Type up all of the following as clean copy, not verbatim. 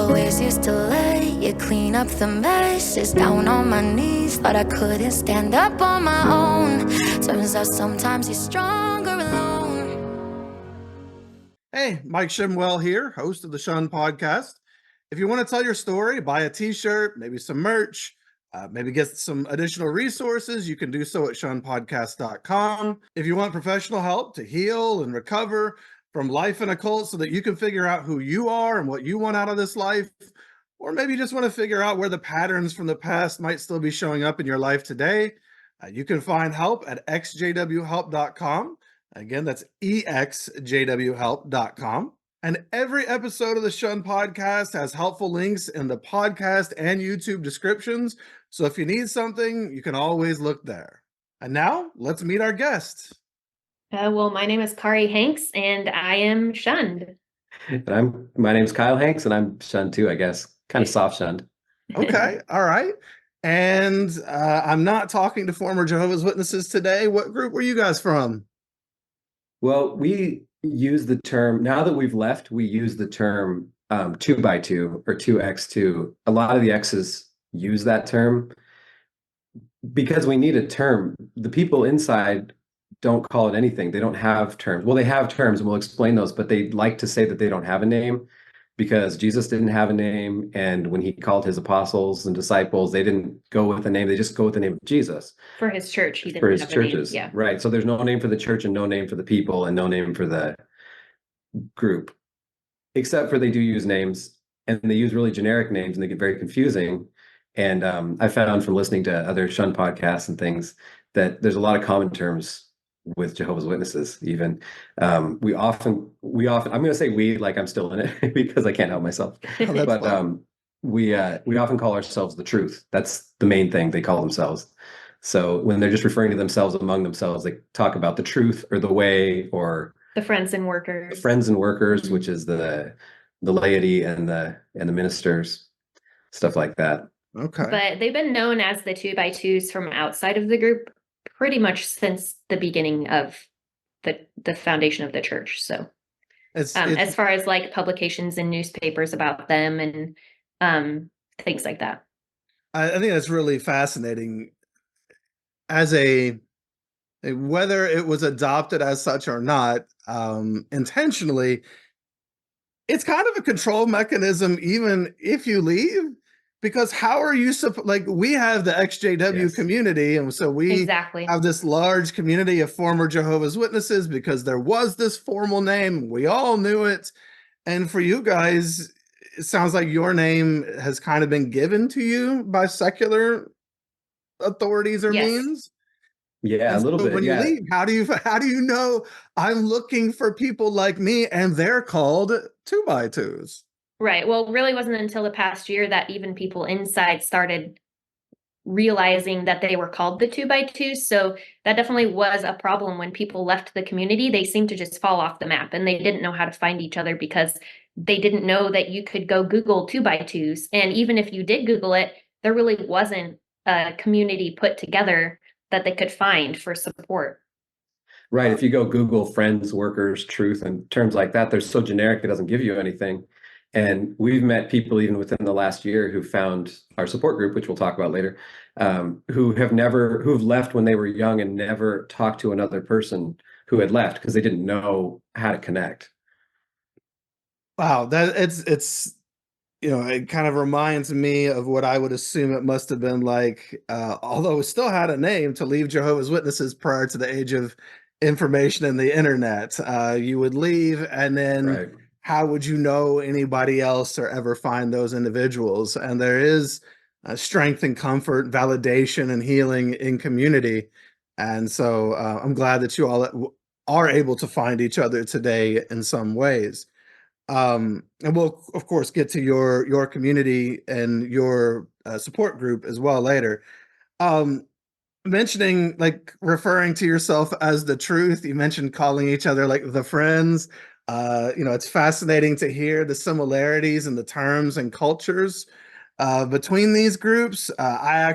always used to lay you clean up the messes. Down on my knees, thought I couldn't stand up on my own. Turns out sometimes you're stronger alone. Hey, Mike Shimwell here, host of the Shun Podcast. If you want to tell your story, buy a t-shirt, maybe some merch, maybe get some additional resources, you can do so at shunpodcast.com. If you want professional help to heal and recover from life in a cult so that you can figure out who you are and what you want out of this life, or maybe you just want to figure out where the patterns from the past might still be showing up in your life today, you can find help at exjwhelp.com. Again, that's exjwhelp.com. And every episode of the Shun Podcast has helpful links in the podcast and YouTube descriptions. So if you need something, you can always look there. And now let's meet our guest. Well, my name is Kari Hanks, and I am shunned. And my name's Kyle Hanks, and I'm shunned too, I guess. Kind of soft shunned. Okay, all right. And I'm not talking to former Jehovah's Witnesses today. What group were you guys from? Well, we use the term, now that we've left, we use the term 2x2 or 2x2. A lot of the X's use that term because we need a term. The people inside don't call it anything. They don't have terms. Well, they have terms, and we'll explain those, but they like to say that they don't have a name because Jesus didn't have a name. And when he called his apostles and disciples, they didn't go with a name. They just go with the name of Jesus. For his church, he didn't for his have churches. A name. Yeah. Right. So there's no name for the church and no name for the people and no name for the group, except for they do use names, and they use really generic names, and they get very confusing. And I found from listening to other Shun podcasts and things that there's a lot of common terms with Jehovah's Witnesses. Even we often I'm going to say we, like I'm still in it because I can't help myself. But we often call ourselves the truth. That's the main thing they call themselves. So when they're just referring to themselves among themselves, they talk about the truth or the way or the friends and workers. The friends and workers, which is the laity and the ministers, stuff like that. Okay. But they've been known as the 2x2s from outside of the group pretty much since the beginning of the foundation of the church. So it's as far as like publications in newspapers about them and things like that. I think that's really fascinating. As whether it was adopted as such or not, intentionally, it's kind of a control mechanism, even if you leave, because how are you like we have the ex-JW community, and so we have this large community of former Jehovah's Witnesses because there was this formal name, we all knew it, and for you guys, it sounds like your name has kind of been given to you by secular authorities or means. Yeah, a little bit. When you leave, how do you know I'm looking for people like me and they're called 2x2s? Right. Well, it really wasn't until the past year that even people inside started realizing that they were called the 2x2s. So that definitely was a problem when people left the community. They seemed to just fall off the map and they didn't know how to find each other because they didn't know that you could go Google 2x2s. And even if you did Google it, there really wasn't a community put together that they could find for support. Right. If you go Google friends, workers, truth, and terms like that, they're so generic, it doesn't give you anything. And we've met people even within the last year who found our support group, which we'll talk about later, who've left when they were young and never talked to another person who had left because they didn't know how to connect. Wow, that it's it kind of reminds me of what I would assume it must have been like, although it still had a name, to leave Jehovah's Witnesses prior to the age of information and the internet. You would leave, and then how would you know anybody else or ever find those individuals? And there is strength and comfort, validation and healing in community. And so I'm glad that you all are able to find each other today in some ways. And we'll of course get to your community and your support group as well later. Mentioning, like, referring to yourself as the truth, you mentioned calling each other like the friends. It's fascinating to hear the similarities in the terms and cultures between these groups. I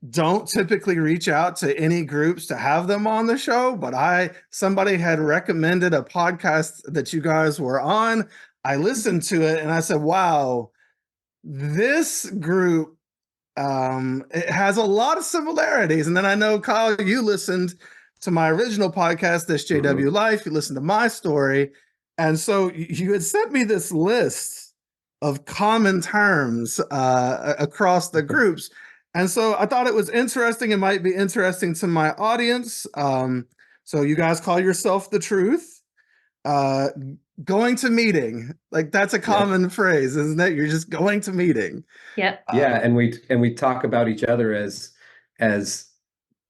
don't typically reach out to any groups to have them on the show, but somebody had recommended a podcast that you guys were on. I listened to it and I said, wow, this group, it has a lot of similarities. And then I know, Kyle, you listened to my original podcast, ExJW Life. You listened to my story. And so you had sent me this list of common terms across the groups. And so I thought it was interesting. It might be interesting to my audience. So you guys call yourself the truth. Going to meeting, like that's a common phrase, isn't it? You're just going to meeting. Yep. Yeah, and we talk about each other as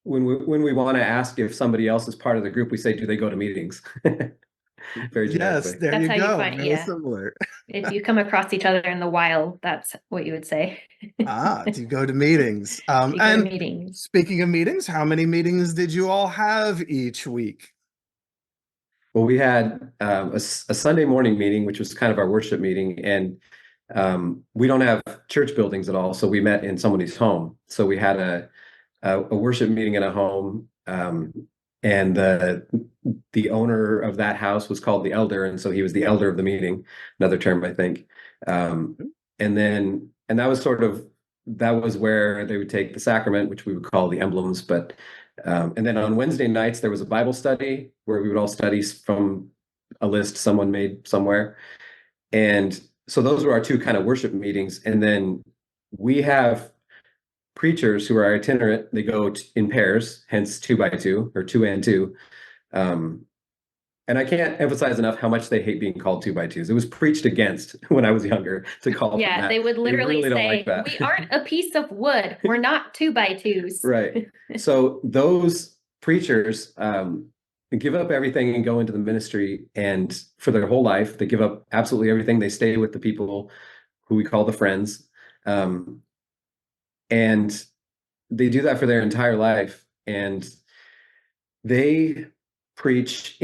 when we want to ask if somebody else is part of the group, we say, do they go to meetings? Very generically. Yes, there That's you how you go. find- Very yeah. similar. If you come across each other in the wild, that's what you would say. Do you go to meetings? You go to And meetings. speaking of meetings, how many meetings did you all have each week? Well, we had a Sunday morning meeting, which was kind of our worship meeting, and we don't have church buildings at all, so we met in somebody's home. So we had a worship meeting in a home, and the owner of that house was called the elder, and so he was the elder of the meeting, another term, I think. And that was that was where they would take the sacrament, which we would call the emblems, but and then on Wednesday nights, there was a Bible study where we would all study from a list someone made somewhere. And so those were our two kind of worship meetings. And then we have preachers who are itinerant. They go in pairs, hence 2 by 2 or 2 and 2. And I can't emphasize enough how much they hate being called 2 by 2s. It was preached against when I was younger to call them that. They would literally really don't say, like that. we aren't a piece of wood. We're not 2 by 2s. Right. So those preachers give up everything and go into the ministry, and for their whole life, they give up absolutely everything. They stay with the people who we call the friends. And they do that for their entire life. And they preach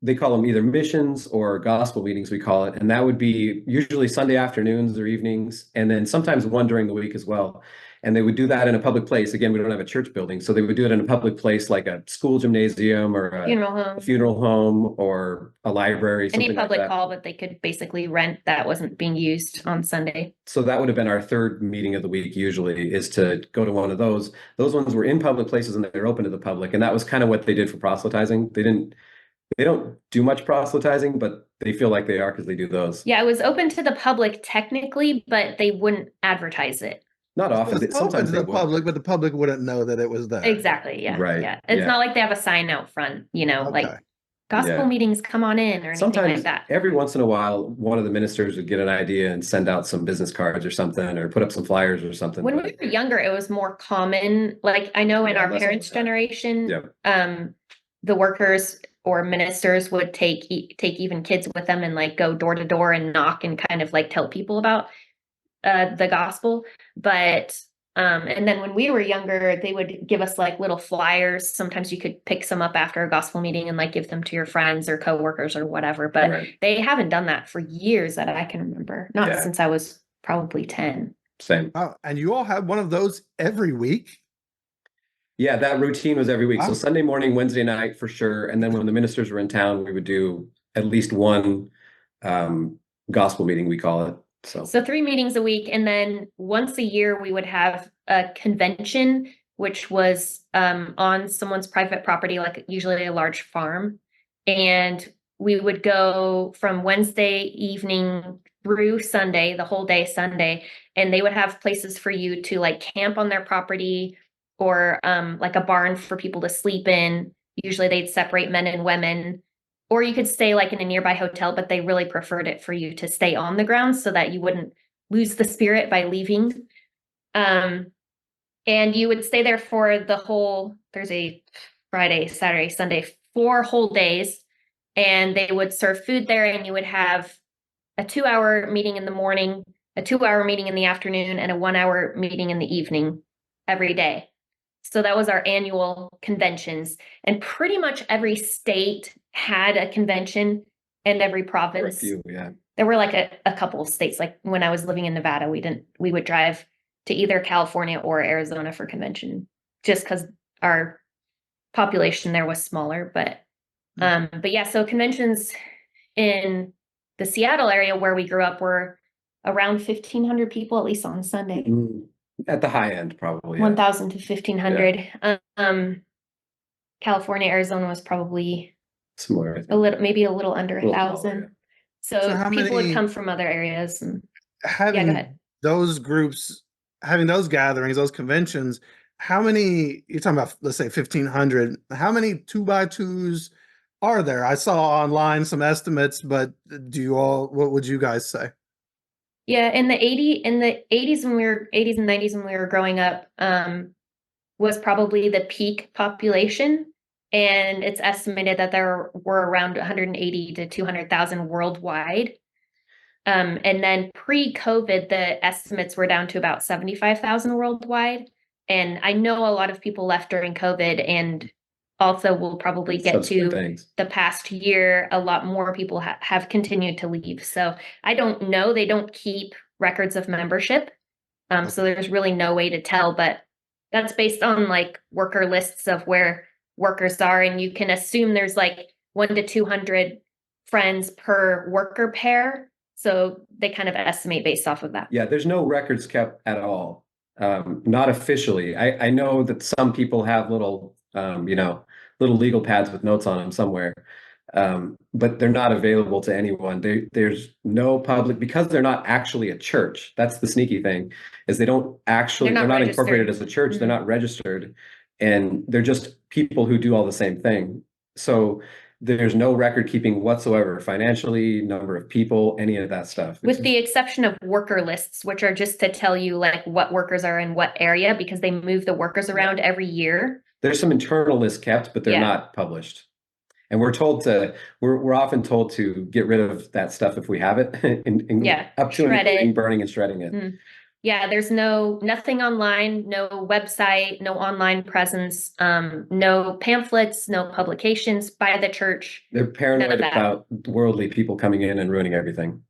they call them either missions or gospel meetings, we call it. And that would be usually Sunday afternoons or evenings, and then sometimes one during the week as well. And they would do that in a public place. Again, we don't have a church building, so they would do it in a public place like a school gymnasium or a funeral home or a library. Any something public like that. hall that they could basically rent that wasn't being used on Sunday. So that would have been our third meeting of the week usually, is to go to one of those. Those ones were in public places and they're open to the public. And that was kind of what they did for proselytizing. They don't do much proselytizing, but they feel like they are because they do those. Yeah, it was open to the public technically, but they wouldn't advertise it. Not often. It's open to the public, but the public wouldn't know that it was there. Exactly. Yeah. Right. Yeah. It's not like they have a sign out front, like gospel meetings, come on in, or anything sometimes like that. Every once in a while, one of the ministers would get an idea and send out some business cards or something, or put up some flyers or something. When we were younger, it was more common. Like I know in our parents' generation, the workers or ministers would take even kids with them and like go door to door and knock and kind of like tell people about the gospel. But and then when we were younger, they would give us like little flyers. Sometimes you could pick some up after a gospel meeting and like give them to your friends or coworkers or whatever. But they haven't done that for years that I can remember. Not since I was probably 10. Same. Oh, and you all had one of those every week? Yeah, that routine was every week. So Sunday morning, Wednesday night for sure. And then when the ministers were in town, we would do at least one gospel meeting, we call it. So 3 meetings a week. And then once a year, we would have a convention, which was on someone's private property, like usually a large farm. And we would go from Wednesday evening through Sunday, the whole day Sunday. And they would have places for you to like camp on their property, or like a barn for people to sleep in. Usually they'd separate men and women, or you could stay like in a nearby hotel, but they really preferred it for you to stay on the ground so that you wouldn't lose the spirit by leaving. And you would stay there for the whole Thursday, Friday, Saturday, Sunday, 4 whole days. And they would serve food there, and you would have a 2-hour meeting in the morning, a 2-hour meeting in the afternoon, and a 1-hour meeting in the evening every day. So that was our annual conventions, and pretty much every state had a convention, and every province. There were like a couple of states, like when I was living in Nevada, we would drive to either California or Arizona for convention, just because our population there was smaller. But yeah, so conventions in the Seattle area where we grew up were around 1,500 people, at least on Sunday. At the high end, probably. 1,000 to 1,500. California, Arizona was probably Similar, maybe a little under 1,000. Yeah. So people would come from other areas. And having go ahead. those groups, having those gatherings, those conventions, how many, you're talking about, let's say 1,500, how many 2x2s are there? I saw online some estimates, but what would you guys say? Yeah, in the 80s and 90s when we were growing up, was probably the peak population. And it's estimated that there were around 180 to 200,000 worldwide. And then pre-COVID, the estimates were down to about 75,000 worldwide. And I know a lot of people left during COVID, and also we'll probably get to the past year, a lot more people have continued to leave. So I don't know, they don't keep records of membership. So there's really no way to tell, but that's based on like worker lists of where workers are. And you can assume there's like 1 to 200 friends per worker pair. So they kind of estimate based off of that. Yeah, there's no records kept at all. Not officially. I know that some people have little, little legal pads with notes on them somewhere. But they're not available to anyone. There's no public, because they're not actually a church. That's the sneaky thing, is they're not incorporated as a church. Mm-hmm. They're not registered, and they're just people who do all the same thing. So there's no record keeping whatsoever, financially, number of people, any of that stuff. With the exception of worker lists, which are just to tell you like what workers are in what area, because they move the workers around every year. There's some internal lists kept, but they're not published. And we're often told to get rid of that stuff if we have it, up to and including burning and shredding it. Mm. Yeah, there's nothing online, no website, no online presence, no pamphlets, no publications by the church. They're paranoid about worldly people coming in and ruining everything.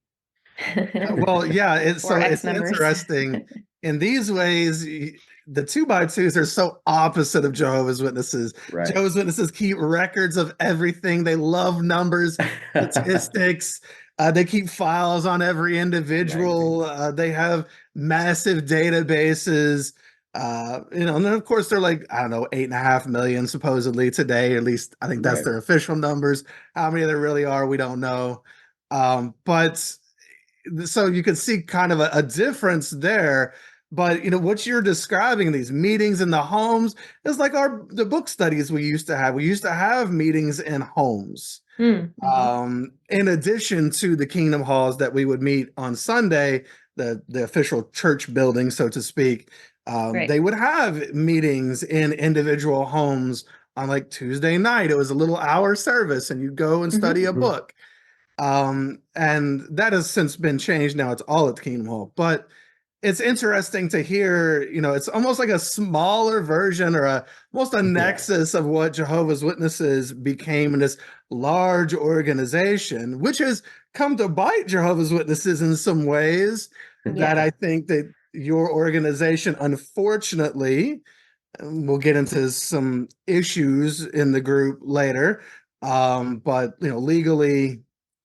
Well, yeah, it's interesting. In these ways, the 2x2s are so opposite of Jehovah's Witnesses. Right. Jehovah's Witnesses keep records of everything. They love numbers, statistics. They keep files on every individual. They have massive databases. And then of course they're like, I don't know, 8.5 million supposedly today. At least I think that's their official numbers. How many there really are, we don't know. But so you can see kind of a difference there. But what you're describing, these meetings in the homes, is like the book studies we used to have. We used to have meetings in homes. Mm-hmm. In addition to the Kingdom halls that we would meet on Sunday, the official church building, so to speak, they would have meetings in individual homes on like Tuesday night. It was a little hour service, and you'd go and study a book. And that has since been changed. Now it's all at the Kingdom Hall. But it's interesting to hear, it's almost like a smaller version or almost a nexus of what Jehovah's Witnesses became in this large organization, which has come to bite Jehovah's Witnesses in some ways that I think that your organization, unfortunately, we'll get into some issues in the group later, but legally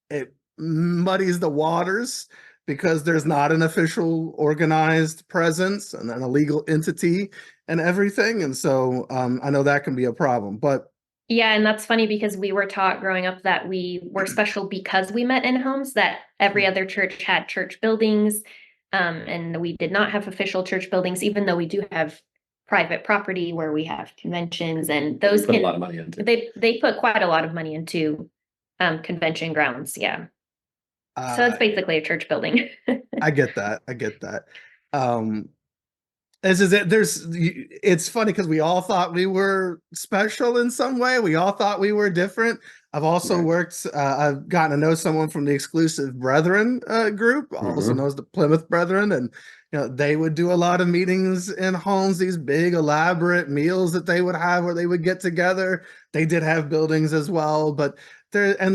it muddies the waters, because there's not an official organized presence and a legal entity and everything. And so I know that can be a problem, but. Yeah, and that's funny because we were taught growing up that we were special because we met in homes, that every other church had church buildings, and we did not have official church buildings, even though we do have private property where we have conventions, and those put a lot of money into. They put quite a lot of money into convention grounds. Yeah. So it's basically a church building. I get that. It's funny because we all thought we were special in some way. We all thought we were different. I've also I've gotten to know someone from the Exclusive Brethren group, also knows the Plymouth Brethren, and they would do a lot of meetings in homes, these big elaborate meals that they would have where they would get together. They did have buildings as well, but I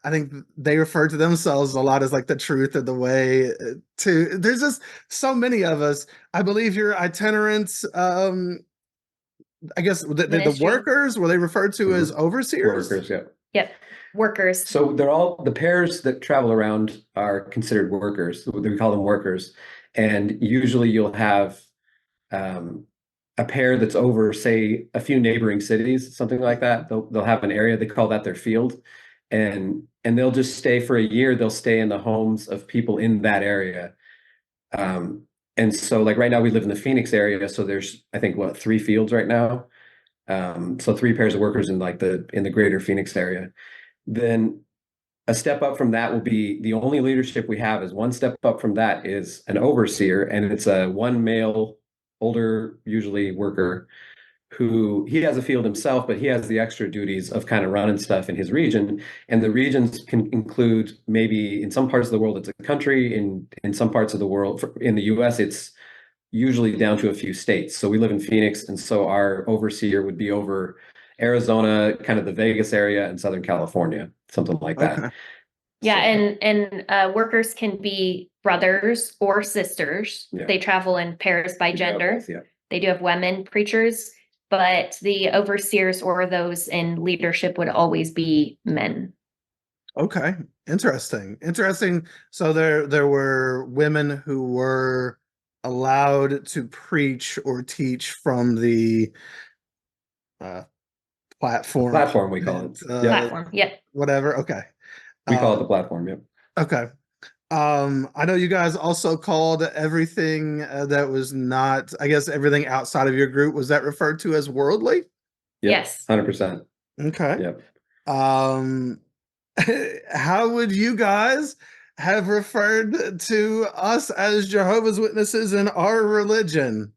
think they refer to themselves a lot as like the truth of the way to. There's just so many of us. I believe your itinerant, I guess the workers, were they referred to as overseers? Workers, yeah. Yep. Workers. So they're all the pairs that travel around are considered workers. We call them workers, and usually you'll have a pair that's over, say, a few neighboring cities, something like that. They'll have an area, they call that their field, and they'll just stay for a year. They'll stay in the homes of people in that area. And so, like right now, we live in the Phoenix area, so there's, I think, what, 3 fields right now. So 3 pairs of workers in the greater Phoenix area. Then a step up from that will be the only leadership we have is one step up from that is an overseer, and it's a one male, older, usually worker, who he has a field himself, but he has the extra duties of kind of running stuff in his region. And the regions can include, maybe in some parts of the world, it's a country. In some parts of the world, in the US, it's usually down to a few states. So we live in Phoenix, and so our overseer would be over Arizona, kind of the Vegas area, and Southern California, something like that. Okay. Yeah, So- and workers can be brothers or sisters. Yeah. They travel in pairs by Yeah, gender. both, yeah. They do have women preachers, but the overseers or those in leadership would always be men. Okay. Interesting. So there were women who were allowed to preach or teach from the platform. Platform, we call it. Platform, yep. Whatever. Okay. We call it the platform. Yep. Okay. I know you guys also called everything that was not, I guess, everything outside of your group. Was that referred to as worldly? Yep. Yes. 100%. Okay. Yep. How would you guys have referred to us as Jehovah's Witnesses in our religion?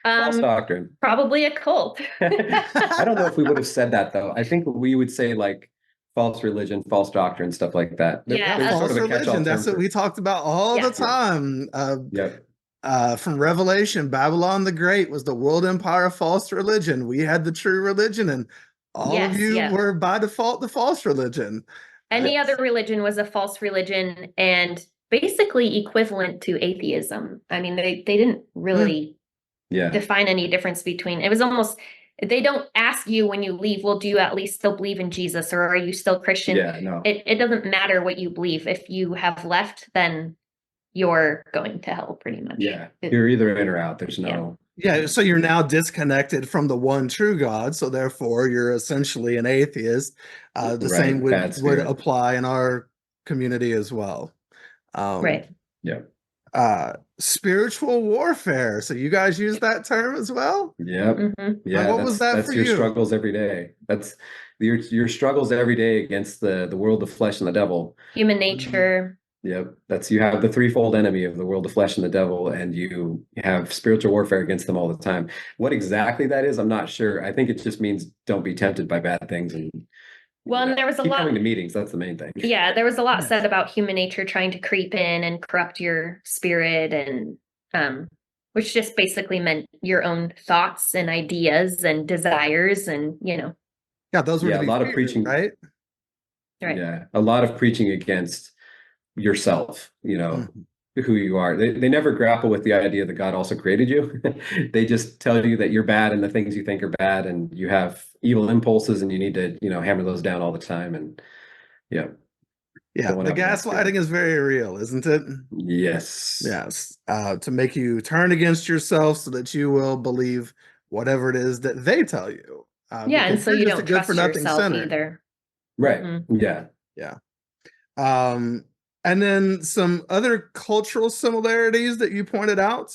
False doctrine. Probably a cult. I don't know if we would have said that, though. I think we would say like false religion, false doctrine, stuff like that. Yeah, There's False sort of a catch-all religion. That's term what we talked about all Yeah. the time. Yep. From Revelation, Babylon the Great was the world empire of false religion. We had the true religion, and all of Yes, you yeah. were by default the false religion. Any other religion was a false religion and basically equivalent to atheism. I mean, they didn't really Yeah. define any difference between, it was almost, they don't ask you when you leave, well, do you at least still believe in Jesus, or are you still Christian? Yeah. No. It doesn't matter what you believe. If you have left, then you're going to hell pretty much. Yeah. You're either in or out. There's no. Yeah, so you're now disconnected from the one true God, so therefore you're essentially an atheist. The Right, same bad would spirit. apply in our community as well. Right. Yeah. Spiritual warfare. So you guys use that term as well? Yep. Mhm. Yeah. what was that that's for your you? struggles every day. That's your struggles every day against the world, the flesh, and the devil. Human nature. Yep. You have the threefold enemy of the world, the flesh, and the devil, and you have spiritual warfare against them all the time. What exactly that is, I'm not sure. I think it just means don't be tempted by bad things. And Well, and there was a keep lot. coming to meetings. That's the main thing. Yeah, there was a lot Yes. said about human nature trying to creep in and corrupt your spirit, and which just basically meant your own thoughts and ideas and desires, and Yeah, those were Yeah, to be a lot of feared, preaching. right? right. Yeah, a lot of preaching against yourself, Mhm. who you are. They never grapple with the idea that God also created you. They just tell you that you're bad and the things you think are bad, and you have evil impulses, and you need to, hammer those down all the time. And yeah. Yeah, Going the up against gaslighting is very real, isn't it? Yes. Yes, to make you turn against yourself so that you will believe whatever it is that they tell you. Yeah, and because so you're you just a don't good trust for nothing yourself sinner. either. Right. Mhm. Yeah. And then some other cultural similarities that you pointed out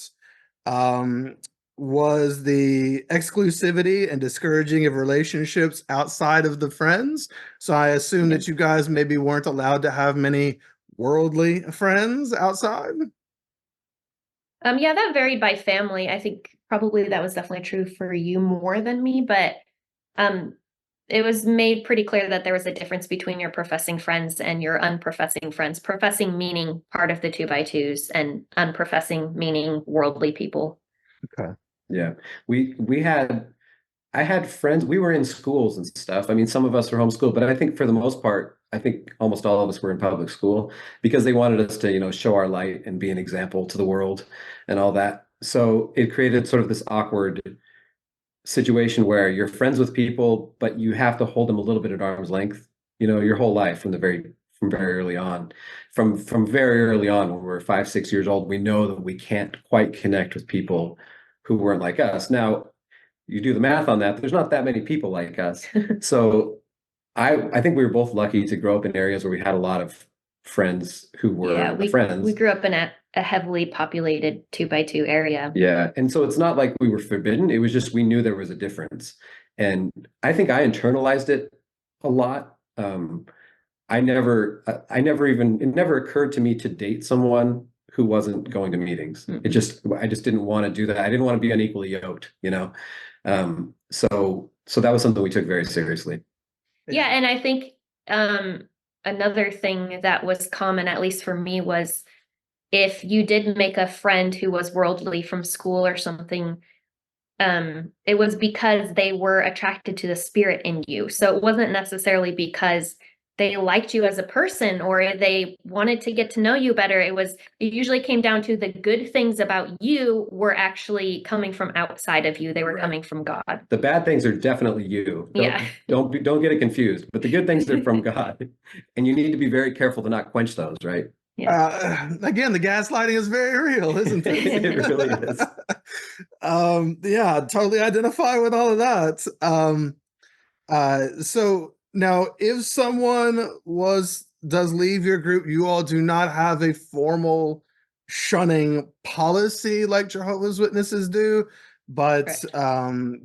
was the exclusivity and discouraging of relationships outside of the friends. So I assume that you guys maybe weren't allowed to have many worldly friends outside. Yeah, that varied by family. I think probably that was definitely true for you more than me, but it was made pretty clear that there was a difference between your professing friends and your unprofessing friends. Professing meaning part of the 2x2s, and unprofessing meaning worldly people. Okay. Yeah. I had friends, we were in schools and stuff. I mean, some of us were homeschooled, but I think for the most part, I think almost all of us were in public school because they wanted us to, show our light and be an example to the world and all that. So it created sort of this awkward situation where you're friends with people, but you have to hold them a little bit at arm's length. your whole life from very early on. From very early on, when we're 5, 6 years old, we know that we can't quite connect with people who weren't like us. Now, you do the math on that, there's not that many people like us. So I think we were both lucky to grow up in areas where we had a lot of friends who were we friends. grew up in a heavily populated 2x2 area. Yeah. And so it's not like we were forbidden. It was just we knew there was a difference. And I think I internalized it a lot. It never occurred to me to date someone who wasn't going to meetings. I just didn't want to do that. I didn't want to be unequally yoked, So that was something we took very seriously. Yeah. And I think another thing that was common, at least for me, was if you did make a friend who was worldly from school or something, it was because they were attracted to the spirit in you. So it wasn't necessarily because they liked you as a person or they wanted to get to know you better. It usually came down to the good things about you were actually coming from outside of you. They were coming from God. The bad things are definitely you. Don't get it confused. But the good things are from God, and you need to be very careful to not quench those, right? Yeah. Again, the gaslighting is very real, isn't it? It really is. Yeah, totally identify with all of that. So now, if someone does leave your group, you all do not have a formal shunning policy like Jehovah's Witnesses do, but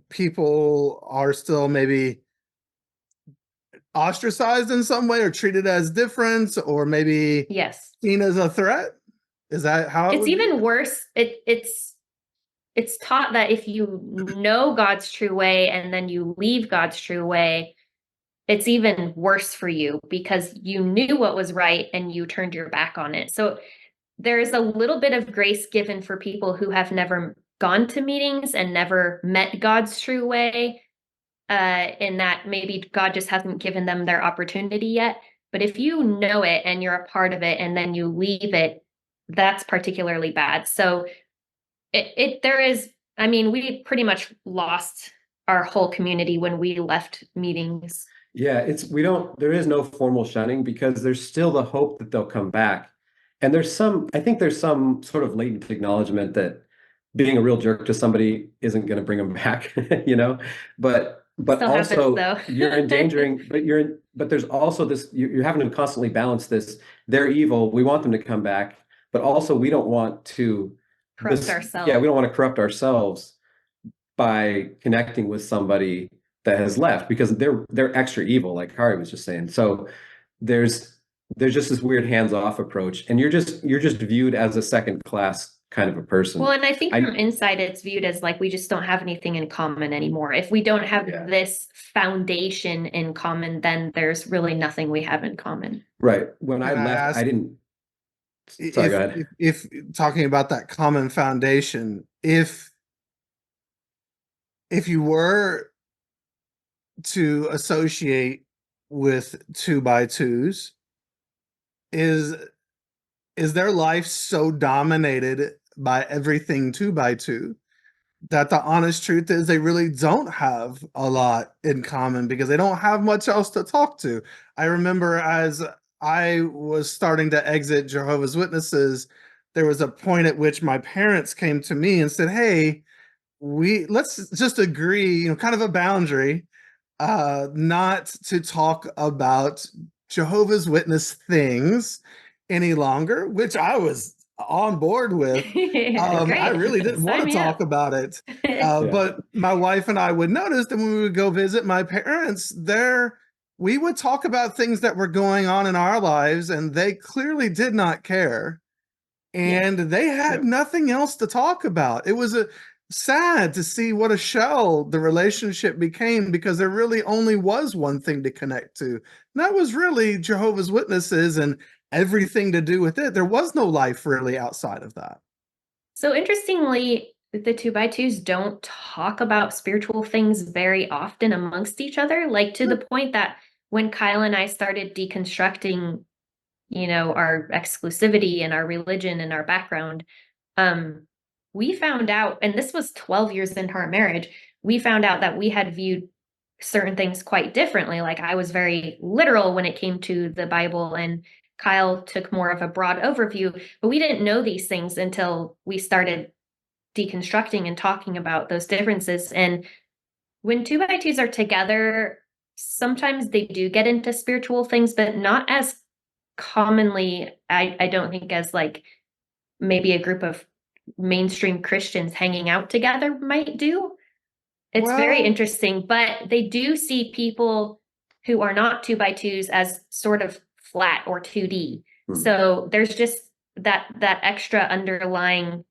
people are still maybe ostracized in some way or treated as different or maybe seen as a threat. Is that how it's even worse? It's taught that if you know God's true way and then you leave God's true way, it's even worse for you because you knew what was right and you turned your back on it. So there's a little bit of grace given for people who have never gone to meetings and never met God's true way, in that maybe God just hasn't given them their opportunity yet. But if you know it and you're a part of it and then you leave it, that's particularly bad. So we pretty much lost our whole community when we left meetings. Yeah, there is no formal shunning because there's still the hope that they'll come back. And I think there's some sort of latent acknowledgement that being a real jerk to somebody isn't going to bring them back, but Still also happens, though. you're endangering, but there's also this, you're having to constantly balance this. They're evil. We want them to come back, but also we don't want to corrupt ourselves. Yeah, we don't want to corrupt ourselves by connecting with somebody that has left because they're extra evil, like Kari was just saying. So there's just this weird hands-off approach, and you're just viewed as a second class kind of a person. Well, and I think from inside it's viewed as like we just don't have anything in common anymore. If we don't have this foundation in common, then there's really nothing we have in common. Right. When I left, I didn't. Sorry, go ahead. If talking about that common foundation, if you were to associate with 2x2s, is their life so dominated by everything 2x2 that the honest truth is they really don't have a lot in common because they don't have much else to talk to? I remember as I was starting to exit Jehovah's Witnesses, there was a point at which my parents came to me and said, hey, let's just agree, kind of a boundary, not to talk about Jehovah's Witness things any longer, which I was on board with. I really didn't want to talk about it. But my wife and I would notice that when we would go visit my parents there, we would talk about things that were going on in our lives, and they clearly did not care. And they had nothing else to talk about. It was sad to see what a shell the relationship became because there really only was one thing to connect to. And that was really Jehovah's Witnesses and everything to do with it. There was no life really outside of that. So interestingly, the 2x2s don't talk about spiritual things very often amongst each other, like to the point that when Kyle and I started deconstructing, our exclusivity and our religion and our background, we found out, and this was 12 years into our marriage, we found out that we had viewed certain things quite differently. Like I was very literal when it came to the Bible, and Kyle took more of a broad overview, but we didn't know these things until we started deconstructing and talking about those differences. And when 2x2s are together, sometimes they do get into spiritual things, but not as commonly, I don't think, as like maybe a group of mainstream Christians hanging out together might do. It's very Well, interesting, but they do see people who are not 2x2s as sort of flat or 2D. So there's just that extra underlying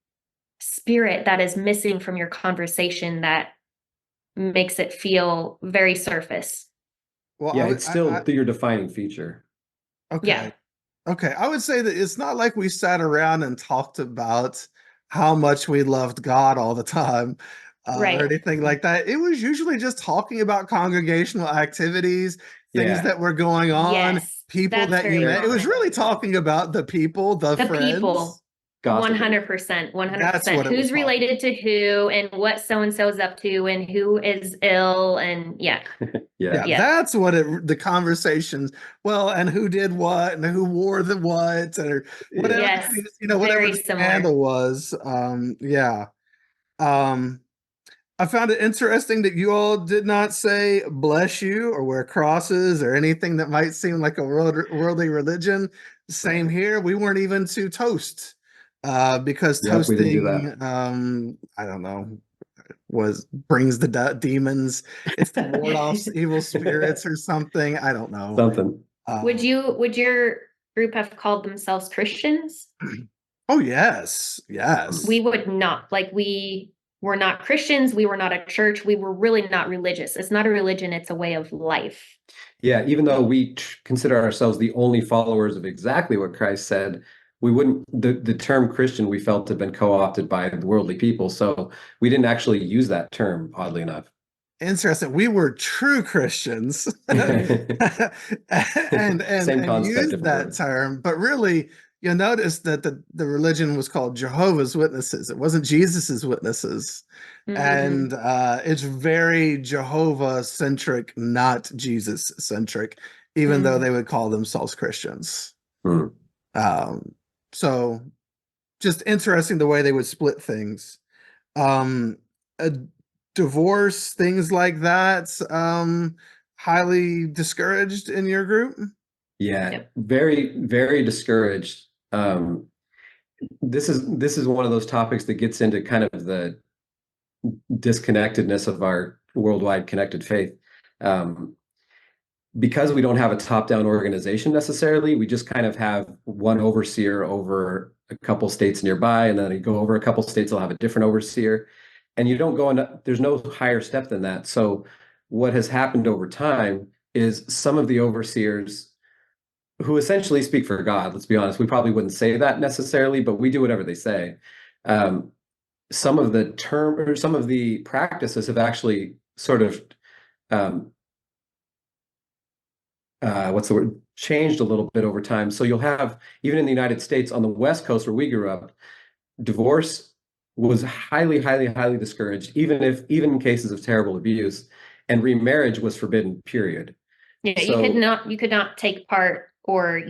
spirit that is missing from your conversation that makes it feel very surface. well, Yeah, it's still your defining feature. okay. Yeah. Okay, I would say that it's not like we sat around and talked about how much we loved God all the time, Right. or anything like that. It was usually just talking about congregational activities, things Yeah. that were going on, Yes, people that's that you very met. It was common. really talking about the people, the The friends. people. Gossiping. 100%, That's what 100%. it was Who's related to who and what so-and-so's up to and who is ill and yeah. Yeah, Yeah. that's what the conversations. Well, and who did what, and who wore the what, or whatever. Yes, Whatever very the similar. scandal was. Yeah. I found it interesting that you all did not say bless you or wear crosses or anything that might seem like a worldly religion. Same here. We weren't even to toast, because Yep, we didn't do toasting, I don't know, brings the demons. It's to ward off evil spirits or something. I don't know. Something. Would your group have called themselves Christians? Oh yes, yes. We would not. Like we were not Christians. We were not a church. We were really not religious. It's not a religion. It's a way of life. Yeah, even though we consider ourselves the only followers of exactly what Christ said, we wouldn't, the term Christian we felt had been co-opted by the worldly people. So we didn't actually use that term, oddly enough. Interesting. We were true Christians and Same concept, used different that word. term, but really you'll notice that the religion was called Jehovah's Witnesses. It wasn't Jesus's Witnesses. And it's very Jehovah centric, not Jesus centric, even though they would call themselves Christians. So just interesting the way they would split things. A divorce, things like that, highly discouraged in your group? Yeah, Yep. very, very discouraged. This is one of those topics that gets into kind of the disconnectedness of our worldwide connected faith. Because we don't have a top-down organization necessarily, we just kind of have one overseer over a couple states nearby, and then you go over a couple states, they'll have a different overseer, and you don't go into, there's no higher step than that. So what has happened over time is some of the overseers who essentially speak for God, let's be honest, we probably wouldn't say that necessarily, but we do whatever they say. Some of the term or some of the practices have actually sort of what's the word, changed a little bit over time. So you'll have, even in the United States, on the West Coast where we grew up, divorce was highly, highly, highly discouraged, even in cases of terrible abuse, and remarriage was forbidden, period. Yeah, So, you could not take part or,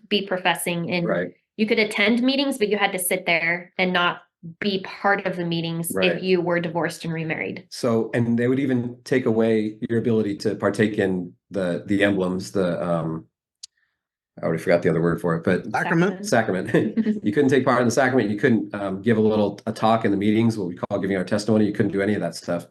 be professing, and right. you could attend meetings, but you had to sit there and not be part of the meetings if you were divorced and remarried. So, and they would even take away your ability to partake in the emblems, I already forgot the other word for it, but sacrament. You couldn't take part in the sacrament. You couldn't give a talk in the meetings, what we call giving our testimony. You couldn't do any of that stuff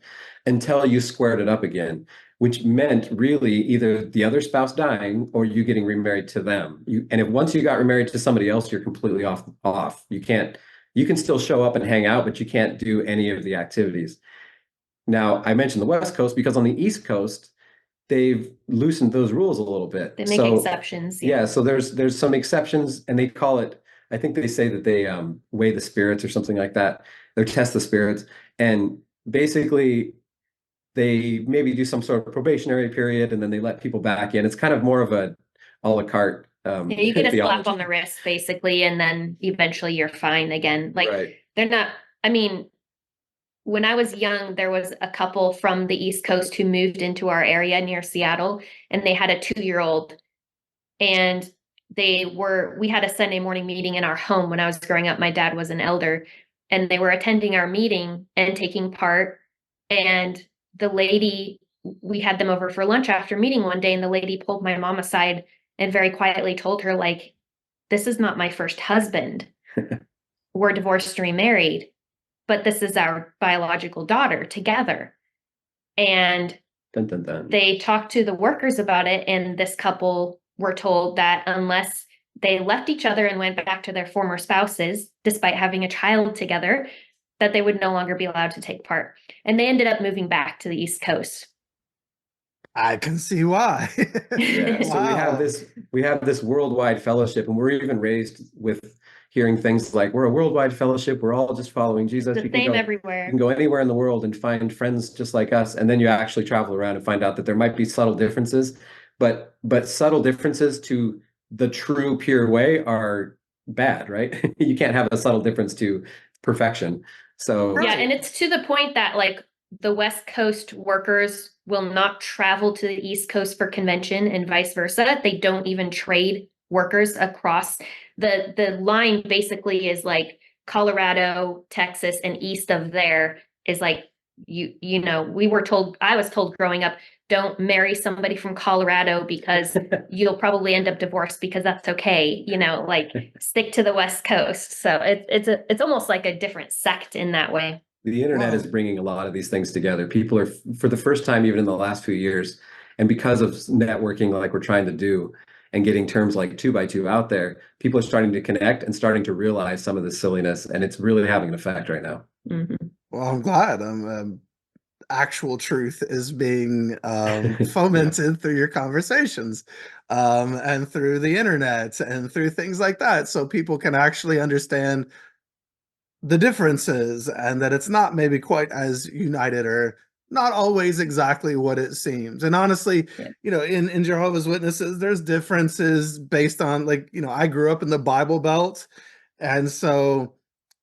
until you squared it up again, which meant really either the other spouse dying or you getting remarried to them. And if once you got remarried to somebody else, you're completely off. You can still show up and hang out, but you can't do any of the activities. Now, I mentioned the West Coast because on the East Coast, they've loosened those rules a little bit. They make exceptions. Yeah. So there's some exceptions, and they call it, I think they say that they weigh the spirits or something like that. They test the spirits, and basically they maybe do some sort of probationary period, and then they let people back in. It's kind of more of a la carte. You get a slap on the wrist basically, and then eventually you're fine again. Like they're not, I mean, when I was young, there was a couple from the East Coast who moved into our area near Seattle, and they had a 2-year-old. And we had a Sunday morning meeting in our home when I was growing up. My dad was an elder, and they were attending our meeting and taking part. And the lady, we had them over for lunch after meeting one day, and the lady pulled my mom aside and very quietly told her, like, this is not my first husband. We're divorced and remarried, but this is our biological daughter together. And Dun, dun, dun. they talked to the workers about it, and this couple were told that unless they left each other and went back to their former spouses, despite having a child together, that they would no longer be allowed to take part. And they ended up moving back to the East Coast. I can see why. Yeah, so Wow. we have this worldwide fellowship, and we're even raised with hearing things like, we're a worldwide fellowship, we're all just following Jesus. The You can same go, you everywhere. can go anywhere in the world and find friends just like us, and then you actually travel around and find out that there might be subtle differences, but subtle differences to the true pure way are bad, right? You can't have a subtle difference to perfection. So Yeah, Right. and it's to the point that like the West Coast workers will not travel to the East Coast for convention and vice versa. They don't even trade workers across. The line basically is like Colorado, Texas, and east of there is like you know, I was told growing up, don't marry somebody from Colorado because you'll probably end up divorced, because that's okay, you know, like stick to the West Coast. So it's almost like a different sect in that way. the internet is Wow. bringing a lot of these things together. People are, for the first time, even in the last few years, and because of networking like we're trying to do and getting terms like 2x2 out there, people are starting to connect and starting to realize some of the silliness, and it's really having an effect right now. Mhm. Well, I'm glad. Actual truth is being Yeah. fomented through your conversations, and through the internet and through things like that, so people can actually understand the differences, and that it's not maybe quite as united, or not always exactly what it seems. And honestly, Yeah. in Jehovah's Witnesses, there's differences based on, like, I grew up in the Bible Belt, and so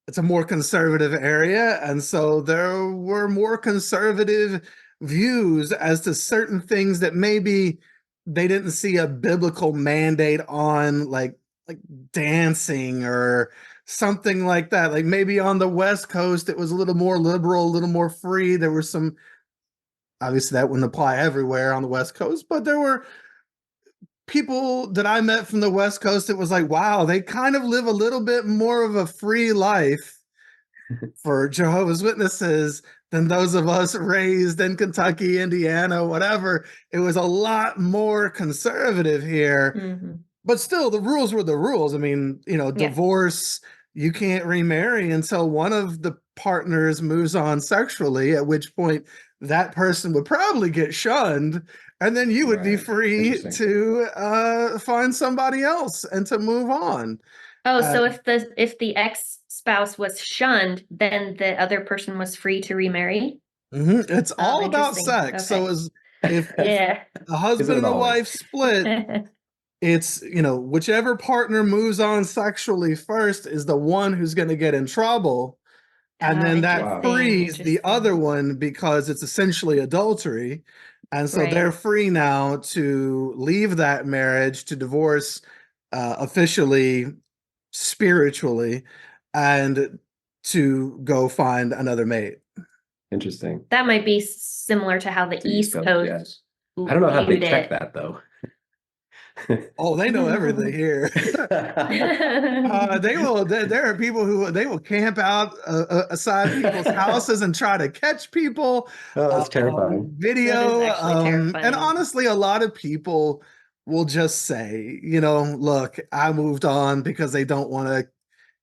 it's a more conservative area, and so there were more conservative views as to certain things that maybe they didn't see a biblical mandate on, like dancing or something like that. Like maybe on the West Coast it was a little more liberal, a little more free. There were some, obviously that wouldn't apply everywhere on the West Coast, but there were people that I met from the West Coast. It was like, wow, they kind of live a little bit more of a free life for Jehovah's Witnesses than those of us raised in Kentucky, Indiana, whatever. It was a lot more conservative here, Mhm. but still the rules were the rules. I mean, Yeah. divorce, you can't remarry until one of the partners moves on sexually, at which point that person would probably get shunned, and then you would be Right. free Interesting. to find somebody else and to move on. Oh, Uh, so if the ex-spouse was shunned, then the other person was free to remarry? It's Oh, all about interesting. sex. So Okay. as if Yeah. a husband Isn't it and a always? wife split, it's, whichever partner moves on sexually first is the one who's going to get in trouble. And Ah, then that Wow. frees the other interesting. one, because it's essentially adultery. And so they're Right. free now to leave that marriage, to divorce officially, spiritually, and to go find another mate. Interesting. That might be similar to how the The East East Coast, Coast yes. I don't know how they viewed check it. that though. Oh, they know everything here. There are people who they will camp out aside people's houses and try to catch people Oh, that's on terrifying. That is video. actually And terrifying. honestly, a lot of people will just say, look, I moved on because they don't want to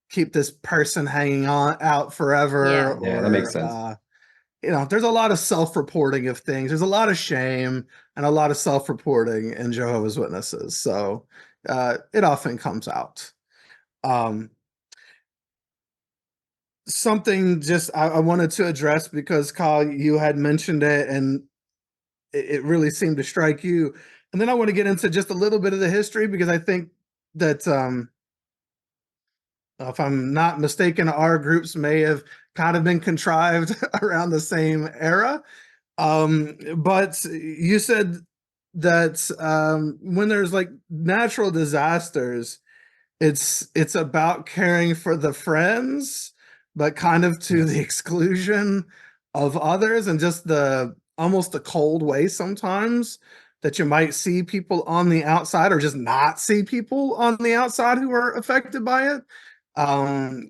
keep this person hanging on out forever, Yeah. Yeah, that makes or sense. there's a lot of self-reporting of things. There's a lot of shame and a lot of self-reporting in Jehovah's Witnesses. So it often comes out. Um, Something just I wanted to address, because Kyle, you had mentioned it, and it really seemed to strike you. And then I want to get into just a little bit of the history, because I think that If I'm not mistaken, our groups may have kind of been contrived around the same era. But you said that when there's like natural disasters, it's about caring for the friends, but kind of to the exclusion of others, and just the almost the cold way sometimes that you might see people on the outside or just not see people on the outside who are affected by it.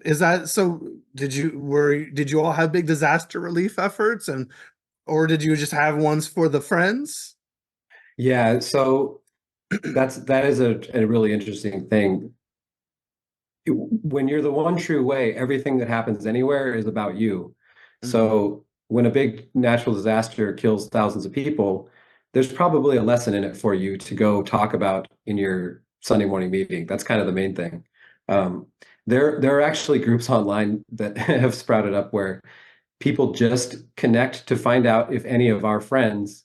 Is that so? Did you all have big disaster relief efforts, and or did you just have ones for the friends? Yeah, so that is a really interesting thing. When you're the one true way, everything that happens anywhere is about you. So when a big natural disaster kills thousands of people, there's probably a lesson in it for you to go talk about in your Sunday morning meeting. That's kind of the main thing. Um, there are actually groups online that have sprouted up where people just connect to find out if any of our friends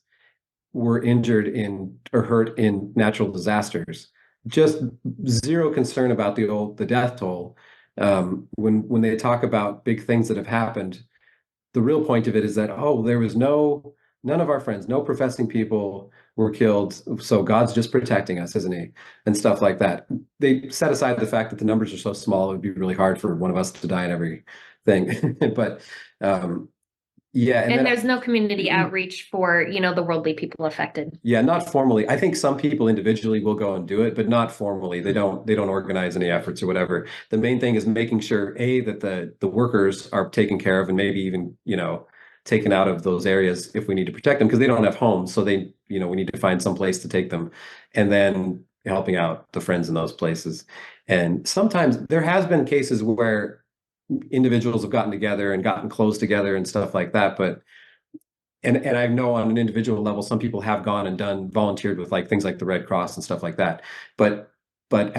were injured in or hurt in natural disasters. Just zero concern about the death toll. When they talk about big things that have happened, the real point of it is that, oh, there was none of our friends, no professing people were killed, so God's just protecting us, isn't he? And stuff like that. They set aside the fact that the numbers are so small, it would be really hard for one of us to die in every thing. But yeah, and there's no community outreach for, the worldly people affected. yeah, not formally. I think some people individually will go and do it, but not formally. They don't organize any efforts or whatever. The main thing is making sure, A, that the workers are taken care of and maybe even, taken out of those areas if we need to protect them because they don't have homes. So we need to find some place to take them. And then helping out the friends in those places. And sometimes there has been cases where individuals have gotten together and gotten close together and stuff like that, but and I know on an individual level, some people have gone and volunteered with like things like the Red Cross and stuff like that. But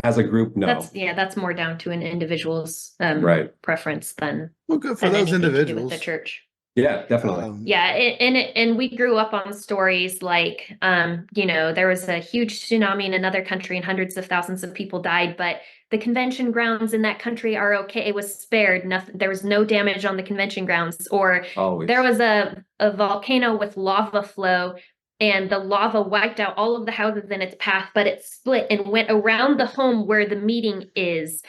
as a group, no. That's more down to an individual's Right. preference than Well, good for those individuals. to do with the church. Yeah, definitely. And we grew up on stories like, there was a huge tsunami in another country and hundreds of thousands of people died, but the convention grounds in that country are okay. It was spared. Nothing. There was no damage on the convention grounds. Or Always. There was a volcano with lava flow, and the lava wiped out all of the houses in its path, but it split and went around the home where the meeting is.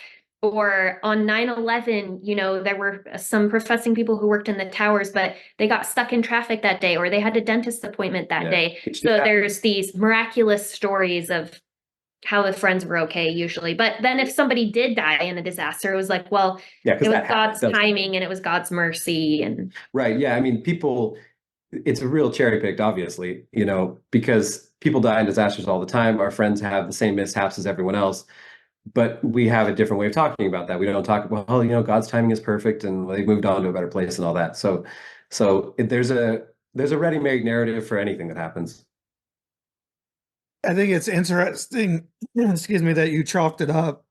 Or on 9/11, there were some professing people who worked in the towers, but they got stuck in traffic that day, or they had a dentist appointment that day. So there's these miraculous stories of how the friends were okay usually. But then if somebody did die in a disaster, it was like, well, it was God's timing and it was God's mercy. And right. Yeah. I mean, it's a real cherry picked, obviously, because people die in disasters all the time. Our friends have the same mishaps as everyone else. But we have a different way of talking about that. We don't talk about, God's timing is perfect and they've moved on to a better place and all that. So there's a ready-made narrative for anything that happens. I think it's interesting, excuse me, that you chalked it up.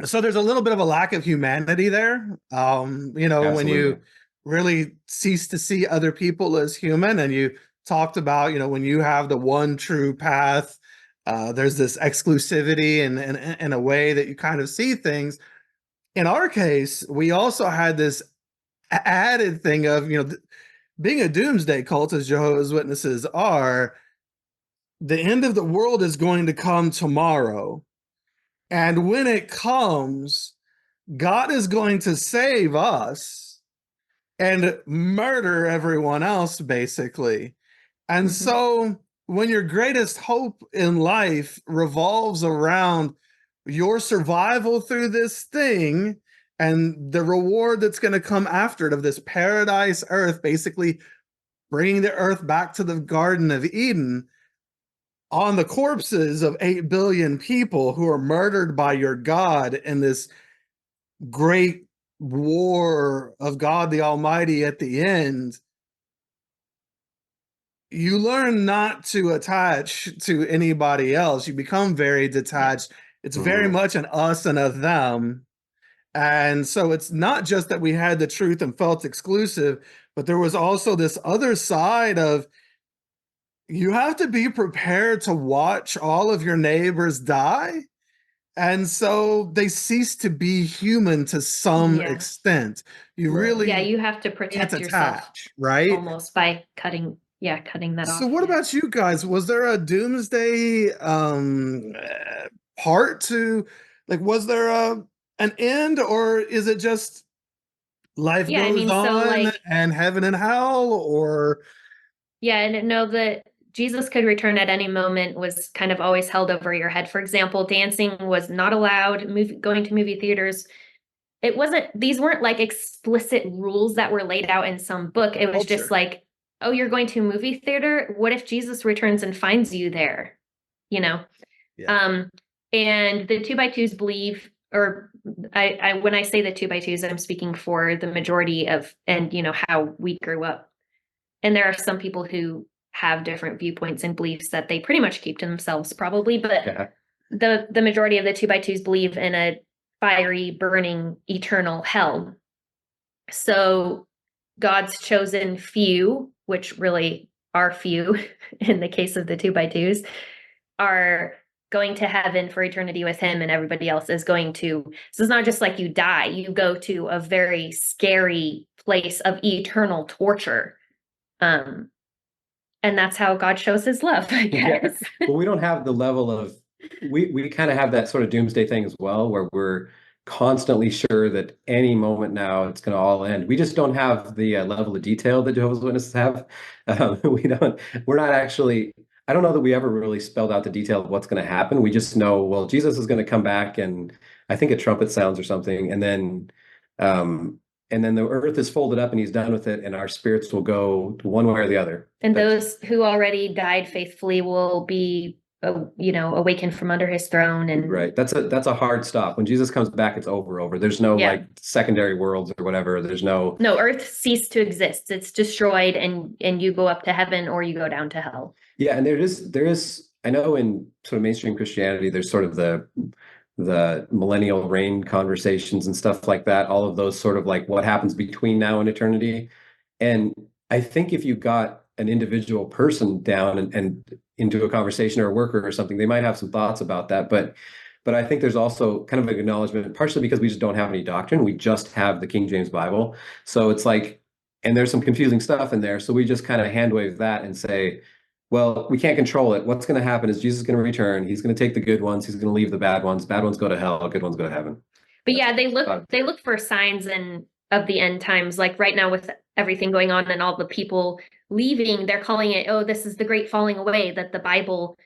So there's a little bit of a lack of humanity there. Absolutely. When you really cease to see other people as human, and you talked about, when you have the one true path, there's this exclusivity and a way that you kind of see things. In our case, we also had this added thing of, being a doomsday cult, as Jehovah's Witnesses are, the end of the world is going to come tomorrow. And when it comes, God is going to save us and murder everyone else, basically. And so when your greatest hope in life revolves around your survival through this thing and the reward that's going to come after it of this paradise earth, basically bringing the earth back to the Garden of Eden, on the corpses of 8 billion people who are murdered by your God in this great war of God the Almighty at the end, you learn not to attach to anybody else. You become very detached. It's very much an us and a them. And so it's not just that we had the truth and felt exclusive, but there was also this other side of, you have to be prepared to watch all of your neighbors die. And so they cease to be human to some Yeah. extent. You Right. really Yeah, you have to can't protect yourself attach, right? almost by cutting that off. So what yeah. about you guys? Was there a doomsday part to, like, was there an end, or is it just life Yeah, I goes mean, so on like, and heaven and hell, or yeah, and no, that Jesus could return at any moment was kind of always held over your head. For example, dancing was not allowed, going to movie theaters. These weren't like explicit rules that were laid out in some book. It was just culture? like, oh, you're going to a movie theater? What if Jesus returns and finds you there? You know? Yeah. And the 2x2s believe, or I when I say the 2x2s, I'm speaking for the majority of, and how we grew up. And there are some people who have different viewpoints and beliefs that they pretty much keep to themselves, probably. But Yeah. the majority of the 2x2s believe in a fiery, burning, eternal hell. So God's chosen few, which really are few in the case of the 2x2s, are going to heaven for eternity with him, and everybody else is going to. So it's not just like you die, you go to a very scary place of eternal torture. And that's how God shows his love, I guess. Yeah. Well, we don't have the level of, we kind of have that sort of doomsday thing as well, where we're constantly sure that any moment now it's going to all end. We just don't have the level of detail that Jehovah's Witnesses have. We're not actually, I don't know that we ever really spelled out the detail of what's going to happen. We just know, well, Jesus is going to come back, and I think a trumpet sounds or something. And then the earth is folded up and he's done with it, and our spirits will go one way or the other. And those who already died faithfully will be, awakened from under his throne. And right. That's a hard stop. When Jesus comes back, it's over. There's no like secondary worlds or whatever. There's no earth ceased to exist. It's destroyed, and you go up to heaven or you go down to hell. Yeah, and there is I know in sort of mainstream Christianity, there's sort of the millennial reign conversations and stuff like that, all of those sort of like what happens between now and eternity. And I think if you got an individual person down and into a conversation, or a worker or something, they might have some thoughts about that. But I think there's also kind of an acknowledgement, partially because we just don't have any doctrine. We just have the King James Bible. So it's like, and there's some confusing stuff in there. So we just kind of hand wave that and say, well, we can't control it. What's going to happen is Jesus is going to return. He's going to take the good ones. He's going to leave the bad ones. Bad ones go to hell. Good ones go to heaven. But yeah, they look for signs of the end times. Like right now with everything going on and all the people leaving, they're calling it, oh, this is the great falling away that the Bible,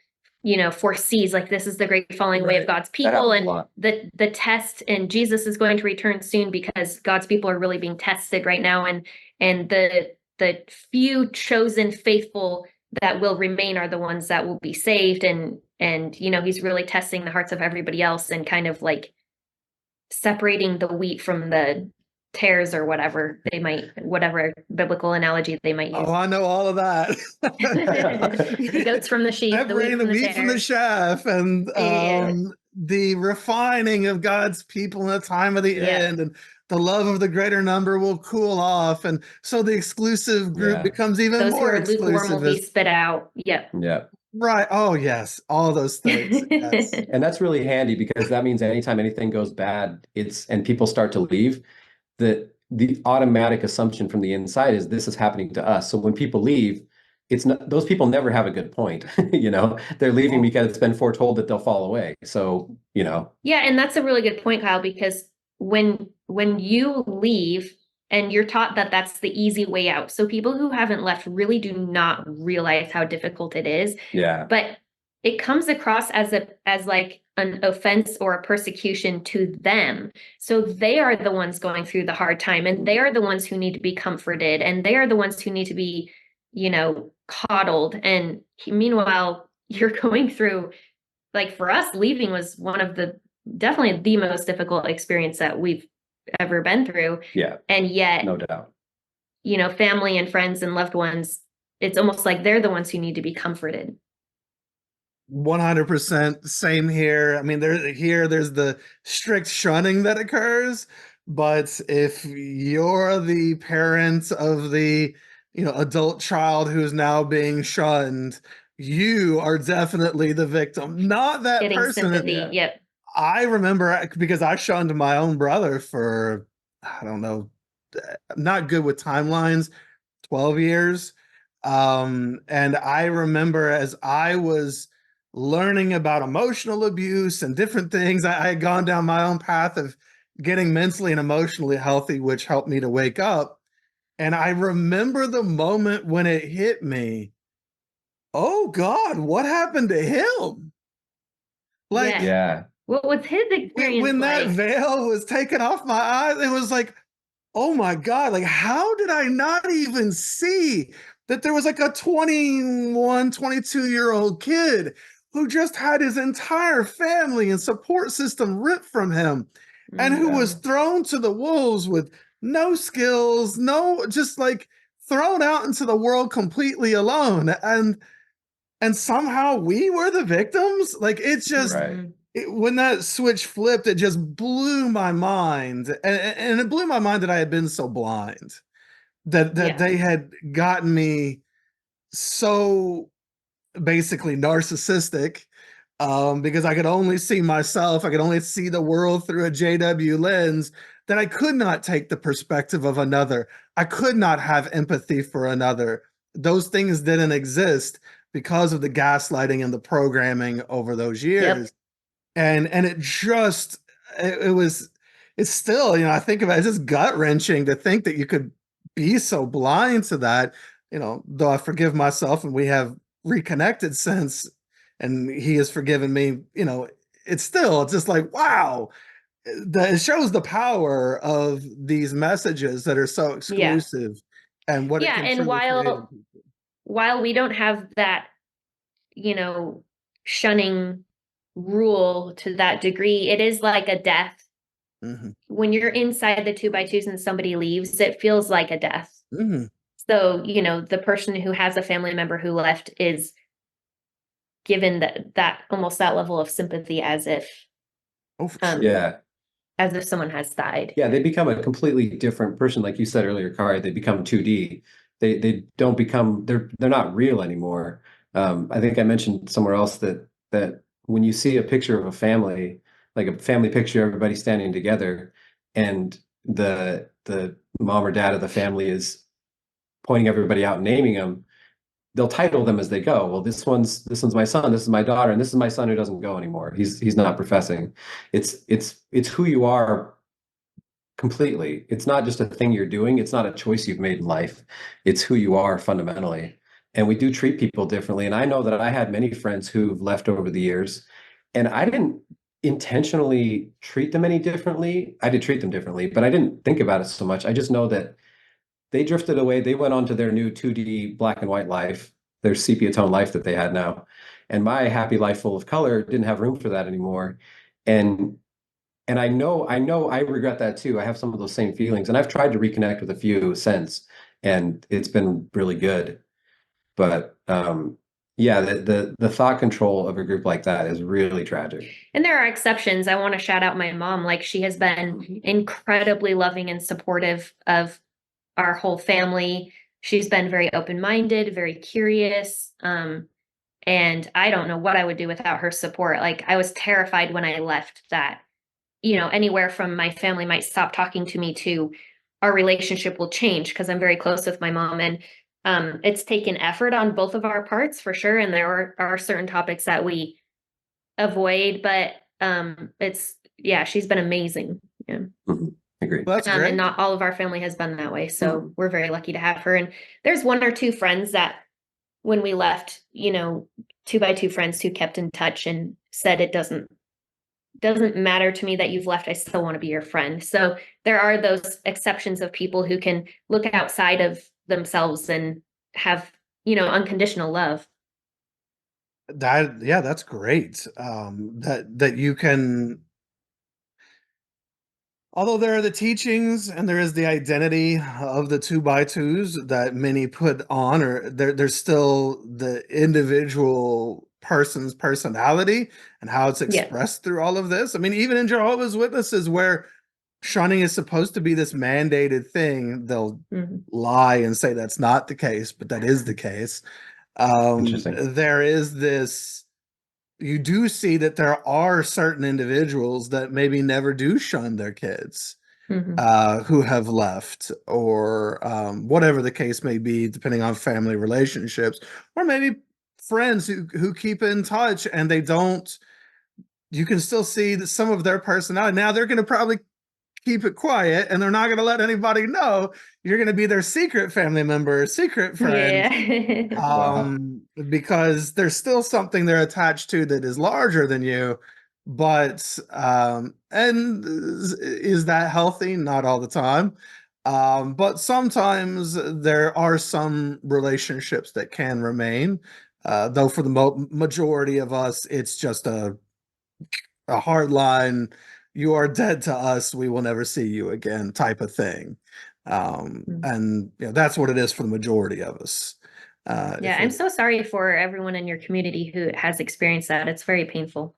foresees. Like this is the great falling away of God's people, and the test, and Jesus is going to return soon because God's people are really being tested right now, and the few chosen faithful that will remain are the ones that will be saved, and he's really testing the hearts of everybody else and kind of like separating the wheat from the tares, or whatever biblical analogy they might use. Oh, I know all of that. The goats from the sheep, separating the wheat from the chaff, and the refining of God's people in the time of the end, and the love of the greater number will cool off, and so the exclusive group becomes even those more who are lukewarm will be spit out. Yep. Yeah. Right. Oh, yes. All those things. Yes. And that's really handy, because that means anytime anything goes bad, and people start to leave, the automatic assumption from the inside is this is happening to us. So when people leave, it's not, those people never have a good point. They're leaving because it's been foretold that they'll fall away. So, Yeah, and that's a really good point, Kyle, because when you leave and you're taught that that's the easy way out. So people who haven't left really do not realize how difficult it is. Yeah. But it comes across as like an offense or a persecution to them. So they are the ones going through the hard time, and they are the ones who need to be comforted, and they are the ones who need to be, coddled. And meanwhile, you're going through, like for us, leaving was one of definitely the most difficult experience that we've ever been through. Yeah. And yet, no doubt, family and friends and loved ones, it's almost like they're the ones who need to be comforted. 100% same here. I mean, there's the strict shunning that occurs, but if you're the parent of the adult child who's now being shunned, you are definitely the victim, not that Getting person. sympathy. Yep. I remember because I shunned my own brother for, I don't know, not good with timelines, 12 years. And I remember as I was learning about emotional abuse and different things, I had gone down my own path of getting mentally and emotionally healthy, which helped me to wake up. And I remember the moment when it hit me, oh God, what happened to him? Like, Yes. Yeah. What was his experience when that like? veil was taken off my eyes, it was like, oh my God, like how did I not even see that there was like a 21, 22-year-old kid who just had his entire family and support system ripped from him and who was thrown to the wolves with no skills, no, just like thrown out into the world completely alone. And somehow we were the victims. Like it's just, Right. when that switch flipped, it just blew my mind, and it blew my mind that I had been so blind, that Yeah. they had gotten me so basically narcissistic, because I could only see myself, I could only see the world through a JW lens, that I could not take the perspective of another. I could not have empathy for another. Those things didn't exist because of the gaslighting and the programming over those Yep. years. And it just, it was, it's still, I think about it, it's just gut wrenching to think that you could be so blind to that, though I forgive myself and we have reconnected since, and he has forgiven me, it's just like, wow, it shows the power of these messages that are so Yeah. exclusive and what it Yeah. can And truly create in people. while we don't have that, shunning rule to that degree, it is like a death. Mhm, When you're inside the 2x2s and somebody leaves, it feels like a death. mhm. So, the person who has a family member who left is given that almost that level of sympathy as if Oh, for um sure. Yeah. as if someone has died. Yeah, they become a completely different person. Like you said earlier, Kari, they become 2D. They don't become, they're not real anymore. I think I mentioned somewhere else that when you see a picture of a family, like a family picture, everybody standing together, and the mom or dad of the family is pointing everybody out and naming them, they'll title them as they go. Well, this one's my son, this is my daughter, and this is my son who doesn't go anymore. He's not professing. It's who you are completely. It's not just a thing you're doing. It's not a choice you've made in life. It's who you are fundamentally. And we do treat people differently. And I know that I had many friends who've left over the years, and I didn't intentionally treat them any differently. I did treat them differently, but I didn't think about it so much. I just know that they drifted away. They went on to their new 2D black and white life, their sepia tone life that they had now. And my happy life full of color didn't have room for that anymore. And I know I regret that too. I have some of those same feelings, and I've tried to reconnect with a few since, and it's been really good. But yeah, the thought control of a group like that is really tragic. And there are exceptions. I want to shout out my mom. Like, she has been incredibly loving and supportive of our whole family. She's been very open-minded, very curious. And I don't know what I would do without her support. Like, I was terrified when I left that, anywhere from my family might stop talking to me to our relationship will change, because I'm very close with my mom. And it's taken effort on both of our parts for sure. And there are certain topics that we avoid, but yeah, she's been amazing. Yeah. Mhm. Agree. Well, that's great. And not all of our family has been that way. So we're very lucky to have her. And there's one or two friends that when we left, 2x2 friends who kept in touch and said, it doesn't matter to me that you've left. I still want to be your friend. So there are those exceptions of people who can look outside of themselves and have, unconditional love. That's great. That you can, although there are the teachings and there is the identity of the 2x2s that many put on, or there's still the individual person's personality and how it's Yeah. expressed through all of this. I mean, even in Jehovah's Witnesses, where shunning is supposed to be this mandated thing, they'll lie and say that's not the case, but that is the case. Interesting. There is this you do see that there are certain individuals that maybe never do shun their kids, who have left, or whatever the case may be, depending on family relationships, or maybe friends who keep in touch and they don't. You can still see that some of their personality. Now they're going to probably keep it quiet and they're not going to let anybody know. You're going to be their secret family member, secret friend. Yeah. Wow. Because there's still something they're attached to that is larger than you. But and is that healthy? Not all the time. But sometimes there are some relationships that can remain. Though for the majority of us, it's just a hard line. You are dead to us. We will never see you again, type of thing. And that's what it is for the majority of us. Yeah, I'm so sorry for everyone in your community who has experienced that. It's very painful.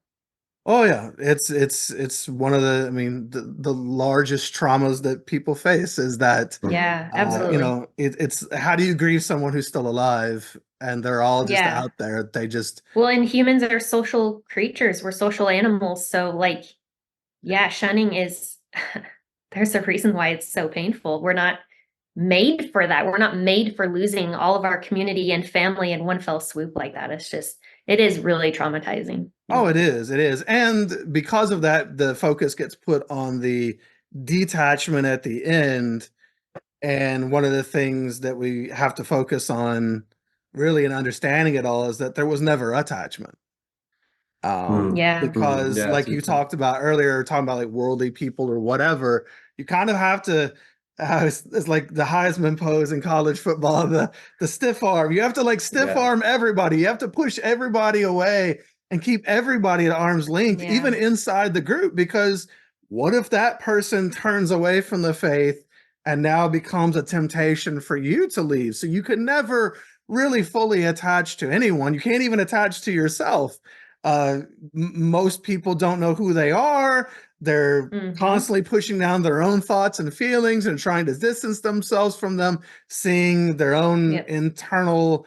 Oh yeah, it's one of the, I mean, the largest traumas that people face is that, Yeah, absolutely. it's how do you grieve someone who's still alive and they're all just Yeah. out there? They just, Well, and humans are social creatures. We're social animals. So like, yeah, shunning is, there's a reason why it's so painful. We're not made for that. We're not made for losing all of our community and family in one fell swoop like that. It's just, it is really traumatizing. oh, it is. And because of that, the focus gets put on the detachment at the end. And one of the things that we have to focus on really in understanding it all is that there was never attachment. Yeah. Because Yeah, that's like you talked about earlier, talking about like worldly people or whatever, you kind of have to, it's like the Heisman pose in college football, the stiff arm. You have to like stiff arm everybody. You have to push everybody away and keep everybody at arm's length, Yeah. even inside the group, because what if that person turns away from the faith and now becomes a temptation for you to leave? So you could never really fully attach to anyone. You can't even attach to yourself. Most people don't know who they are. They're constantly pushing down their own thoughts and feelings and trying to distance themselves from them, seeing their own internal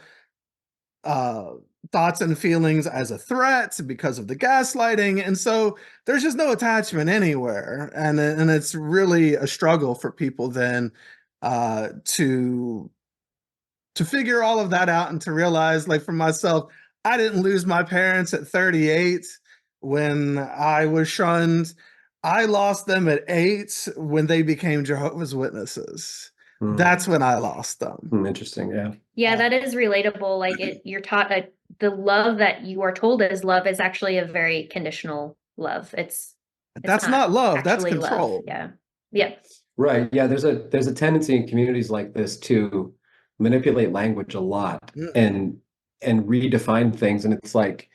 thoughts and feelings as a threat because of the gaslighting. And so there's just no attachment anywhere. And it's really a struggle for people then to figure all of that out and to realize, like for myself, I didn't lose my parents at 38 when I was shunned. I lost them at 8 when they became Jehovah's Witnesses. That's when I lost them. Interesting. Yeah. Yeah, that is relatable. Like you're taught the love that you are told is love is actually a very conditional love. It's that's not love. That's control. Love. Yeah. Yeah. Right. Yeah. There's a tendency in communities like this to manipulate language a lot and redefine things. And it's like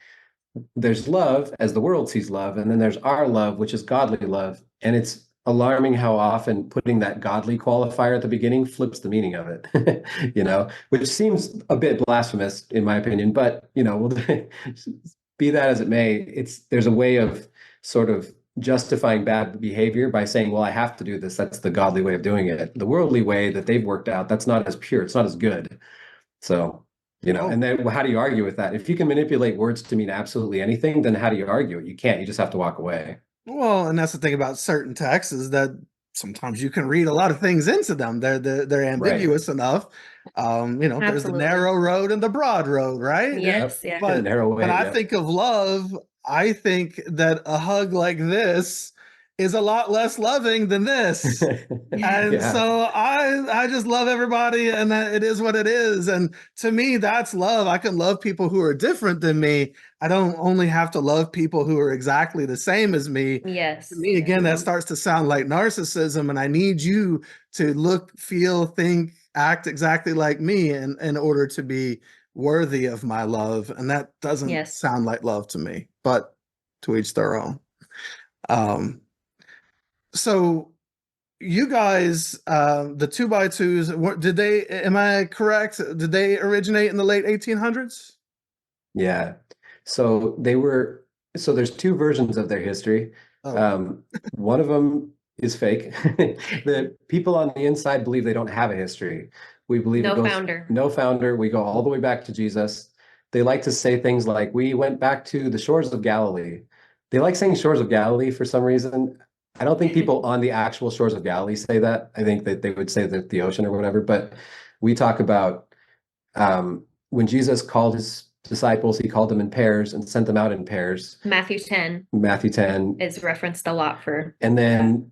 there's love as the world sees love, and then there's our love, which is godly love. And it's alarming how often putting that godly qualifier at the beginning flips the meaning of it, which seems a bit blasphemous in my opinion, but be that as it may, there's a way of sort of justifying bad behavior by saying, well, I have to do this. That's the godly way of doing it. The worldly way that they've worked out, that's not as pure. It's not as good. So, and then how do you argue with that? If you can manipulate words to mean absolutely anything, then how do you argue it? You can't. You just have to walk away. Well, and that's the thing about certain texts is that sometimes you can read a lot of things into them. They're ambiguous enough. There's the narrow road and the broad road, right? Yes. Yeah. But when I think of love, I think that a hug like this is a lot less loving than this. And so I just love everybody, and it is what it is. And to me, that's love. I can love people who are different than me. I don't only have to love people who are exactly the same as me. Yes. To me, again, that starts to sound like narcissism, and I need you to look, feel, think, act exactly like me in order to be worthy of my love. And that doesn't sound like love to me, but to each their own. So you guys, the 2x2s, did they, am I correct? Did they originate in the late 1800s? Yeah. So there's 2 versions of their history. One of them is fake. The people on the inside believe they don't have a history. We believe no founder. We go all the way back to Jesus. they like to say things like, we went back to the shores of Galilee. They like saying shores of Galilee for some reason. I don't think people on the actual shores of Galilee say that. I think that they would say that the ocean or whatever, but we talk about when Jesus called his disciples, he called them in pairs and sent them out in pairs. Matthew 10 Matthew 10 is referenced a lot for. And then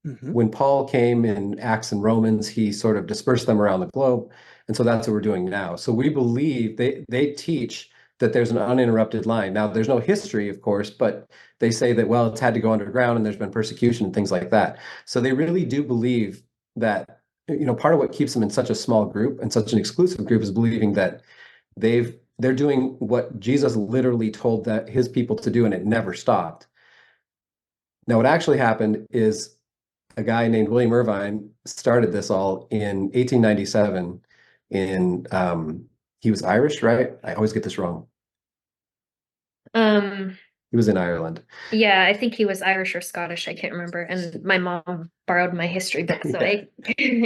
Mhm. when Paul came in Acts and Romans, he sort of dispersed them around the globe. And so that's what we're doing now. So we believe they teach that there's an uninterrupted line. Now, there's no history, of course, but they say that, well, it's had to go underground and there's been persecution and things like that. So they really do believe that, part of what keeps them in such a small group and such an exclusive group is believing that they're doing what Jesus literally told that his people to do, and it never stopped. Now, what actually happened is a guy named William Irvine started this all in 1897 he was Irish, right? I always get this wrong. He was in Ireland. Yeah, I think he was Irish or Scottish. I can't remember. And my mom borrowed my history book, so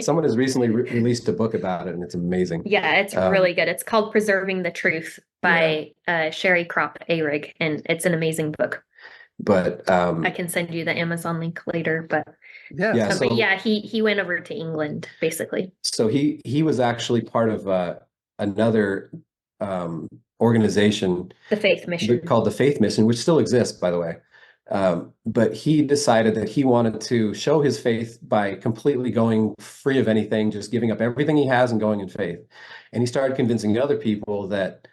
Someone has recently released a book about it, and it's amazing. Yeah, it's really good. It's called Preserving the Truth by Sherry Crop Arig, and it's an amazing book. But I can send you the Amazon link later. But he went over to England basically. So he was actually part of another organization, the Faith Mission, called the Faith Mission, which still exists, by the way. But he decided that he wanted to show his faith by completely going free of anything, just giving up everything he has and going in faith. And he started convincing other people that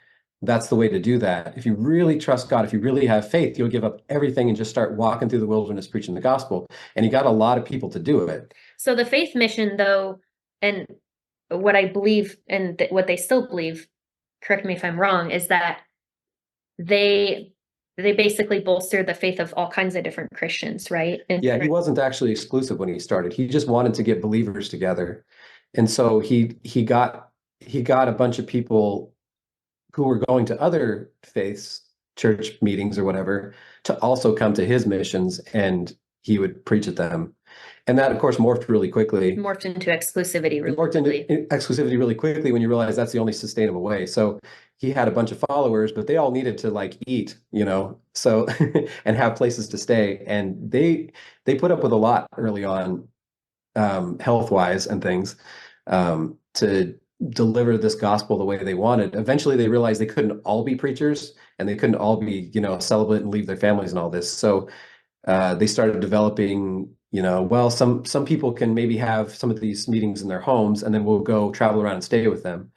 that's the way to do that. If you really trust God, if you really have faith, you'll give up everything and just start walking through the wilderness preaching the gospel. And he got a lot of people to do it. So the Faith Mission, though, and what I believe and what they still believe, correct me if I'm wrong, is that they basically bolster the faith of all kinds of different Christians, right? Yeah, he wasn't actually exclusive when he started. He just wanted to get believers together. And so he got a bunch of people who were going to other faiths, church meetings or whatever, to also come to his missions, and he would preach at them. And that, of course, morphed really quickly. Morphed into exclusivity really quickly. Exclusivity really quickly when you realize that's the only sustainable way. So he had a bunch of followers, but they all needed to eat, so and have places to stay. And they put up with a lot early on, health-wise and things, to deliver this gospel the way they wanted. Eventually they realized they couldn't all be preachers and they couldn't all be, celibate and leave their families and all this. So they started developing, some people can maybe have some of these meetings in their homes, and then we'll go travel around and stay with them.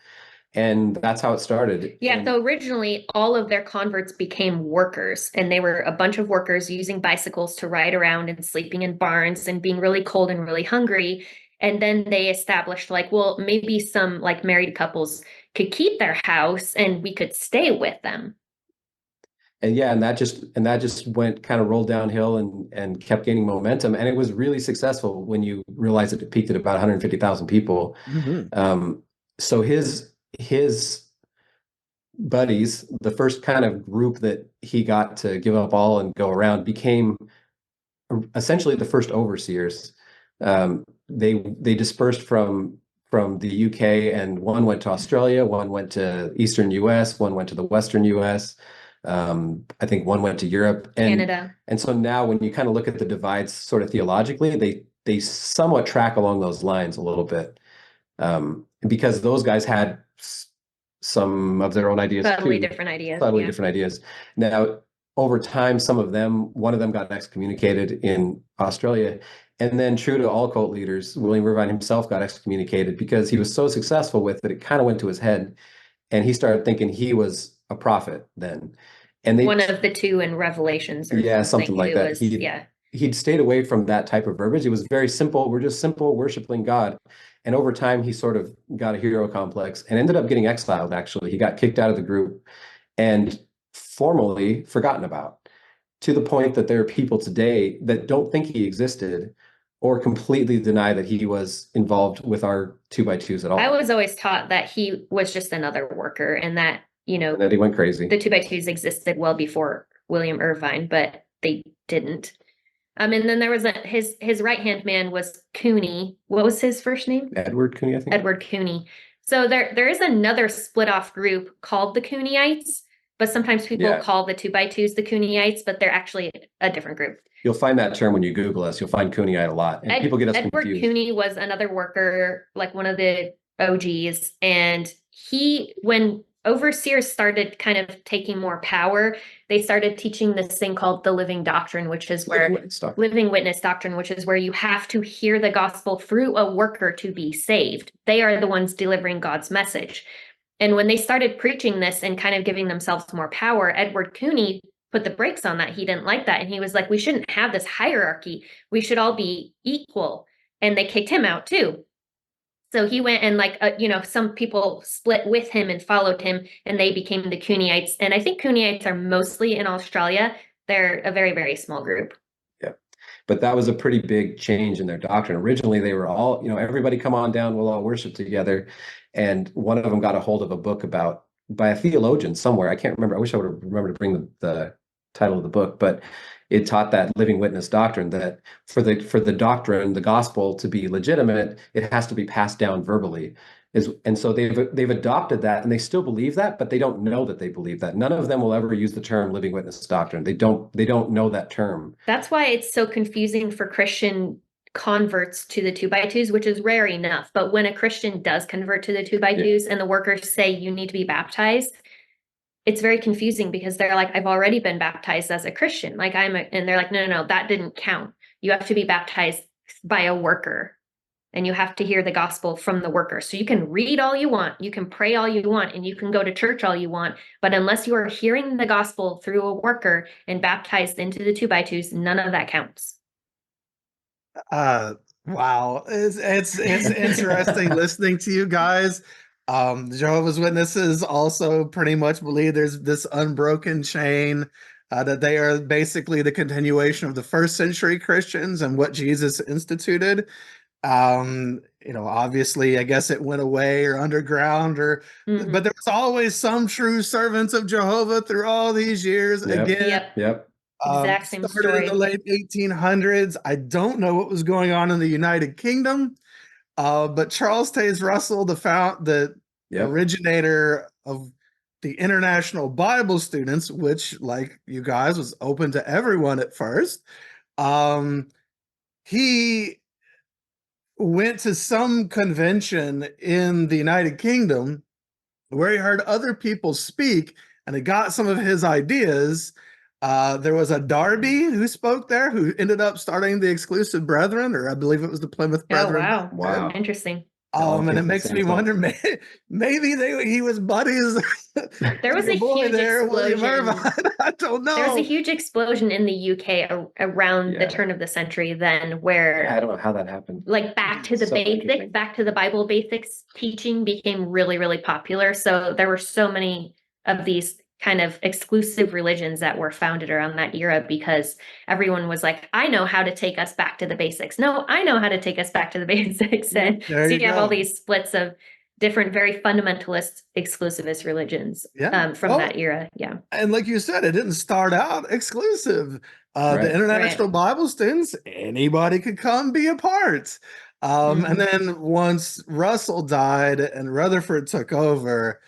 And that's how it started. Yeah, so originally all of their converts became workers, and they were a bunch of workers using bicycles to ride around and sleeping in barns and being really cold and really hungry. And then they established maybe some married couples could keep their house and we could stay with them. And that just went kind of rolled downhill and kept gaining momentum. And it was really successful when you realize that it peaked at about 150,000 people. Mm-hmm. So his buddies, the first kind of group that he got to give up all and go around, became essentially the first overseers. They dispersed from the UK, and one went to Australia, one went to Eastern US, one went to the Western US. I think one went to Europe and Canada. And so now when you kind of look at the divides sort of theologically, they somewhat track along those lines a little bit. Because those guys had some of their own ideas Totally too. different ideas. Totally different ideas. Now, over time, one of them got excommunicated in Australia. And then, true to all cult leaders, William Irvine himself got excommunicated because he was so successful with it, it kind of went to his head. And he started thinking he was a prophet then. And one of the two in Revelations. Or something like that. He'd stayed away from that type of verbiage. It was very simple. We're just simple worshiping God. And over time, he sort of got a hero complex and ended up getting exiled, actually. He got kicked out of the group and formally forgotten about, to the point that there are people today that don't think he existed or completely deny that he was involved with our 2x2s at all. I was always taught that he was just another worker, and that, and that he went crazy. The 2x2s existed well before William Irvine, but they didn't. And then there was his right-hand man was Cooney. What was his first name? Edward Cooney, I think. Edward Cooney. So there is another split off group called the Cooneites, but sometimes people call the 2x2s the Cooneites, but they're actually a different group. You'll find that term when you Google us. You'll find Cooneyite a lot, and people get us Edward confused. Cooney was another worker, like one of the OGs, and when overseers started kind of taking more power, they started teaching this thing called the living doctrine, which is where living witness doctrine, which is where you have to hear the gospel through a worker to be saved. They are the ones delivering God's message. And when they started preaching this and kind of giving themselves more power, Edward Cooney put the brakes on that. He didn't like that. And he was like, we shouldn't have this hierarchy. We should all be equal. And they kicked him out too. So he went and some people split with him and followed him, and they became the Cooneites. And I think Cooneites are mostly in Australia. They're a very, very small group. Yeah. But that was a pretty big change in their doctrine. Originally, they were all, everybody come on down, we'll all worship together. And one of them got a hold of a book by a theologian somewhere. I can't remember. I wish I would have remembered to bring the title of the book, but it taught that living witness doctrine, that for the doctrine, the gospel, to be legitimate, it has to be passed down verbally. And so they've adopted that, and they still believe that, but they don't know that they believe that. None of them will ever use the term living witness doctrine. They don't know that term. That's why it's so confusing for Christian converts to the 2x2s, which is rare enough. But when a Christian does convert to the 2x2s and the workers say you need to be baptized, it's very confusing because they're like, I've already been baptized as a Christian. And they're like, no, that didn't count. You have to be baptized by a worker, and you have to hear the gospel from the worker. So you can read all you want, you can pray all you want, and you can go to church all you want. But unless you are hearing the gospel through a worker and baptized into the 2x2s, none of that counts. Wow. It's interesting listening to you guys. Jehovah's Witnesses also pretty much believe there's this unbroken chain, that they are basically the continuation of the first century Christians and what Jesus instituted. Obviously, I guess it went away or underground, but there was always some true servants of Jehovah through all these years. Yep. Exact same started story. in the late 1800s. I don't know what was going on in the United Kingdom. But Charles Taze Russell, the originator of the International Bible Students, which, like you guys, was open to everyone at first, he went to some convention in the United Kingdom where he heard other people speak, and he got some of his ideas. There was a Darby who spoke there, who ended up starting the Exclusive Brethren, or I believe it was the Plymouth Brethren. Oh, wow. Interesting. And it makes me wonder, maybe he was buddies. There was a huge explosion. I don't know. There was a huge explosion in the UK around the turn of the century then, where I don't know how that happened. Like back to the Bible basics teaching became really, really popular. So there were so many of these kind of exclusive religions that were founded around that era because everyone was like, I know how to take us back to the basics. No, I know how to take us back to the basics. And so you have all these splits of different, very fundamentalist, exclusivist religions from that era. Yeah. And like you said, it didn't start out exclusive. The International Bible Students, anybody could come be a part. And then once Russell died and Rutherford took over,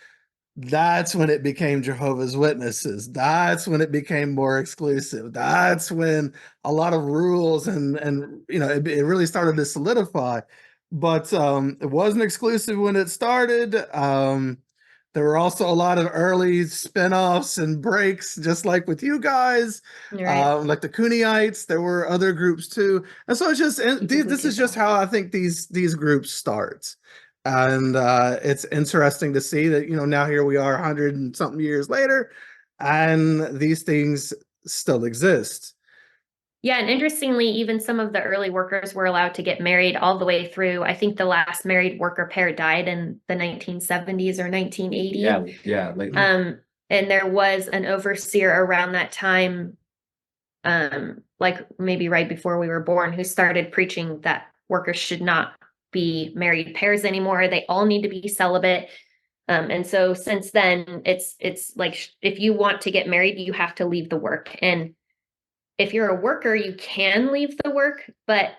that's when it became Jehovah's Witnesses. That's when it became more exclusive. That's when a lot of rules and it really started to solidify. But it wasn't exclusive when it started. There were also a lot of early spinoffs and breaks, just like with you guys, like the Cooneites. There were other groups too, and so it's just this is just how I think these groups start. And it's interesting to see that, now here we are 100 and something years later, and these things still exist. Yeah, and interestingly, even some of the early workers were allowed to get married all the way through. I think the last married worker pair died in the 1970s or 1980. Yeah. And there was an overseer around that time, like maybe right before we were born, who started preaching that workers should not be married pairs anymore. They all need to be celibate. And so since then, it's like, if you want to get married, you have to leave the work. And if you're a worker, you can leave the work, but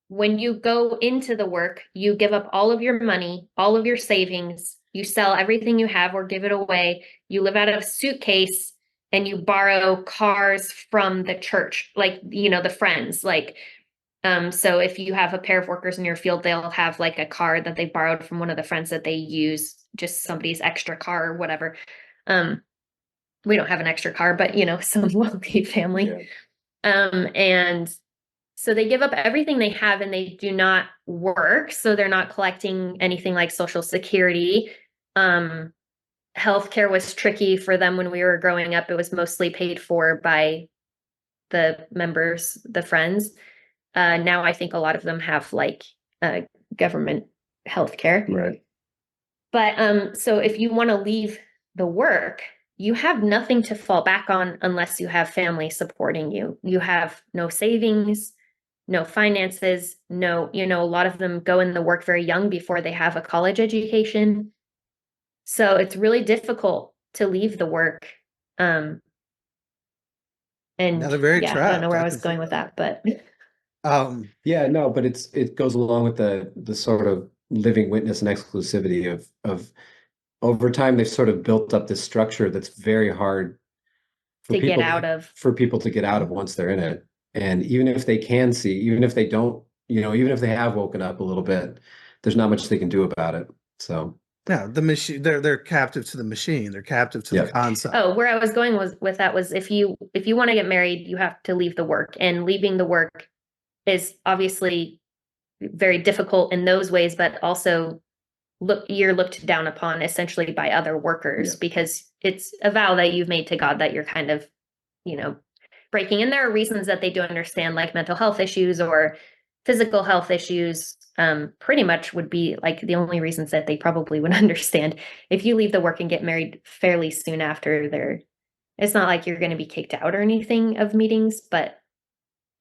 when you go into the work, you give up all of your money, all of your savings, you sell everything you have or give it away. You live out of a suitcase and you borrow cars from the church, like, the friends, like, so if you have a pair of workers in your field, they'll have like a car that they borrowed from one of the friends that they use, just somebody's extra car or whatever. We don't have an extra car, but some wealthy family. And so they give up everything they have and they do not work. So they're not collecting anything like Social Security. Healthcare was tricky for them when we were growing up. It was mostly paid for by the members, the friends. Now I think a lot of them have like government healthcare. Right. But so if you want to leave the work, you have nothing to fall back on unless you have family supporting you. You have no savings, no finances, no, a lot of them go in the work very young before they have a college education. So it's really difficult to leave the work. And Now they're very I don't know trapped. where I I was can going see with that. that, but Yeah, no, but it goes along with the sort of living witness and exclusivity of over time they've sort of built up this structure that's very hard to get out of. for people to get out of once they're in it. And even if they can see, even if they don't, even if they have woken up a little bit, there's not much they can do about it. So Yeah, the machine, they're captive to the machine. They're captive to the Yeah. concept. Oh, where I was going with that was if you want to get married, you have to leave the work, and leaving the work is obviously very difficult in those ways, but also you're looked down upon essentially by other workers Yeah. because it's a vow that you've made to God that you're kind of, breaking. And there are reasons that they do understand, like mental health issues or physical health issues. Pretty much would be like the only reasons that they probably would understand. If you leave the work and get married fairly soon after, it's not like you're going to be kicked out or anything of meetings, but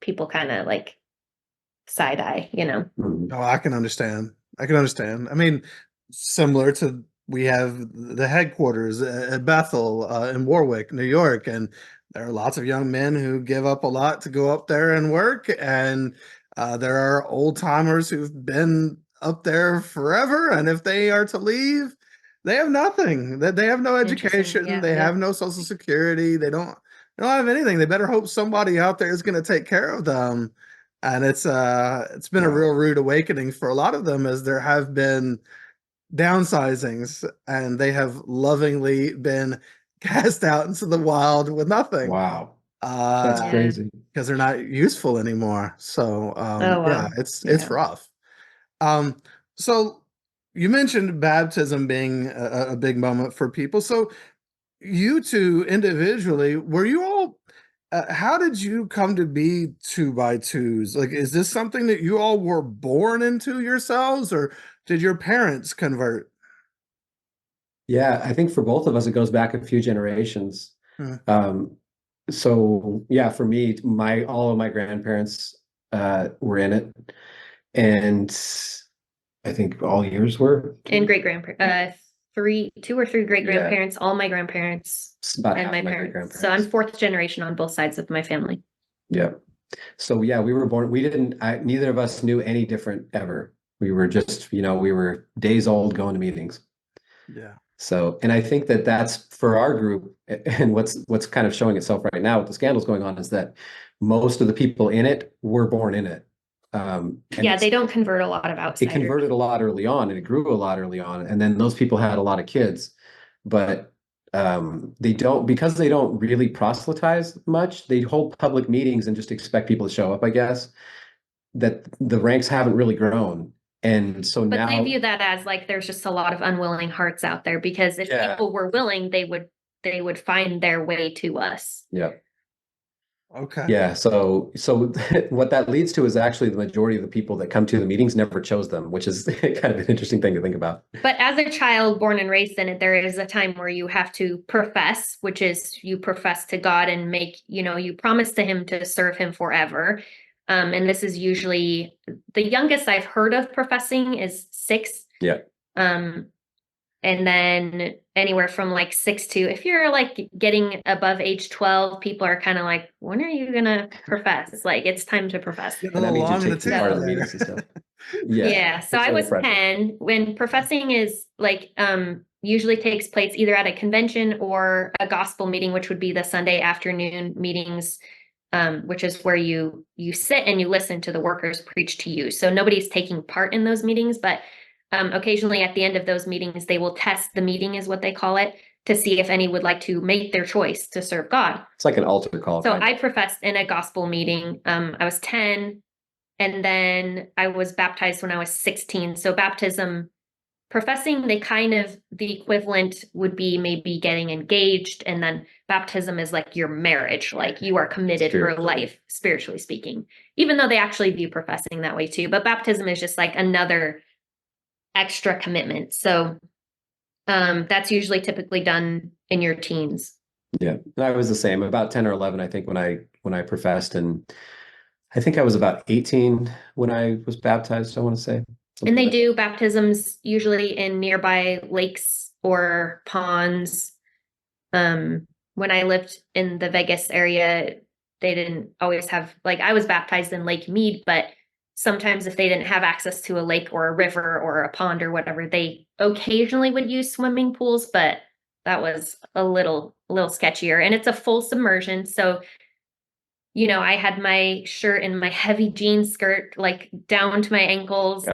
people kind of like side eye, Mhm. Oh, I can understand. I can understand. I mean, similar to we have the headquarters at Bethel in Warwick, New York, and there are lots of young men who give up a lot to go up there and work, and there are old timers who've been up there forever, and if they are to leave, they have nothing. That they have no Interesting. education, Yeah, they yeah. have no social security, they don't have anything. They better hope somebody out there is going to take care of them. And it's been a Wow. real rude awakening for a lot of them as there have been downsizings and they have lovingly been cast out into the wild with nothing. Wow. That's Yeah. crazy. Because they're not useful anymore. So Oh, wow. yeah, it's Yeah. rough. So you mentioned baptism being a big moment for people. So you two individually, were you all how did you come to be 2x2s? Like, is this something that you all were born into yourselves, or did your parents convert? Yeah, I think for both of us, it goes back a few generations. Hmm. So yeah, for me, all of my grandparents were in it, and I think all yours were. And great grandparents, two or three great Yeah. grandparents, all my grandparents, It's about and half my of my parents. great-grandparents. So I'm fourth generation on both sides of my family. Yeah. So yeah, we were born. Neither of us knew any different ever. We were just, we were days old going to meetings. Yeah. So, and I think that that's for our group, and what's kind of showing itself right now with the scandals going on is that most of the people in it were born in it. And Yeah, they don't convert a lot of it outsiders. converted a lot early on, and it grew a lot early on, and then those people had a lot of kids, but they don't, because they don't really proselytize much. They hold public meetings and just expect people to show up, I guess. That the ranks haven't really grown, and so But now they view that as like there's just a lot of unwilling hearts out there, because if Yeah. people were willing, they would find their way to us. yeah. Okay. Yeah, so what that leads to is actually the majority of the people that come to the meetings never chose them, which is kind of an interesting thing to think about. But as a child born and raised in it, there is a time where you have to profess, which is you profess to God and make, you promise to him to serve him forever. And this is usually the youngest I've heard of professing is 6. Yeah. And then anywhere from like 6 to, if you're like getting above age 12, people are kind of like, when are you gonna profess? It's like, it's time to profess. Getting a And that little means you long in the take some tooth part of the there. meetings and stuff. Yeah. Yeah. So it's I a was little pressure. 10 when professing is like, usually takes place either at a convention or a gospel meeting, which would be the Sunday afternoon meetings, which is where you sit and you listen to the workers preach to you. So nobody's taking part in those meetings, but occasionally at the end of those meetings, they will test the meeting, is what they call it, to see if any would like to make their choice to serve God. It's like an altar call. So I professed in a gospel meeting. I was 10, and then I was baptized when I was 16. So baptism, professing, they kind of, the equivalent would be maybe getting engaged, and then baptism is like your marriage, like you are committed for life, spiritually speaking, even though they actually view professing that way too. But baptism is just like another extra commitment. So that's usually typically done in your teens. Yeah, and I was the same, about 10 or 11, I think, when I professed, and I think I was about 18 when I was baptized, I want to say. And they do baptisms usually in nearby lakes or ponds. When I lived in the Vegas area, they didn't always have, like, I was baptized in Lake Mead, but sometimes if they didn't have access to a lake or a river or a pond or whatever, they occasionally would use swimming pools, but that was a little sketchier. And it's a full submersion. So, you know, I had my shirt and my heavy jean skirt like down to my ankles,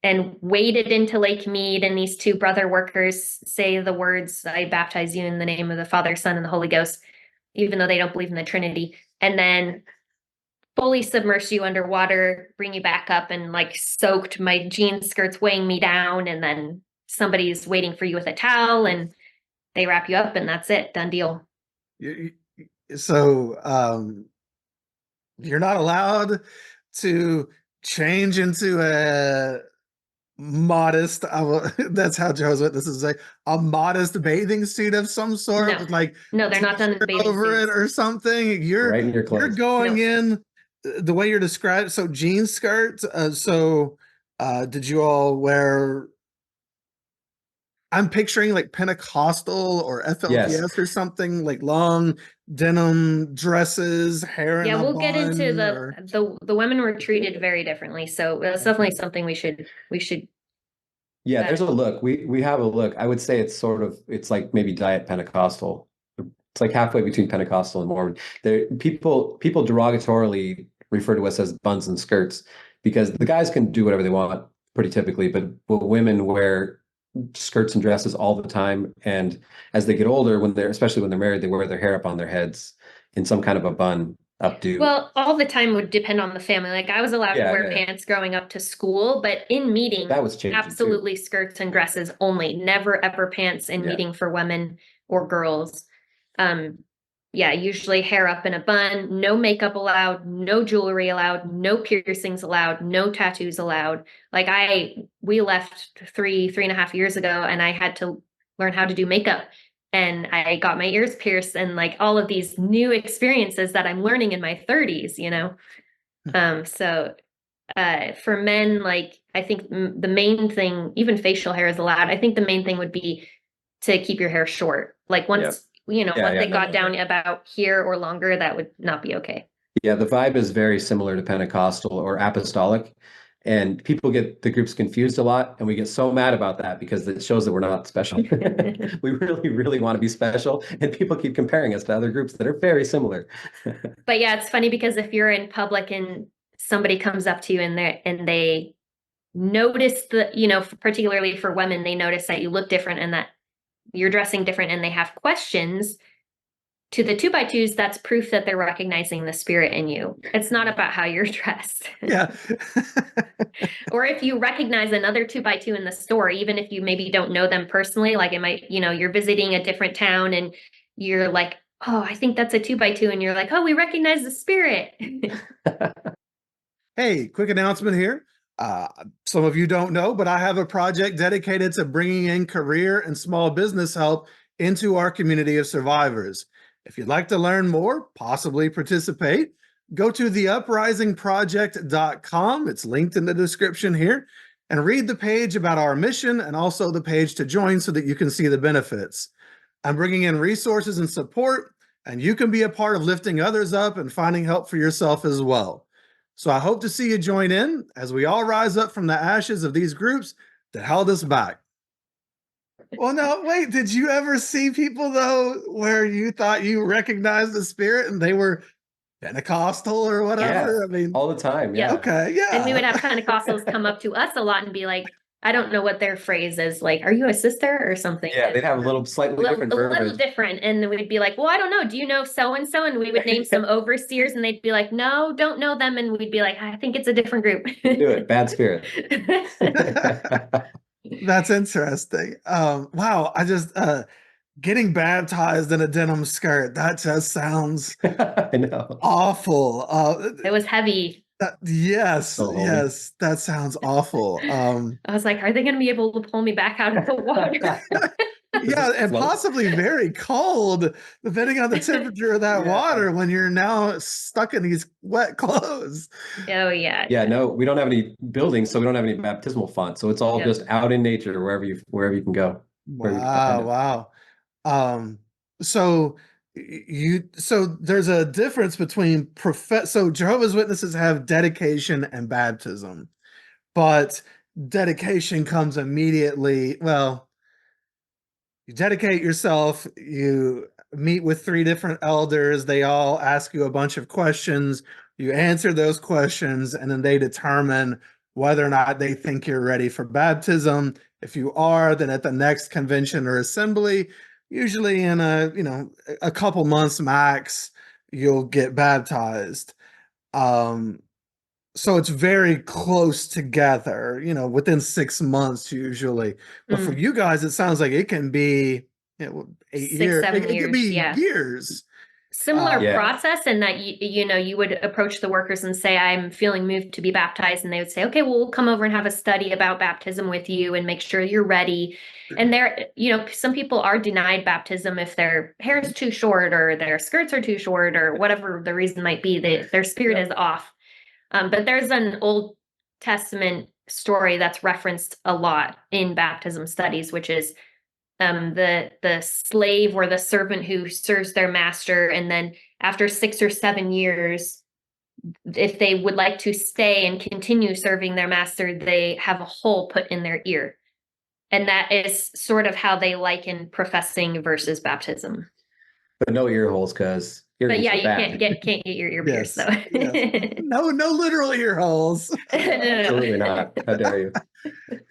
and waded into Lake Mead, and these two brother workers say the words, "I baptize you in the name of the Father, Son, and the Holy Ghost," even though they don't believe in the Trinity, and then fully submerged you underwater, bring you back up, and like soaked my jean skirts, weighing me down, and then somebody's waiting for you with a towel, and they wrap you up, and that's it, done deal. So you're not allowed to change into a modest, that's how Jehovah's Witnesses say, a modest bathing suit of some sort, with like no, they're not done in bathing over suits. It or something. You're right in your clothes. You're going in the way you're described. So jean skirts. Did you all wear? I'm picturing like Pentecostal or FLDS or something, like long denim dresses, hair in a we'll bun, get into the women were treated very differently, so it's definitely something we should. Yeah, there's a look. We have a look. I would say it's like maybe diet Pentecostal. It's like halfway between Pentecostal and Mormon. People derogatorily refer to us as buns and skirts because the guys can do whatever they want pretty typically, but women wear skirts and dresses all the time. And as they get older, especially when they're married, they wear their hair up on their heads in some kind of a bun updo. Well, all the time would depend on the family. Like I was allowed to wear pants growing up to school, but in meeting, that was changing absolutely too. Skirts and dresses only, never ever pants in meeting for women or girls. Usually hair up in a bun, no makeup allowed, no jewelry allowed, no piercings allowed, no tattoos allowed. Like we left 3.5 years ago, and I had to learn how to do makeup, and I got my ears pierced, and like all of these new experiences that I'm learning in my 30s, you know? For men, like, I think the main thing, even facial hair is allowed. I think the main thing would be to keep your hair short. Like once they got down about here or longer, that would not be okay. Yeah, the vibe is very similar to Pentecostal or apostolic. And people get the groups confused a lot. And we get so mad about that because it shows that we're not special. We really, really want to be special. And people keep comparing us to other groups that are very similar. But yeah, it's funny because if you're in public and somebody comes up to you and they notice particularly for women, they notice that you look different and that you're dressing different, and they have questions to the 2x2s, that's proof that they're recognizing the Spirit in you. It's not about how you're dressed. Yeah. Or if you recognize another 2x2 in the store, even if you maybe don't know them personally, like it might, you're visiting a different town and you're like, oh, I think that's a 2x2. And you're like, oh, we recognize the Spirit. Hey, quick announcement here. Some of you don't know, but I have a project dedicated to bringing in career and small business help into our community of survivors. If you'd like to learn more, possibly participate, go to theuprisingproject.com. It's linked in the description here. and read the page about our mission and also the page to join so that you can see the benefits. I'm bringing in resources and support, and you can be a part of lifting others up and finding help for yourself as well. So I hope to see you join in as we all rise up from the ashes of these groups that held us back. Well, no, wait, did you ever see people though where you thought you recognized the spirit and they were Pentecostal or whatever? Yeah, I mean, all the time. Yeah. Yeah. okay, yeah. And we would have Pentecostals come up to us a lot and be like, I don't know what their phrase is, like, are you a sister or something? Yeah, they'd have a little slightly different A little verbiage. different. And then we'd be like, well, I don't know. Do you know so-and-so? And we would name some overseers and they'd be like, no, don't know them. And we'd be like, I think it's a different group. Do it. Bad spirit. That's interesting. Wow, I just getting baptized in a denim skirt, that just sounds I know. awful. It was heavy. Yes, So holy. yes, that sounds awful. I was like, are they going to be able to pull me back out of the water? Yeah, and Float. possibly very cold, depending on the temperature of that Yeah. water when you're now stuck in these wet clothes. Oh, yeah. Yeah, no, we don't have any buildings, so we don't have any baptismal font. So it's all Yeah. just out in nature, wherever you can go. Wherever you can find Wow, it. wow. So there's a difference between so Jehovah's Witnesses have dedication and baptism, but dedication comes immediately. Well, you dedicate yourself, you meet with 3 different elders, they all ask you a bunch of questions, you answer those questions, and then they determine whether or not they think you're ready for baptism. If you are, then at the next convention or assembly, usually in a couple months max, you'll get baptized. So it's very close together, within 6 months usually. But for you guys, it sounds like it can be 8 6, years. 7 It could years, be yeah. years. Similar Yeah. process, and that you would approach the workers and say, I'm feeling moved to be baptized, and they would say, okay, well, we'll come over and have a study about baptism with you and make sure you're ready. And there, some people are denied baptism if their hair is too short or their skirts are too short or whatever the reason might be, their spirit is off. But there's an Old Testament story that's referenced a lot in baptism studies, which is the slave or the servant who serves their master, and then after 6 or 7 years, if they would like to stay and continue serving their master, they have a hole put in their ear. And that is sort of how they liken professing versus baptism. But no ear holes, because But yeah, you can't get your ear pierced though. Yes. No literal ear holes. No. Absolutely not. How dare you?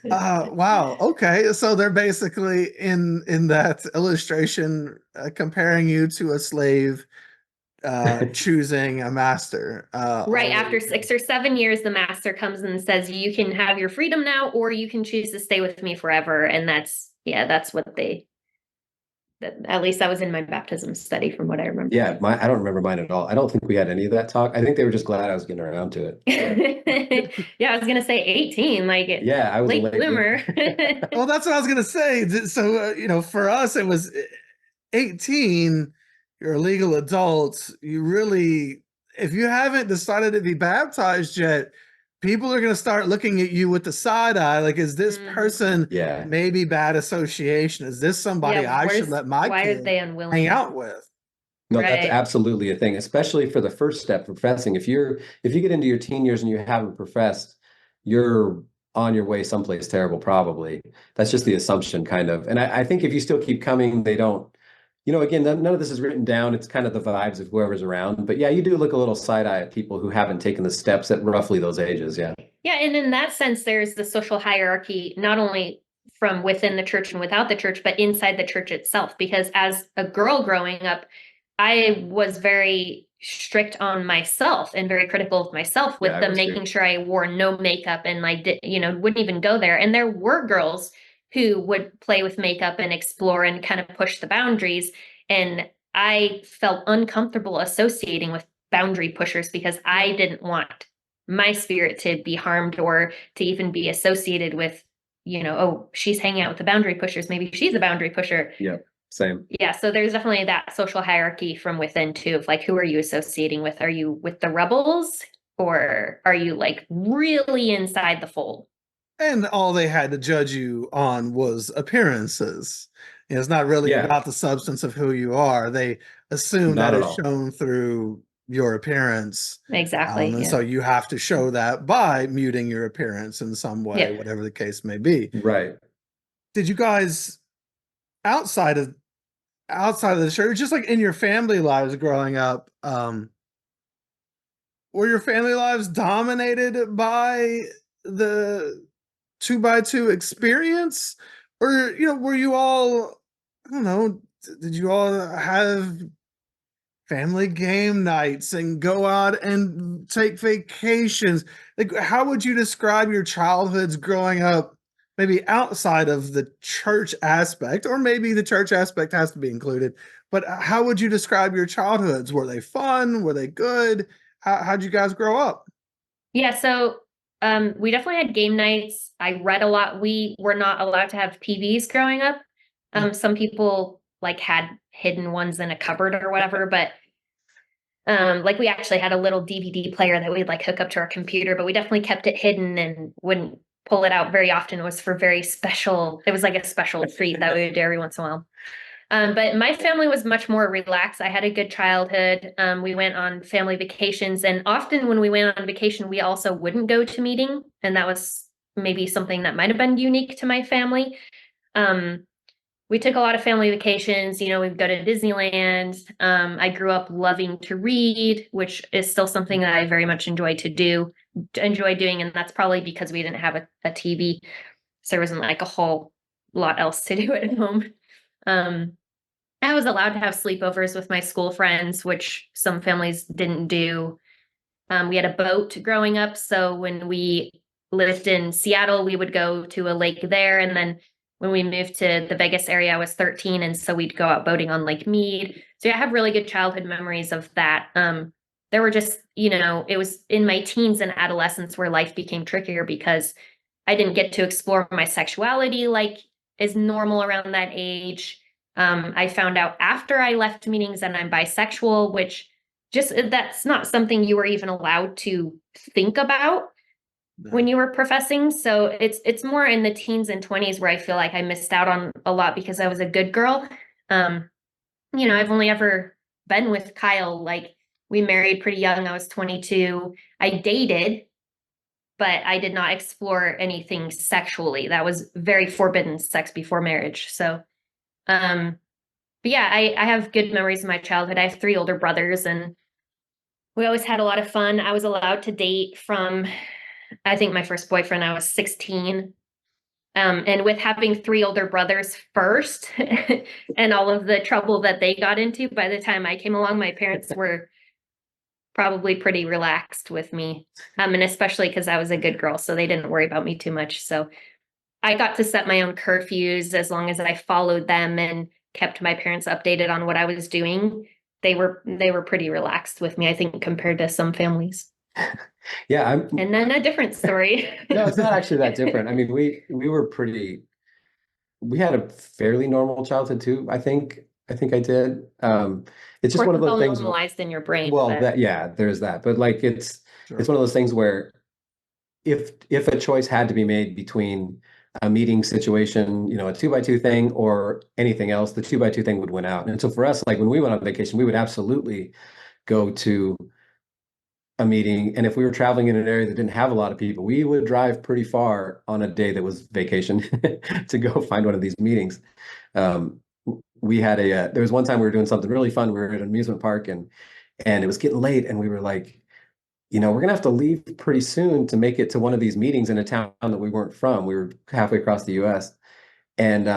Wow. Okay. So they're basically in that illustration comparing you to a slave choosing a master. Right after 6 or 7 years, the master comes and says, you can have your freedom now, or you can choose to stay with me forever. And that's what at least that was in my baptism study from what I remember. Yeah, I don't remember mine at all. I don't think we had any of that talk. I think they were just glad I was getting around to it. Yeah, I was gonna say 18, like Yeah, I was a late bloomer. Well, that's what I was going to say. So, for us, it was 18. You're a legal adult. You really, if you haven't decided to be baptized yet, people are going to start looking at you with the side eye. Like, is this person maybe bad association? Is this somebody I should let my kid hang out with? No, that's absolutely a thing, especially for the first step, professing. If you get into your teen years and you haven't professed, you're on your way someplace terrible, probably. That's just the assumption, kind of. And I think if you still keep coming, they don't, again, none of this is written down. It's kind of the vibes of whoever's around. But yeah, you do look a little side eye at people who haven't taken the steps at roughly those ages. Yeah. Yeah. And in that sense, there's the social hierarchy, not only from within the church and without the church, but inside the church itself. Because as a girl growing up, I was very strict on myself and very critical of myself with them making sure I wore no makeup and wouldn't even go there. And there were girls who would play with makeup and explore and kind of push the boundaries. And I felt uncomfortable associating with boundary pushers because I didn't want my spirit to be harmed or to even be associated with, oh, she's hanging out with the boundary pushers. Maybe she's a boundary pusher. Yeah, same. Yeah. So there's definitely that social hierarchy from within too, of like, who are you associating with? Are you with the rebels or are you like really inside the fold? And all they had to judge you on was appearances. It's not really Yeah, about the substance of who you are. They assume that not at is all. shown through your appearance. Exactly. And Yeah. so you have to show that by muting your appearance in some way, Yeah. whatever the case may be. Right. Did you guys outside of the church, just like in your family lives growing up, were your family lives dominated by the two by two experience? Or, were you all, I don't know, did you all have family game nights and go out and take vacations? Like, how would you describe your childhoods growing up, maybe outside of the church aspect, or maybe the church aspect has to be included, but how would you describe your childhoods? Were they fun? Were they good? How'd you guys grow up? Yeah. So we definitely had game nights. I read a lot. We were not allowed to have TVs growing up. Some people like had hidden ones in a cupboard or whatever, but like we actually had a little DVD player that we'd like hook up to our computer, but we definitely kept it hidden and wouldn't pull it out very often. It was for very special, it was like a special treat that we would do every once in a while. But my family was much more relaxed. I had a good childhood. We went on family vacations, and often when we went on vacation, we also wouldn't go to meeting, and that was maybe something that might have been unique to my family. Um, we took a lot of family vacations. We'd go to Disneyland. I grew up loving to read, which is still something that I very much enjoy doing, and that's probably because we didn't have a TV, so there wasn't like a whole lot else to do at home. Um, I was allowed to have sleepovers with my school friends, which some families didn't do. We had a boat growing up, so when we lived in Seattle, we would go to a lake there. And then when we moved to the Vegas area, I was 13, and so we'd go out boating on Lake Mead. So yeah, I have really good childhood memories of that. There were just, it was in my teens and adolescence where life became trickier because I didn't get to explore my sexuality like is normal around that age. I found out after I left meetings that I'm bisexual, which just that's not something you were even allowed to think about when you were professing. So it's more in the teens and 20s where I feel like I missed out on a lot because I was a good girl. I've only ever been with Kyle. Like, we married pretty young. I was 22. I dated, but I did not explore anything sexually. That was very forbidden, sex before marriage. So but yeah, I have good memories of my childhood. I have 3 older brothers, and we always had a lot of fun. I was allowed to date from, I think my first boyfriend, I was 16. And with having 3 older brothers first and all of the trouble that they got into, by the time I came along, my parents were probably pretty relaxed with me. And especially because I was a good girl, so they didn't worry about me too much. So I got to set my own curfews as long as I followed them and kept my parents updated on what I was doing. They were pretty relaxed with me, I think, compared to some families. Yeah, And then a different story. no, it's not actually that different. I mean, we had a fairly normal childhood too. I think I did. It's just one of those things. Normalized in your brain. Well, there's that. But like it's Sure. one of those things where if a choice had to be made between a meeting situation, a 2x2 thing or anything else, the 2x2 thing would win out. And so for us, like when we went on vacation, we would absolutely go to a meeting. And if we were traveling in an area that didn't have a lot of people, we would drive pretty far on a day that was vacation to go find one of these meetings. We had there was one time we were doing something really fun. We were at an amusement park and it was getting late and we were like, we're gonna have to leave pretty soon to make it to one of these meetings in a town that we weren't from. We were halfway across the US. And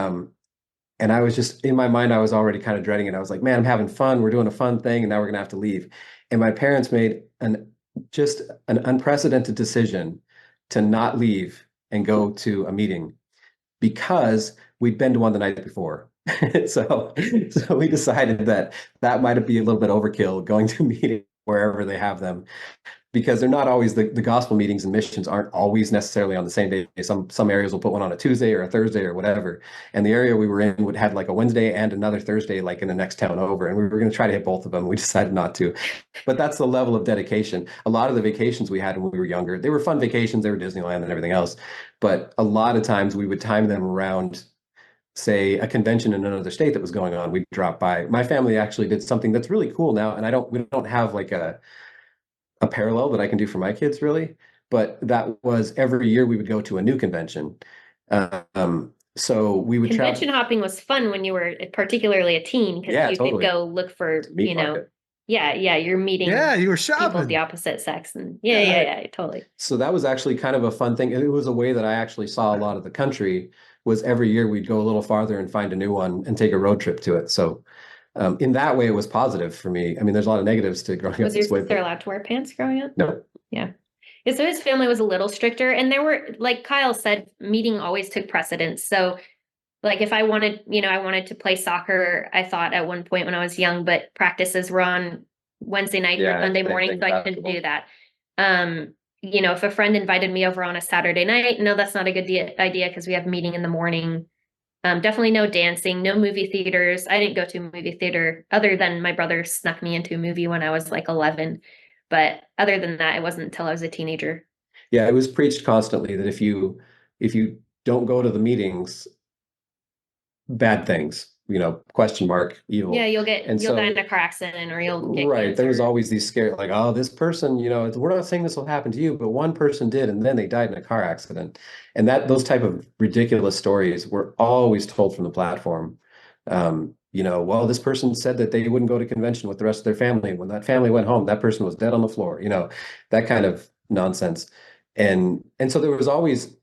I was just in my mind, I was already kind of dreading it. I was like, man, I'm having fun. We're doing a fun thing, and now we're gonna have to leave. And my parents made just an unprecedented decision to not leave and go to a meeting because we'd been to one the night before. so we decided that might be a little bit overkill going to a meeting wherever they have them. because they're not always the gospel meetings and missions aren't always necessarily on the same day. Some areas will put one on a Tuesday or a Thursday or whatever. And the area we were in would have like a Wednesday and another Thursday, like in the next town over. And we were going to try to hit both of them. We decided not to. But that's the level of dedication. A lot of the vacations we had when we were younger, they were fun vacations. They were Disneyland and everything else. But a lot of times we would time them around, say, a convention in another state that was going on. We'd drop by. My family actually did something that's really cool now. And we don't have like a parallel that I can do for my kids really, but that was every year we would go to a new convention. So we would Convention hopping was fun when you were particularly a teen, because you could go look for, you're meeting you were people of shopping. the opposite sex, and yeah, totally. So that was actually kind of a fun thing. It was a way that I actually saw a lot of the country, was every year we'd go a little farther and find a new one and take a road trip to it. So in that way, it was positive for me. I mean, there's a lot of negatives to growing up this way. Was your sister allowed to wear pants growing up? No. Yeah. So his family was a little stricter, and there were, like Kyle said, meeting always took precedence. So like if I wanted to play soccer, I thought at one point when I was young, but practices were on Wednesday night or Sunday morning, so I couldn't do that. If a friend invited me over on a Saturday night, no, that's not a good idea because we have a meeting in the morning. Definitely no dancing, no movie theaters. I didn't go to a movie theater other than my brother snuck me into a movie when I was like 11. But other than that, it wasn't until I was a teenager. Yeah, it was preached constantly that if you don't go to the meetings, bad things, question mark, evil. Yeah, you'll die in a car accident, or you'll get right. cancer. There was always these scary, like, oh, this person, we're not saying this will happen to you, but one person did, and then they died in a car accident. And those type of ridiculous stories were always told from the platform. Well, this person said that they wouldn't go to convention with the rest of their family. When that family went home, that person was dead on the floor, that kind of nonsense. And so there was always,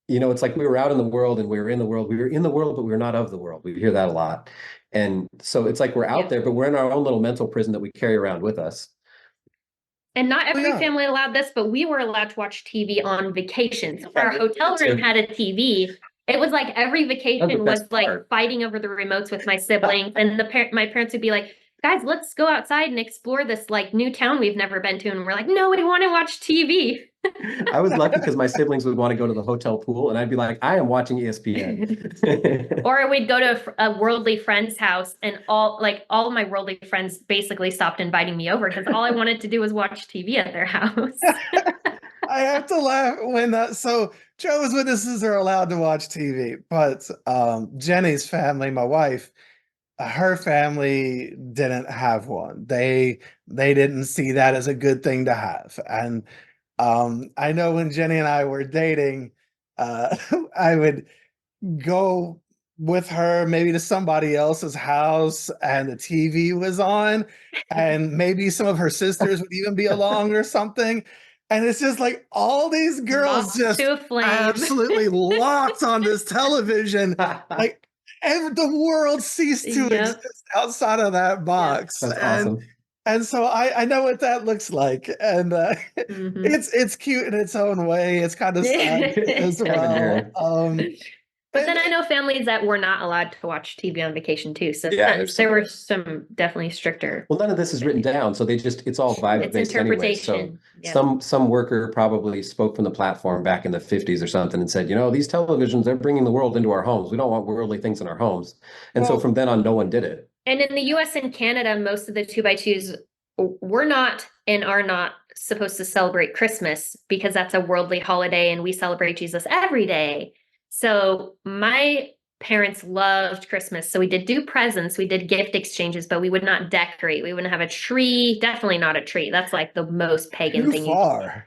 it's like we were out in the world and we were in the world. We were in the world, but we were not of the world. We hear that a lot. And so it's like we're out there, but we're in our own little mental prison that we carry around with us. And not every family allowed this, but we were allowed to watch TV on vacations. Our hotel room had a TV. It was like every vacation was like fighting over the remotes with my siblings. And my parents would be like, guys, let's go outside and explore this like new town we've never been to. And we're like, no, we want to watch TV. I was lucky because my siblings would want to go to the hotel pool and I'd be like, I am watching ESPN. Or we'd go to a worldly friend's house, and all of my worldly friends basically stopped inviting me over because all I wanted to do was watch TV at their house. I have to laugh when so Jehovah's Witnesses are allowed to watch TV, but Jenny's family, my wife, her family didn't have one. They didn't see that as a good thing to have. And I know when Jenny and I were dating, I would go with her maybe to somebody else's house and the TV was on, and maybe some of her sisters would even be along or something. And it's just like all these girls just absolutely locked on this television. Like the world ceased to exist outside of that box. That's awesome. And so I know what that looks like. And it's cute in its own way. It's kind of sad as well. But then I know families that were not allowed to watch TV on vacation too. So there were some definitely stricter. Well, none of this is written down, so it's all Bible-based anyway. So some worker probably spoke from the platform back in the 50s or something and said, these televisions, they're bringing the world into our homes. We don't want worldly things in our homes. And so from then on, no one did it. And in the US and Canada, most of the 2x2s were not and are not supposed to celebrate Christmas because that's a worldly holiday and we celebrate Jesus every day. So my parents loved Christmas. So we did do presents, we did gift exchanges, but we would not decorate. We wouldn't have a tree, definitely not a tree. That's like the most pagan thing. But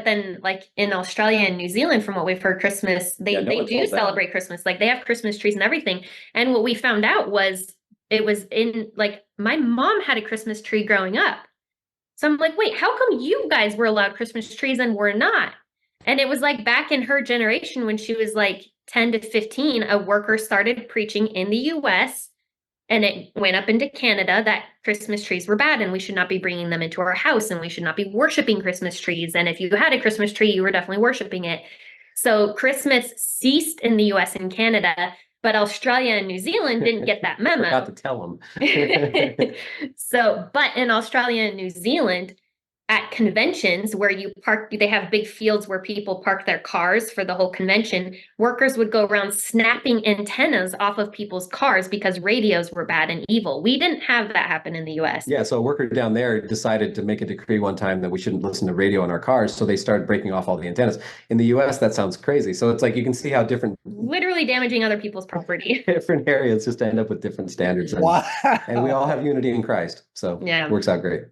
then like in Australia and New Zealand, from what we've heard, Christmas, they do celebrate Christmas. Like they have Christmas trees and everything. And what we found out was it was in like my mom had a Christmas tree growing up. So I'm like, wait, how come you guys were allowed Christmas trees and we're not? And it was like back in her generation when she was like 10 to 15, a worker started preaching in the US and it went up into Canada that Christmas trees were bad and we should not be bringing them into our house and we should not be worshiping Christmas trees. And if you had a Christmas tree, you were definitely worshiping it. So Christmas ceased in the US and Canada, But Australia and New Zealand didn't get that memo. Forgot to tell them. So, but in Australia and New Zealand, at conventions where you park, they have big fields where people park their cars for the whole convention. Workers would go around snapping antennas off of people's cars because radios were bad and evil. We didn't have that happen in the US. Yeah, so a worker down there decided to make a decree one time that we shouldn't listen to radio in our cars, so they started breaking off all the antennas. In the US, that sounds crazy. So it's like you can see how Literally damaging other people's property. different areas just end up with different standards. Wow. And we all have unity in Christ. So Yeah. it works out great.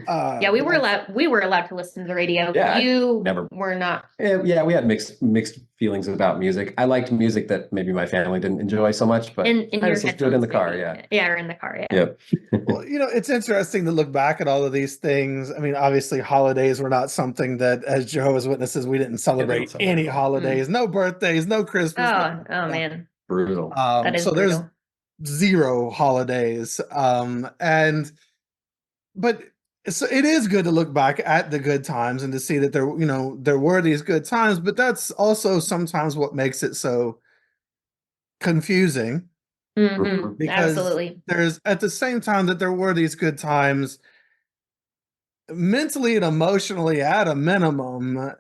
Yeah, we were allowed to listen to the radio. Yeah, You never were not. Yeah, we had mixed feelings about music. I liked music that maybe my family didn't enjoy so much, but In I your just listened to it in the headphones, car. maybe. Yeah. Yeah, or in the car. Yeah. Yep. Well, it's interesting to look back at all of these things. I mean, obviously, holidays were not something that, as Jehovah's Witnesses, we didn't celebrate celebrate any them. holidays, no birthdays, no Christmas. Oh man, Brutal. that is so brutal. there's 0 holidays. But so it is good to look back at the good times and to see that there were these good times, but that's also sometimes what makes it so confusing. Mhm, Because absolutely. there's, at the same time that there were these good times, mentally and emotionally at a minimum,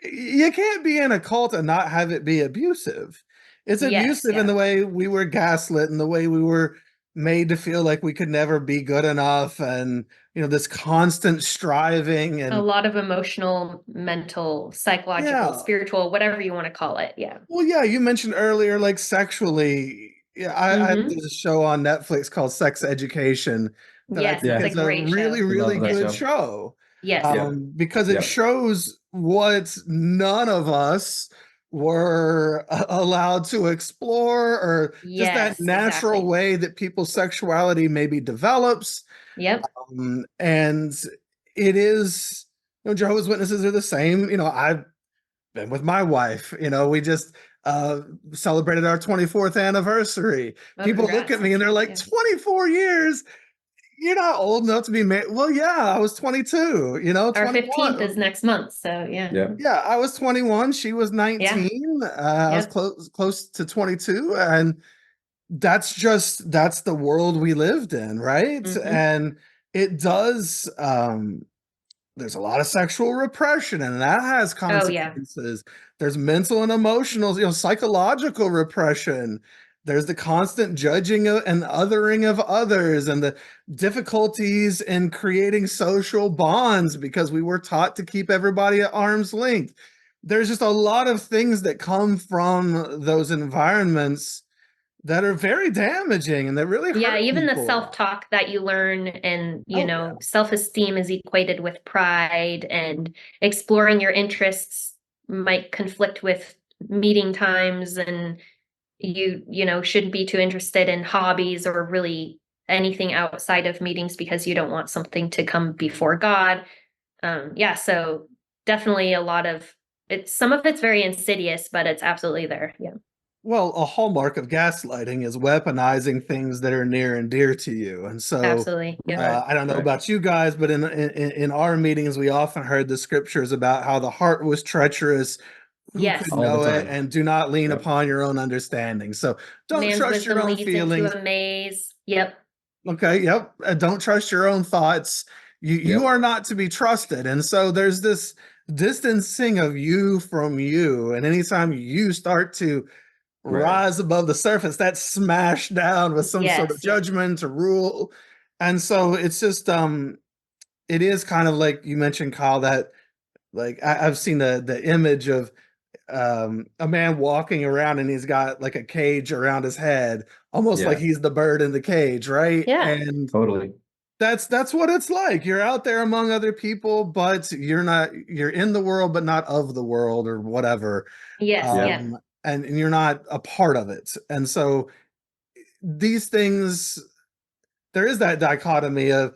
you can't be in a cult and not have it be abusive. It's Yes, abusive in yeah. the way we were gaslit and the way we were made to feel like we could never be good enough, and this constant striving A and lot of emotional, mental, psychological, yeah. spiritual, whatever you want to call it. Yeah. Well, yeah, you mentioned earlier, like sexually. Yeah, Mhm. there's a show on Netflix called Sex Education that I Yes, think it's a is a great really, show. really Love that good show. show. Yes. Because it Yep. shows what none of us were allowed to explore, or just that Yes, natural exactly. way that people's sexuality maybe develops. Yep. And it is, Jehovah's Witnesses are the same. I've been with my wife. We just celebrated our 24th anniversary. Oh, People look congrats. at me and they're like, Yeah. 24 years? You're not old enough to be married. Well, yeah, I was 22, Our 15th 21. is next month, so yeah. Yeah. Yeah, I was 21. She was 19. I was close to 22. And that's the world we lived in, right? Mhm. And it does, there's a lot of sexual repression, and that has Oh yeah. consequences. There's mental and emotional, psychological repression. There's the constant judging and othering of others, and the difficulties in creating social bonds because we were taught to keep everybody at arm's length. There's just a lot of things that come from those environments that are very damaging and that really Yeah, hurt even the people. self-talk that you learn, and Oh, yeah. self-esteem is equated with pride, and exploring your interests might conflict with meeting times, and you shouldn't be too interested in hobbies or really anything outside of meetings because you don't want something to come before God. Yeah, so definitely a lot of some of it's very insidious, but it's absolutely there. Yeah. Well, a hallmark of gaslighting is weaponizing things that are near and dear to you. And so Absolutely. Yeah. Right. I don't know Right. about you guys, but in our meetings, we often heard the scriptures about how the heart was treacherous. Who Yes. could All the know it? time. And do not lean Yep. upon your own understanding. So don't Man's trust your wisdom own leads feelings. into a maze. Yep. Okay, yep. Don't trust your own thoughts. You Yep. are not to be trusted. And so there's this distancing of you from you. And anytime you start to Right. rise above the surface, that's smashed down with some sort of Yes. Yeah. judgment or rule. And so it's just it is kind of like you mentioned, Kyle, that like I've seen the image of a man walking around and he's got like a cage around his head, almost like Yeah. he's the bird in the cage, right? Yeah. And Totally. that's what it's like. You're out there among other people, but you're in the world, but not of the world or whatever. Yes. Yeah. And you're not a part of it. And so these things, there is that dichotomy of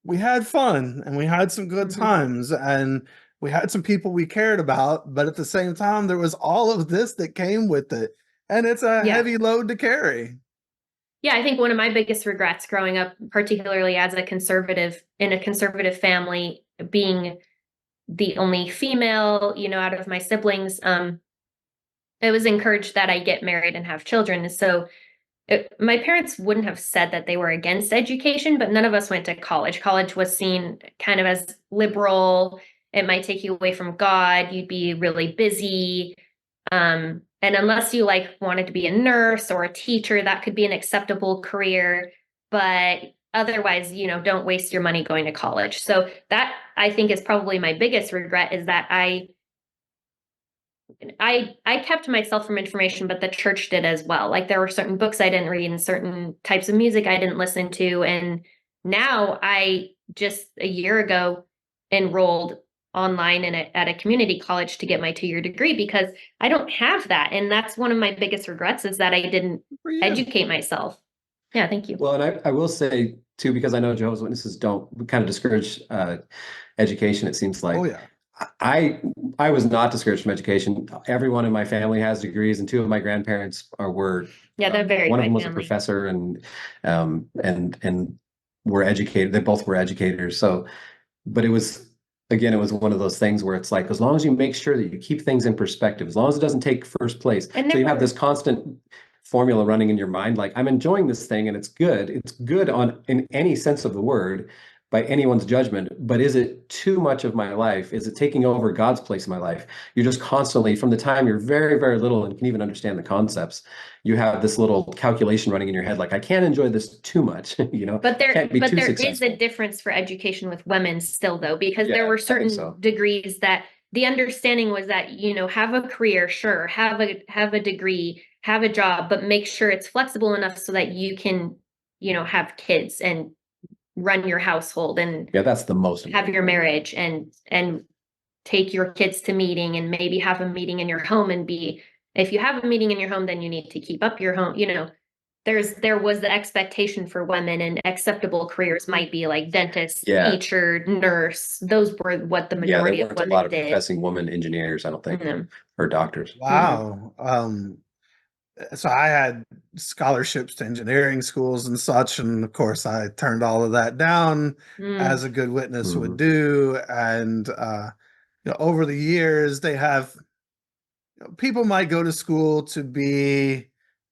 we had fun and we had some good Mhm. times and we had some people we cared about, but at the same time, there was all of this that came with it. And it's a Yeah. heavy load to carry. Yeah, I think one of my biggest regrets growing up, particularly as a conservative in a conservative family, being the only female, out of my siblings, it was encouraged that I get married and have children. And so my parents wouldn't have said that they were against education, but none of us went to college. College was seen kind of as liberal. It might take you away from God. You'd be really busy. And unless you like wanted to be a nurse or a teacher, that could be an acceptable career. But otherwise, don't waste your money going to college. So that, I think, is probably my biggest regret, is that I kept myself from information, but the church did as well. Like, there were certain books I didn't read and certain types of music I didn't listen to. And now I just a year ago enrolled online at a community college to get my 2-year degree, because I don't have that. And that's one of my biggest regrets, is that I didn't educate myself. Yeah, thank you. Well, and I will say too, because I know Jehovah's Witnesses don't kind of discourage education, it seems like. Oh yeah. I was not discouraged from education. Everyone in my family has degrees, and 2 of my grandparents were. Yeah, they're very. One of them was family. a professor, and were educated. They both were educators. So, but it was one of those things where it's like, as long as you make sure that you keep things in perspective, as long as it doesn't take first place, And so you have this constant formula running in your mind, like, I'm enjoying this thing and it's good. It's good in any sense of the word, by anyone's judgment, but is it too much of my life? Is it taking over God's place in my life? You're just constantly, from the time you're very, very little and can even understand the concepts, you have this little calculation running in your head, like, I can't enjoy this too much, But there is successful. a difference for education with women still, though, because there were I think so. certain degrees that the understanding was that, have a career, sure, have a degree, have a job, but make sure it's flexible enough so that you can, have kids and run your household, and that's the most have important. your marriage, and take your kids to meeting, and maybe have a meeting in your home, and if you have a meeting in your home, then you need to keep up your home. There was the expectation for women, and acceptable careers might be like dentist, teacher, nurse. Those were what the majority of women did. A lot of professing women engineers, I don't think, or doctors. Wow. So I had scholarships to engineering schools and such, and of course I turned all of that down, as a good witness would do. And over the years, they have, people might go to school to be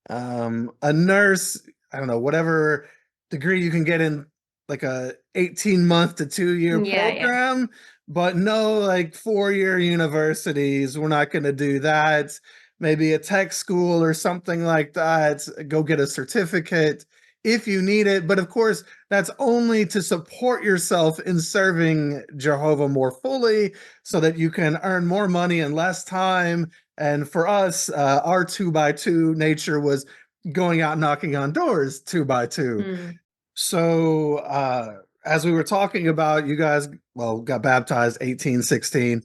a nurse, I don't know, whatever degree you can get in, like a 18-month to 2-year program, but no, like 4-year universities. We're not going to do that. Maybe a tech school or something like that. Go get a certificate if you need it. But of course, that's only to support yourself in serving Jehovah more fully, so that you can earn more money in less time. And for us, our 2x2 nature was going out knocking on doors 2x2. So as we were talking about, you guys, got baptized 18, 16.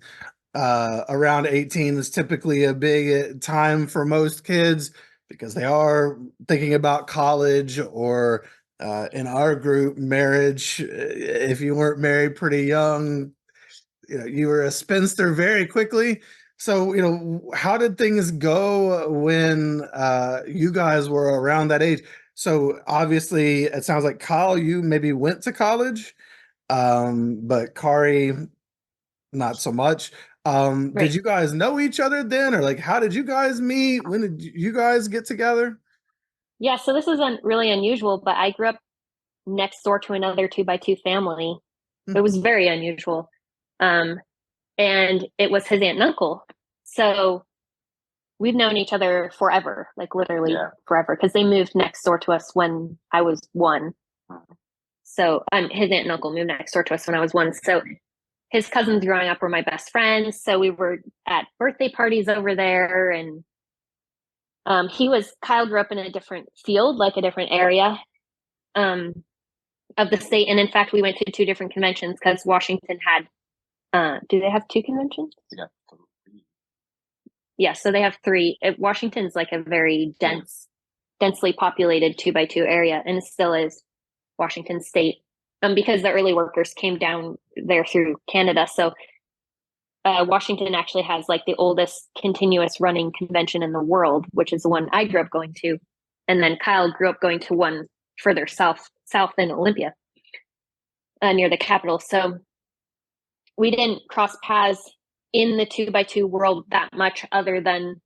Around 18 is typically a big time for most kids, because they are thinking about college, or in our group, marriage. If you weren't married pretty young, you were a spinster very quickly. So, how did things go when you guys were around that age? So obviously, it sounds like, Kyle, you maybe went to college, but Kari, not so much. Did you guys know each other then, or like, how did you guys meet? When did you guys get together? Yeah, so this isn't really unusual, but I grew up next door to another 2x2 family. It was very unusual. And it was his aunt and uncle. So we've known each other forever, like literally forever, because they moved next door to us when I was 1. So his aunt and uncle moved next door to us when I was 1. So his cousins growing up were my best friends. So we were at birthday parties over there. And Kyle grew up in a different field, like a different area of the state. And in fact, we went to 2 different conventions, because Washington had, do they have 2 conventions? Yeah, so they have 3. Washington's like a very densely populated 2x2 area, and it still is Washington State, because the early workers came down there through Canada. So Washington actually has like the oldest continuous running convention in the world, which is the one I grew up going to. And then Kyle grew up going to one further south in Olympia, near the capital. So we didn't cross paths in the 2x2 world that much, other than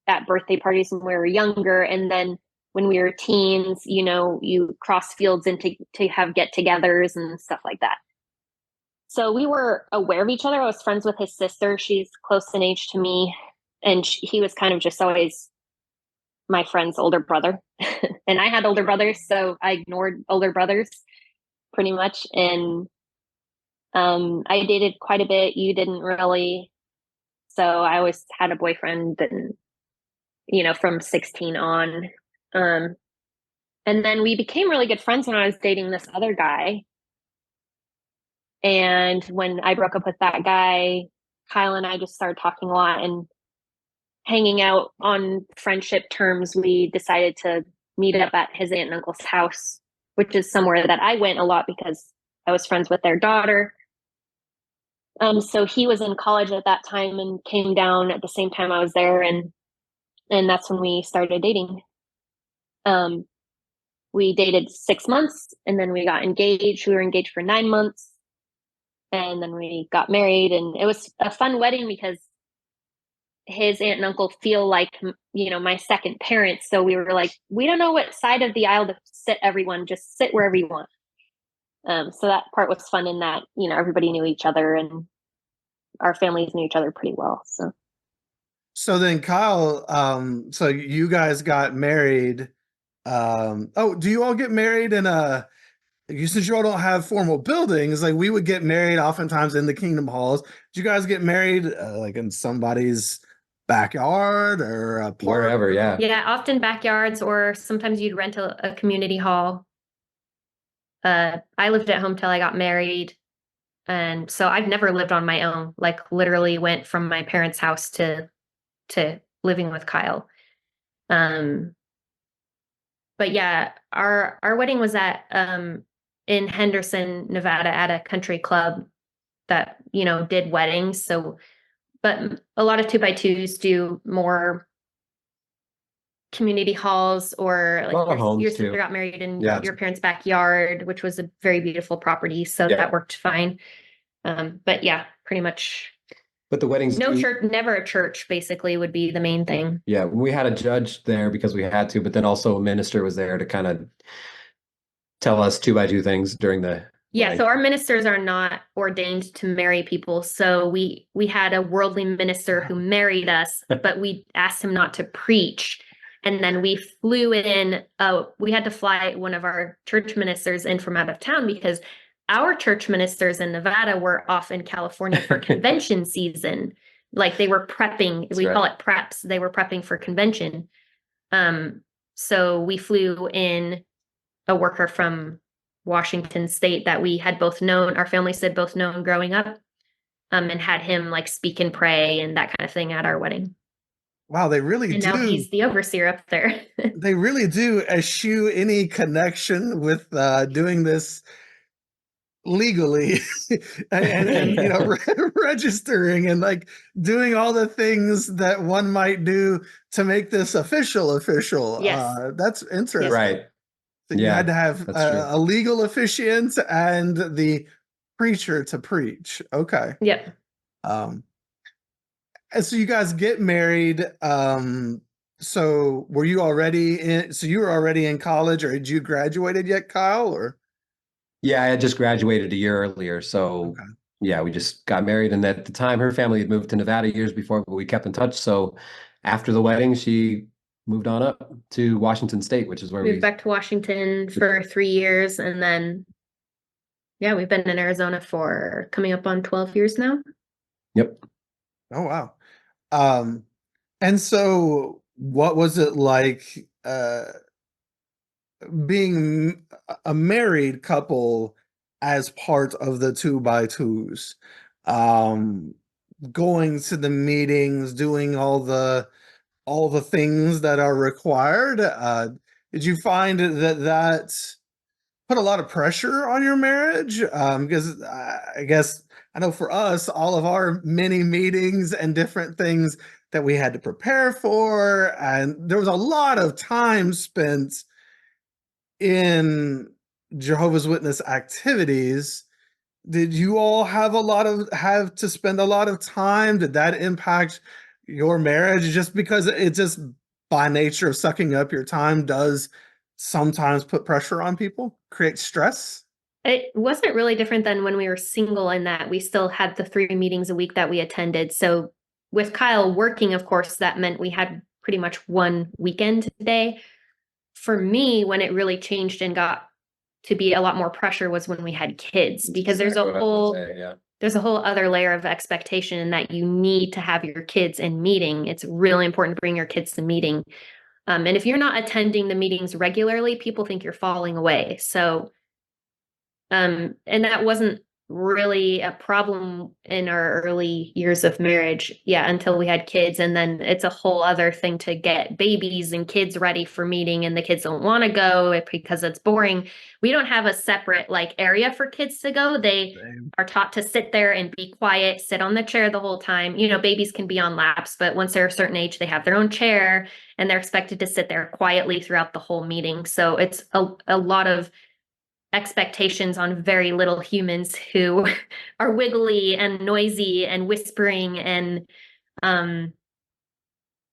at birthday parties when we were younger. And then when we were teens, you know, you cross fields into to have get-togethers and stuff like that. So we were aware of each other. I was friends with his sister. She's close in age to me. And he was kind of just always my friend's older brother. And I had older brothers, so I ignored older brothers pretty much. And I dated quite a bit. You didn't really. So I always had a boyfriend, and, you know, from 16 on. And then we became really good friends when I was dating this other guy. And when I broke up with that guy, Kyle and I just started talking a lot and hanging out on friendship terms. We decided to meet up at his aunt and uncle's house, which is somewhere that I went a lot because I was friends with their daughter. So he was in college at that time and came down at the same time I was there, and that's when we started dating. We dated 6 months, and then we got engaged. We were engaged for 9 months, and then we got married. And it was a fun wedding because his aunt and uncle feel like, you know, my second parents. So we were like, we don't know what side of the aisle to sit, everyone just sit wherever you want. So that part was fun in that, you know, everybody knew each other and our families knew each other pretty well. So then Kyle, so you guys got married. Oh, do you all get married in since you all don't have formal buildings, like we would get married oftentimes in the Kingdom Halls. Did you guys get married like in somebody's backyard or a park? Wherever, yeah. Yeah, often backyards, or sometimes you'd rent a community hall. I lived at home till I got married. And so I've never lived on my own, like literally went from my parents' house to living with Kyle. But yeah, our wedding was at in Henderson, Nevada, at a country club that, you know, did weddings. So, but a lot of 2x2s do more community halls, or like your sister got married in your parents' backyard, which was a very beautiful property. So that worked fine. But yeah, pretty much. But the weddings, church, never a church, basically, would be the main thing. Yeah, we had a judge there because we had to, but then also a minister was there to kind of tell us 2x2 things during the. Yeah, so our ministers are not ordained to marry people. So we had a worldly minister who married us, but we asked him not to preach. And then we flew in. We had to fly one of our church ministers in from out of town because our church ministers in Nevada were off in California for convention season. Like they were prepping. We call it preps. They were prepping for convention. So we flew in a worker from Washington State that we had both known, our families had both known growing up, and had him like speak and pray and that kind of thing at our wedding. Wow, they really and do. And now he's the overseer up there. They really do eschew any connection with doing this legally and you know, registering and like doing all the things that one might do to make this official. Yes. That's interesting. Right. So you had to have a legal officiant and the preacher to preach. Okay. Yep. And so you guys get married. So were you already in? So you were already in college, or had you graduated yet, Kyle? Or yeah, I had just graduated a year earlier. So yeah, we just got married, and at the time, her family had moved to Nevada years before, but we kept in touch. So after the wedding, she moved on up to Washington State, which is where we moved back to Washington for 3 years, and then yeah, we've been in Arizona for coming up on 12 years now. Yep. Oh wow. And so what was it like being a married couple as part of the 2x2s? Going to the meetings, doing all the things that are required. Did you find that put a lot of pressure on your marriage? Because I guess I know for us, all of our mini meetings and different things that we had to prepare for, and there was a lot of time spent in Jehovah's Witness activities. Did you all have to spend a lot of time? Did that impact your marriage, just because it just by nature of sucking up your time does sometimes put pressure on people, create stress? It wasn't really different than when we were single in that we still had the 3 meetings a week that we attended. So with Kyle working, of course, that meant we had pretty much one weekend day. For me, when it really changed and got to be a lot more pressure was when we had kids, because there's Exactly a what I was whole gonna say, yeah. there's a whole other layer of expectation in that you need to have your kids in meeting. It's really important to bring your kids to meeting. And if you're not attending the meetings regularly, people think you're falling away. So and that wasn't really a problem in our early years of marriage, yeah, until we had kids. And then it's a whole other thing to get babies and kids ready for meeting, and the kids don't want to go because it's boring. We don't have a separate like area for kids to go. They are taught to sit there and be quiet, sit on the chair the whole time. You know, babies can be on laps, but once they're a certain age, they have their own chair and they're expected to sit there quietly throughout the whole meeting. So it's a lot of expectations on very little humans who are wiggly and noisy and whispering. And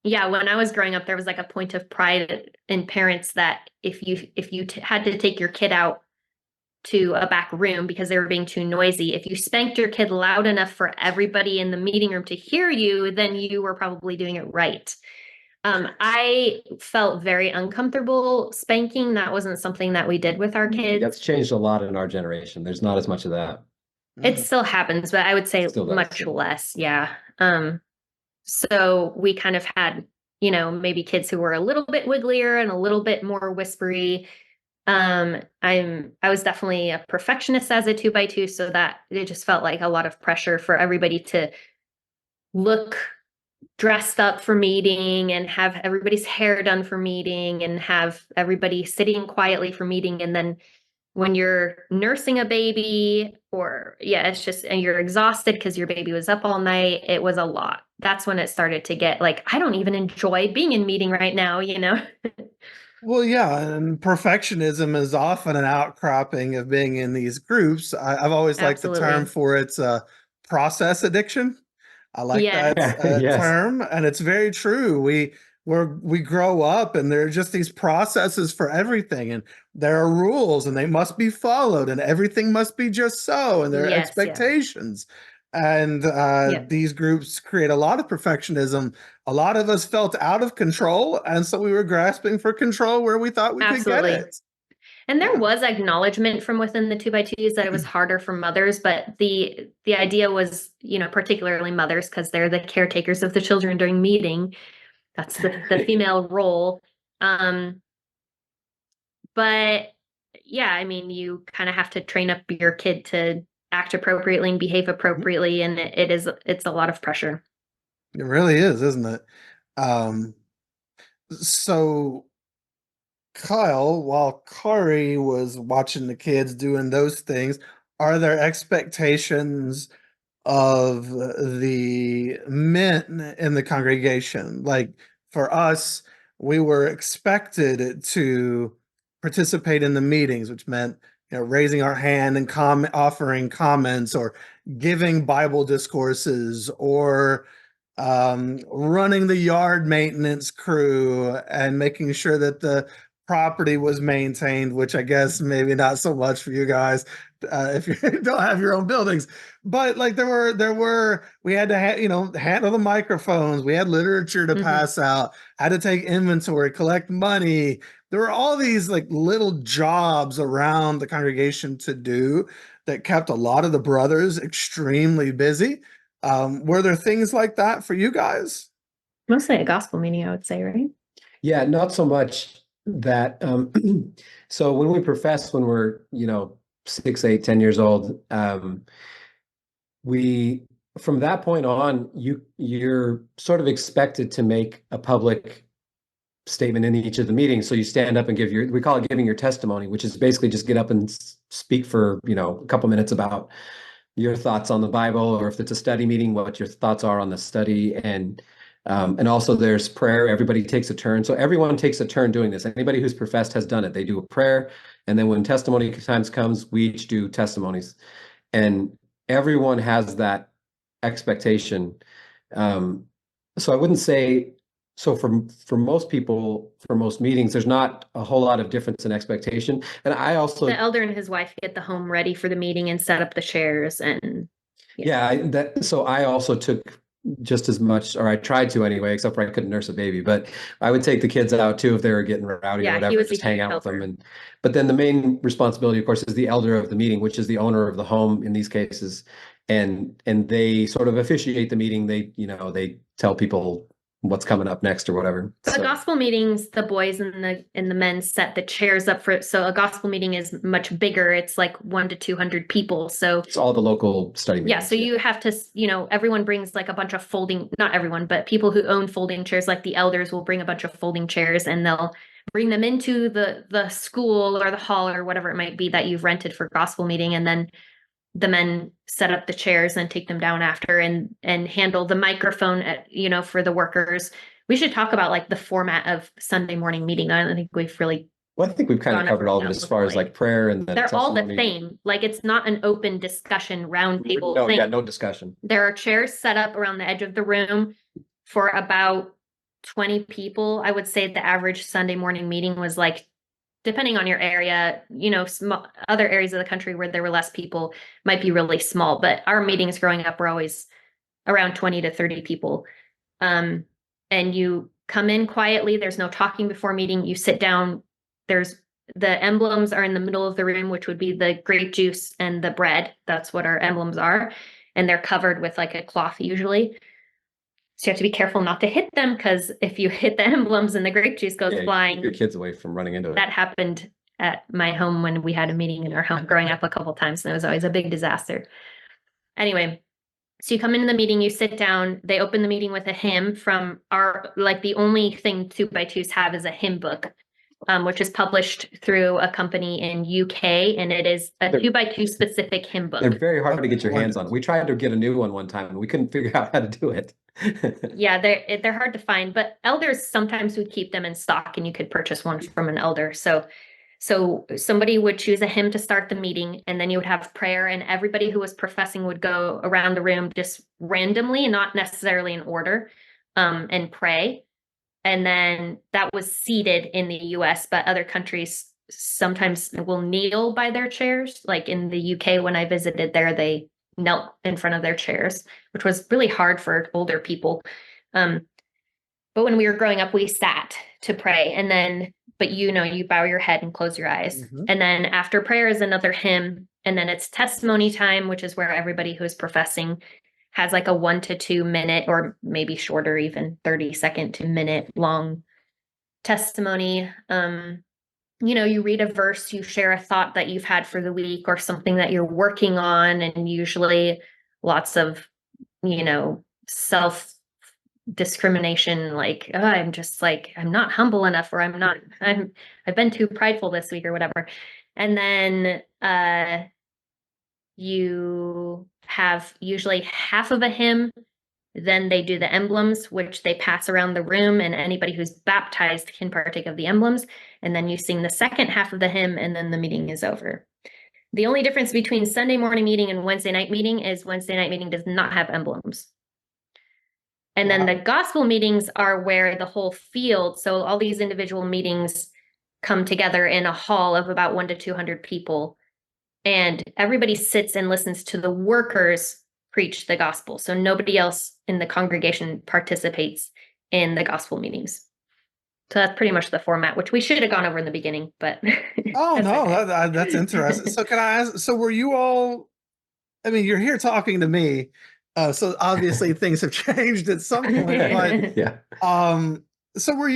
yeah, when I was growing up, there was like a point of pride in parents that if you had to take your kid out to a back room because they were being too noisy, if you spanked your kid loud enough for everybody in the meeting room to hear you, then you were probably doing it right. I felt very uncomfortable spanking. That wasn't something that we did with our kids. That's changed a lot in our generation. There's not as much of that. It still happens, but I would say Still does, much yeah. less. Yeah. So we kind of had, maybe kids who were a little bit wigglier and a little bit more whispery. I was definitely a perfectionist as a 2x2, so that it just felt like a lot of pressure for everybody to look dressed up for meeting and have everybody's hair done for meeting and have everybody sitting quietly for meeting. And then when you're nursing a baby, or it's just, and you're exhausted because your baby was up all night, it was a lot. That's when it started to get like, I don't even enjoy being in meeting right now, Well, yeah, and perfectionism is often an outcropping of being in these groups. I've always liked the term Absolutely. for its process addiction. I like Yeah. that Yes. term, and it's very true. We grow up, and there are just these processes for everything, and there are rules, and they must be followed, and everything must be just so, and there are Yes. Yeah. expectations. And Yeah. these groups create a lot of perfectionism. A lot of us felt out of control, and so we were grasping for control where we thought we could get Absolutely. it. And there Yeah. was acknowledgement from within the 2x2s that it was harder for mothers, but the idea was, particularly mothers, because they're the caretakers of the children during meeting. That's the female role. But yeah, I mean, you kind of have to train up your kid to act appropriately and behave appropriately, and it's a lot of pressure. It really is, isn't it? Um, so Kyle, while Kari was watching the kids doing those things, are there expectations of the men in the congregation? Like for us, we were expected to participate in the meetings, which meant raising our hand and offering comments, or giving Bible discourses, or running the yard maintenance crew and making sure that the property was maintained, which I guess maybe not so much for you guys if you don't have your own buildings. But like we had to handle the microphones, we had literature to pass out, had to take inventory, collect money. There were all these like little jobs around the congregation to do that kept a lot of the brothers extremely busy. Were there things like that for you guys? Mostly a gospel meeting, I would say, right? Yeah, not so much that. So when we profess, when we're 6, 8, 10 years old, we from that point on, you're sort of expected to make a public statement in each of the meetings. So you stand up and we call it giving your testimony, which is basically just get up and speak for a couple minutes about your thoughts on the Bible, or if it's a study meeting, what your thoughts are on the study. And also there's prayer. Everybody takes a turn. So everyone takes a turn doing this. Anybody who's professed has done it. They do a prayer. And then when testimony times comes, we each do testimonies. And everyone has that expectation. So I wouldn't say, so for most people, for most meetings, there's not a whole lot of difference in expectation. And I also, The elder and his wife get the home ready for the meeting and set up the chairs and so I also took just as much, or I tried to anyway, except for I couldn't nurse a baby, but I would take the kids out too if they were getting rowdy Yeah, or he whatever, was a just hang huge out with them. helper. But then the main responsibility, of course, is the elder of the meeting, which is the owner of the home in these cases. And they sort of officiate the meeting. They tell people what's coming up next or whatever. The So gospel meetings, the boys and the men set the chairs up for it. So a gospel meeting is much bigger. It's like 1 to 200 people. So it's all the local study meetings. yeah, so you have to, everyone brings like a bunch of not everyone, but people who own folding chairs, like the elders will bring a bunch of folding chairs and they'll bring them into the school or the hall or whatever it might be that you've rented for gospel meeting. And then the men set up the chairs and take them down after and handle the microphone for the workers. We should talk about like the format of Sunday morning meeting. I don't think we've really Well, I think we've kind of covered all of it as far as like prayer and they're all the same. Like it's not an open discussion roundtable thing. Yeah, no discussion. There are chairs set up around the edge of the room for about 20 people. I would say the average Sunday morning meeting was like, depending on your area, other areas of the country where there were less people might be really small, but our meetings growing up were always around 20 to 30 people. And you come in quietly. There's no talking before meeting. You sit down. The emblems are in the middle of the room, which would be the grape juice and the bread. That's what our emblems are. And they're covered with like a cloth usually. So you have to be careful not to hit them because if you hit the emblems and the grape juice goes flying. Keep your kids away from running into it. That happened at my home when we had a meeting in our home growing up a couple of times, and it was always a big disaster. Anyway, so you come into the meeting, you sit down, they open the meeting with a hymn from the only thing 2x2s have is a hymn book. Which is published through a company in UK, and it is a 2x2 specific hymn book. They're very hard to get your hands on. We tried to get a new one time, and we couldn't figure out how to do it. Yeah, they're hard to find, but elders sometimes would keep them in stock, and you could purchase one from an elder. So somebody would choose a hymn to start the meeting, and then you would have prayer, and everybody who was professing would go around the room just randomly, not necessarily in order, and pray. And then that was seated in the US, but other countries sometimes will kneel by their chairs. Like in the UK, when I visited there, they knelt in front of their chairs, which was really hard for older people. But when we were growing up, we sat to pray. And then, but you bow your head and close your eyes. Mm-hmm. And then after prayer is another hymn. And then it's testimony time, which is where everybody who's professing has like a 1 to 2 minute or maybe shorter, even 30-second to minute long testimony. You read a verse, you share a thought that you've had for the week or something that you're working on. And usually lots of, self discrimination, like, oh, I'm just like, I'm not humble enough, or I've been too prideful this week or whatever. And then, you have usually half of a hymn, then they do the emblems, which they pass around the room, and anybody who's baptized can partake of the emblems. And then you sing the second half of the hymn, and then the meeting is over. The only difference between Sunday morning meeting and Wednesday night meeting is Wednesday night meeting does not have emblems. And then the gospel meetings are where the whole field, so all these individual meetings come together in a hall of about 1 to 200 people. And everybody sits and listens to the workers preach the gospel. So nobody else in the congregation participates in the gospel meetings. So that's pretty much the format, which we should have gone over in the beginning, but. Oh, no, okay. That's interesting. So can I ask, so were you all, I mean, you're here talking to me. So obviously things have changed at some point, but yeah. So were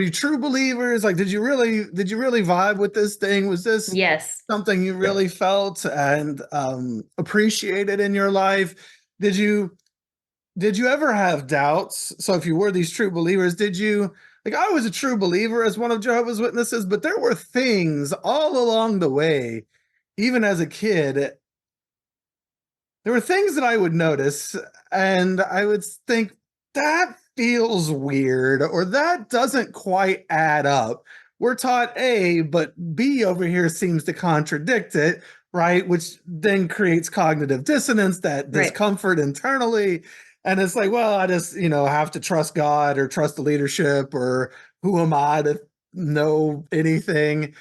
you true believers? Like, did you really vibe with this thing? Was this something you really felt and appreciated in your life? Did you ever have doubts? So if you were these true believers, I was a true believer as one of Jehovah's Witnesses, but there were things all along the way, even as a kid, there were things that I would notice and I would think that feels weird, or that doesn't quite add up. We're taught A, but B over here seems to contradict it, right? Which then creates cognitive dissonance, that discomfort internally. And it's like, well, I just, have to trust God or trust the leadership, or who am I to know anything?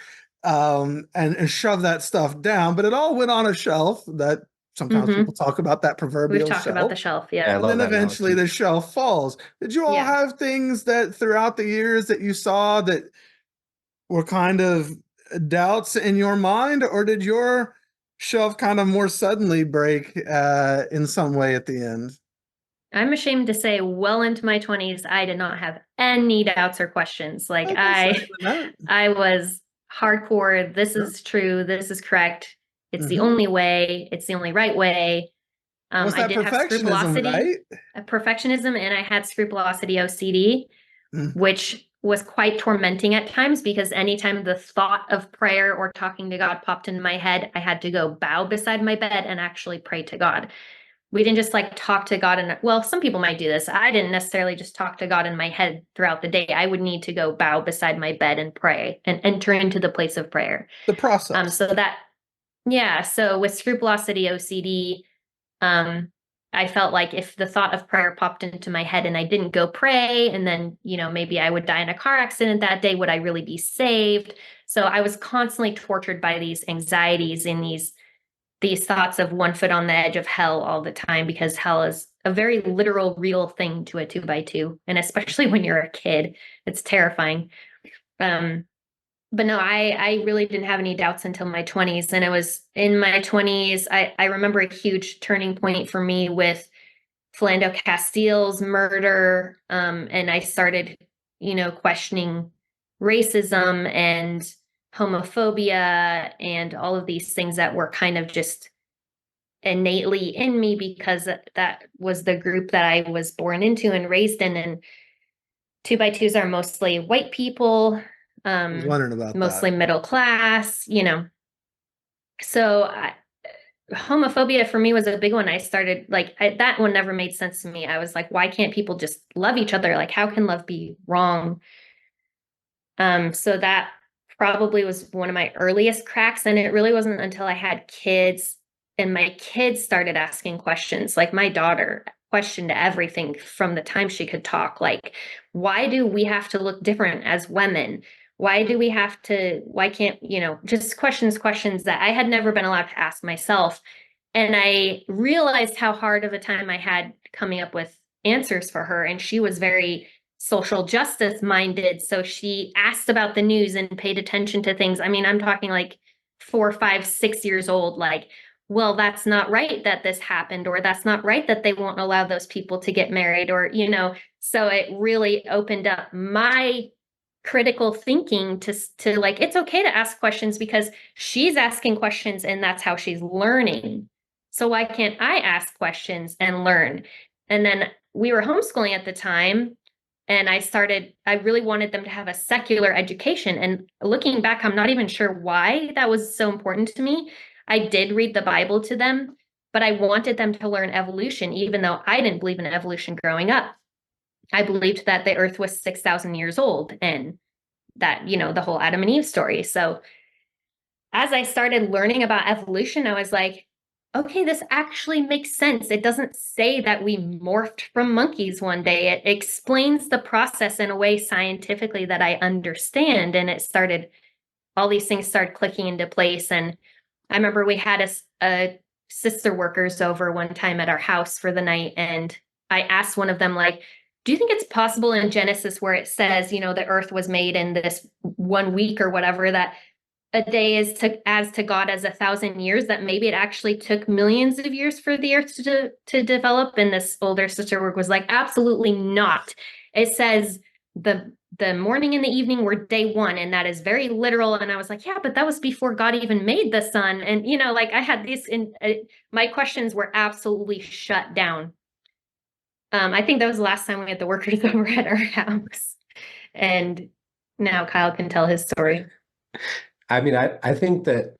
And shove that stuff down. But it all went on a shelf that sometimes Mhm. people talk about, that We've proverbial talked about the shelf. shelf, Yeah, I yeah. And love then that eventually analogy. the shelf falls. Did you all Yeah. have things that throughout the years that you saw that were kind of doubts in your mind, or did your shelf kind of more suddenly break in some way at the end? I'm ashamed to say, well into my 20s, I did not have any doubts or questions. Like I can say that. I was hardcore. This Sure. is true. This is correct. It's the Mhm. only way. It's the only right way. Was I that did have perfectionism, scrupulosity, right? perfectionism, and I had scrupulosity OCD, Mm. which was quite tormenting at times because anytime the thought of prayer or talking to God popped into my head, I had to go bow beside my bed and actually pray to God. We didn't just like talk to God, and well, some people might do this. I didn't necessarily just talk to God in my head throughout the day. I would need to go bow beside my bed and pray and enter into the place of prayer. The process. So that, yeah. So with scrupulosity OCD, I felt like if the thought of prayer popped into my head and I didn't go pray, and then, maybe I would die in a car accident that day, would I really be saved? So I was constantly tortured by these anxieties and these thoughts of one foot on the edge of hell all the time, because hell is a very literal, real thing to a 2x2. And especially when you're a kid, it's terrifying. But no, I really didn't have any doubts until my 20s. And it was in my 20s, I remember a huge turning point for me with Philando Castile's murder. And I started, questioning racism and homophobia and all of these things that were kind of just innately in me because that was the group that I was born into and raised in. And 2x2s are mostly white people, I was wondering about mostly that. middle class, So homophobia for me was a big one. I started that one never made sense to me. I was like, why can't people just love each other? Like, how can love be wrong? So that probably was one of my earliest cracks. And it really wasn't until I had kids and my kids started asking questions. Like my daughter questioned everything from the time she could talk. Like, why do we have to look different as women? Why can't, just questions that I had never been allowed to ask myself. And I realized how hard of a time I had coming up with answers for her. And she was very social justice minded. So she asked about the news and paid attention to things. I mean, I'm talking like 4, 5, 6 years old, like, well, that's not right that this happened, or that's not right that they won't allow those people to get married, or, so it really opened up my critical thinking to like, it's okay to ask questions because she's asking questions and that's how she's learning. So why can't I ask questions and learn? And then we were homeschooling at the time, and I really wanted them to have a secular education. And looking back, I'm not even sure why that was so important to me. I did read the Bible to them, but I wanted them to learn evolution, even though I didn't believe in evolution growing up. I believed that the earth was 6,000 years old and that, the whole Adam and Eve story. So as I started learning about evolution, I was like, okay, this actually makes sense. It doesn't say that we morphed from monkeys one day. It explains the process in a way scientifically that I understand. And all these things started clicking into place. And I remember we had a sister workers over one time at our house for the night. And I asked one of them, like, do you think it's possible in Genesis where it says, the earth was made in this 1 week or whatever, that a day is as to God as 1,000 years, that maybe it actually took millions of years for the earth to develop? And this older sister work was like, absolutely not. It says the morning and the evening were day one, and that is very literal. And I was like, yeah, but that was before God even made the sun. And like I had these my questions were absolutely shut down. I think that was the last time we had the workers over at our house. And now Kyle can tell his story. I mean, I think that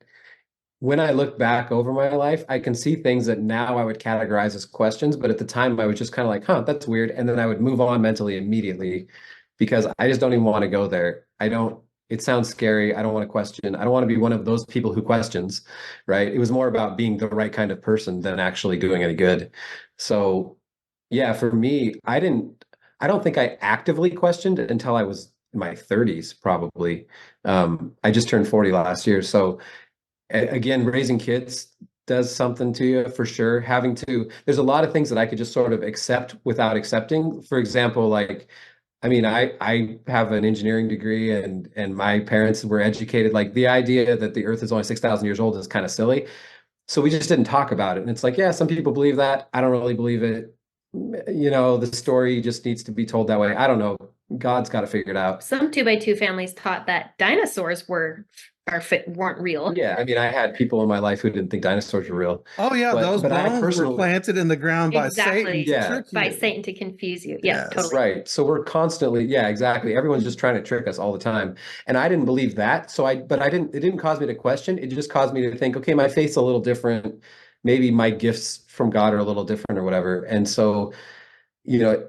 when I look back over my life, I can see things that now I would categorize as questions, but at the time I was just kind of like, huh, that's weird. And then I would move on mentally immediately because I just don't even want to go there. It sounds scary. I don't want to question. I don't want to be one of those people who questions, right? It was more about being the right kind of person than actually doing any good. So Yeah, for me, I don't think I actively questioned it until I was in my 30s, probably. I just turned 40 last year. So again, raising kids does something to you for sure. There's a lot of things that I could just sort of accept without accepting. For example, like, I mean, I have an engineering degree and my parents were educated. Like the idea that the earth is only 6,000 years old is kind of silly. So we just didn't talk about it. And it's like, yeah, some people believe that. I don't really believe it. The story just needs to be told that way. I don't know. God's got to figure it out. Some 2x2 families taught that dinosaurs weren't real. Yeah, I mean, I had people in my life who didn't think dinosaurs were real. Oh yeah, those But I bones were personally, planted in the ground by Exactly. Satan to Yeah. trick By you. Satan to confuse you. Yeah, Yes. totally. right. So we're constantly, yeah, exactly. Everyone's just trying to trick us all the time. And I didn't believe that. It didn't cause me to question. It just caused me to think, okay, my faith's a little different. Maybe my gifts from God are a little different or whatever. And so, you know,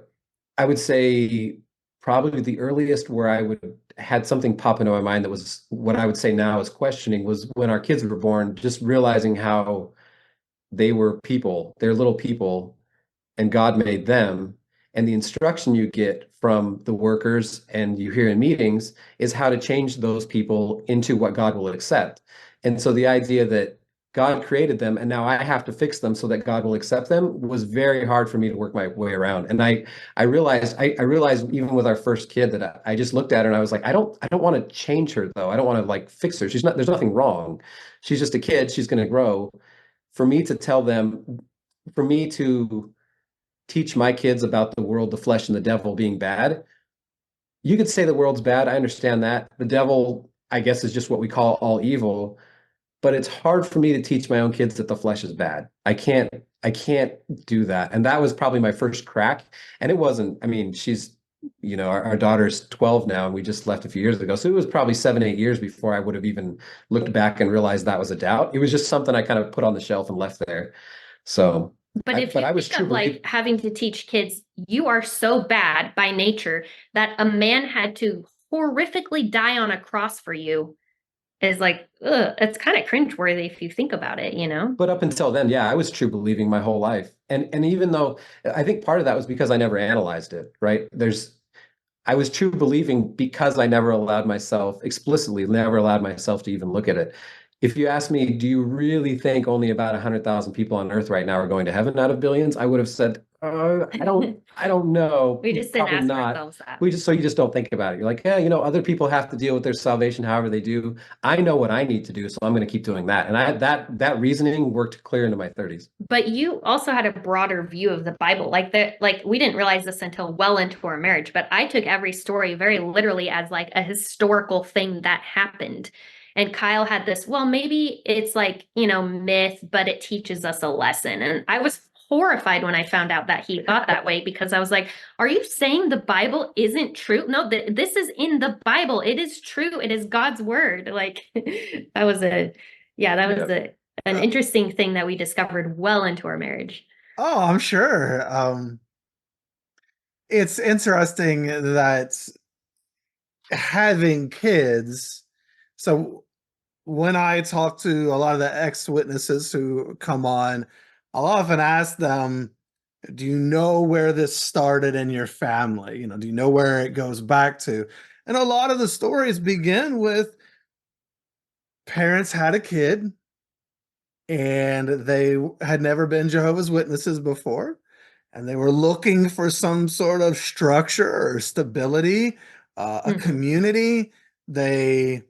I would say probably the earliest where I would had something pop into my mind that was what I would say now is questioning was when our kids were born, just realizing how they were people, they're little people, and God made them. And the instruction you get from the workers and you hear in meetings is how to change those people into what God will accept. And so the idea that God created them and now I have to fix them so that God will accept them was very hard for me to work my way around. And I realized even with our first kid that I just looked at her and I was like, I don't want to change her though. I don't want to like fix her. There's nothing wrong. She's just a kid. She's going to grow. For me to tell them, for me to teach my kids about the world, the flesh, and the devil being bad. You could say the world's bad. I understand that. The devil, I guess, is just what we call all evil. But it's hard for me to teach my own kids that the flesh is bad. I can't do that. And that was probably my first crack. And it wasn't, I mean, our daughter's 12 now, and we just left a few years ago. So it was probably 7, 8 years before I would have even looked back and realized that was a doubt. It was just something I kind of put on the shelf and left there. So But if you I was think true of like believer. having to teach kids, you are so bad by nature that a man had to horrifically die on a cross for you is like, ugh, it's kind of cringeworthy if you think about it, you know? But up until then, yeah, I was true believing my whole life. And even though I think part of that was because I never analyzed it, right? I was true believing because I never allowed myself, explicitly never allowed myself to even look at it. If you ask me, do you really think only about 100,000 people on Earth right now are going to heaven out of billions? I would have said, I don't know. We just didn't Probably ask not. ourselves that. So you just don't think about it. You're like, yeah, other people have to deal with their salvation however they do. I know what I need to do, so I'm going to keep doing that. And that reasoning worked clear into my 30s. But you also had a broader view of the Bible. Like we didn't realize this until well into our marriage, but I took every story very literally as like a historical thing that happened. And Kyle had this, well, maybe it's like, myth, but it teaches us a lesson. And I was horrified when I found out that he thought that way, because I was like, are you saying the Bible isn't true? No, this is in the Bible. It is true. It is God's word. Like that was an interesting thing that we discovered well into our marriage. Oh, I'm sure. It's interesting that having kids. So when I talk to a lot of the ex-witnesses who come on, I'll often ask them, do you know where this started in your family? Do you know where it goes back to? And a lot of the stories begin with parents had a kid and they had never been Jehovah's Witnesses before, and they were looking for some sort of structure or stability, a community. They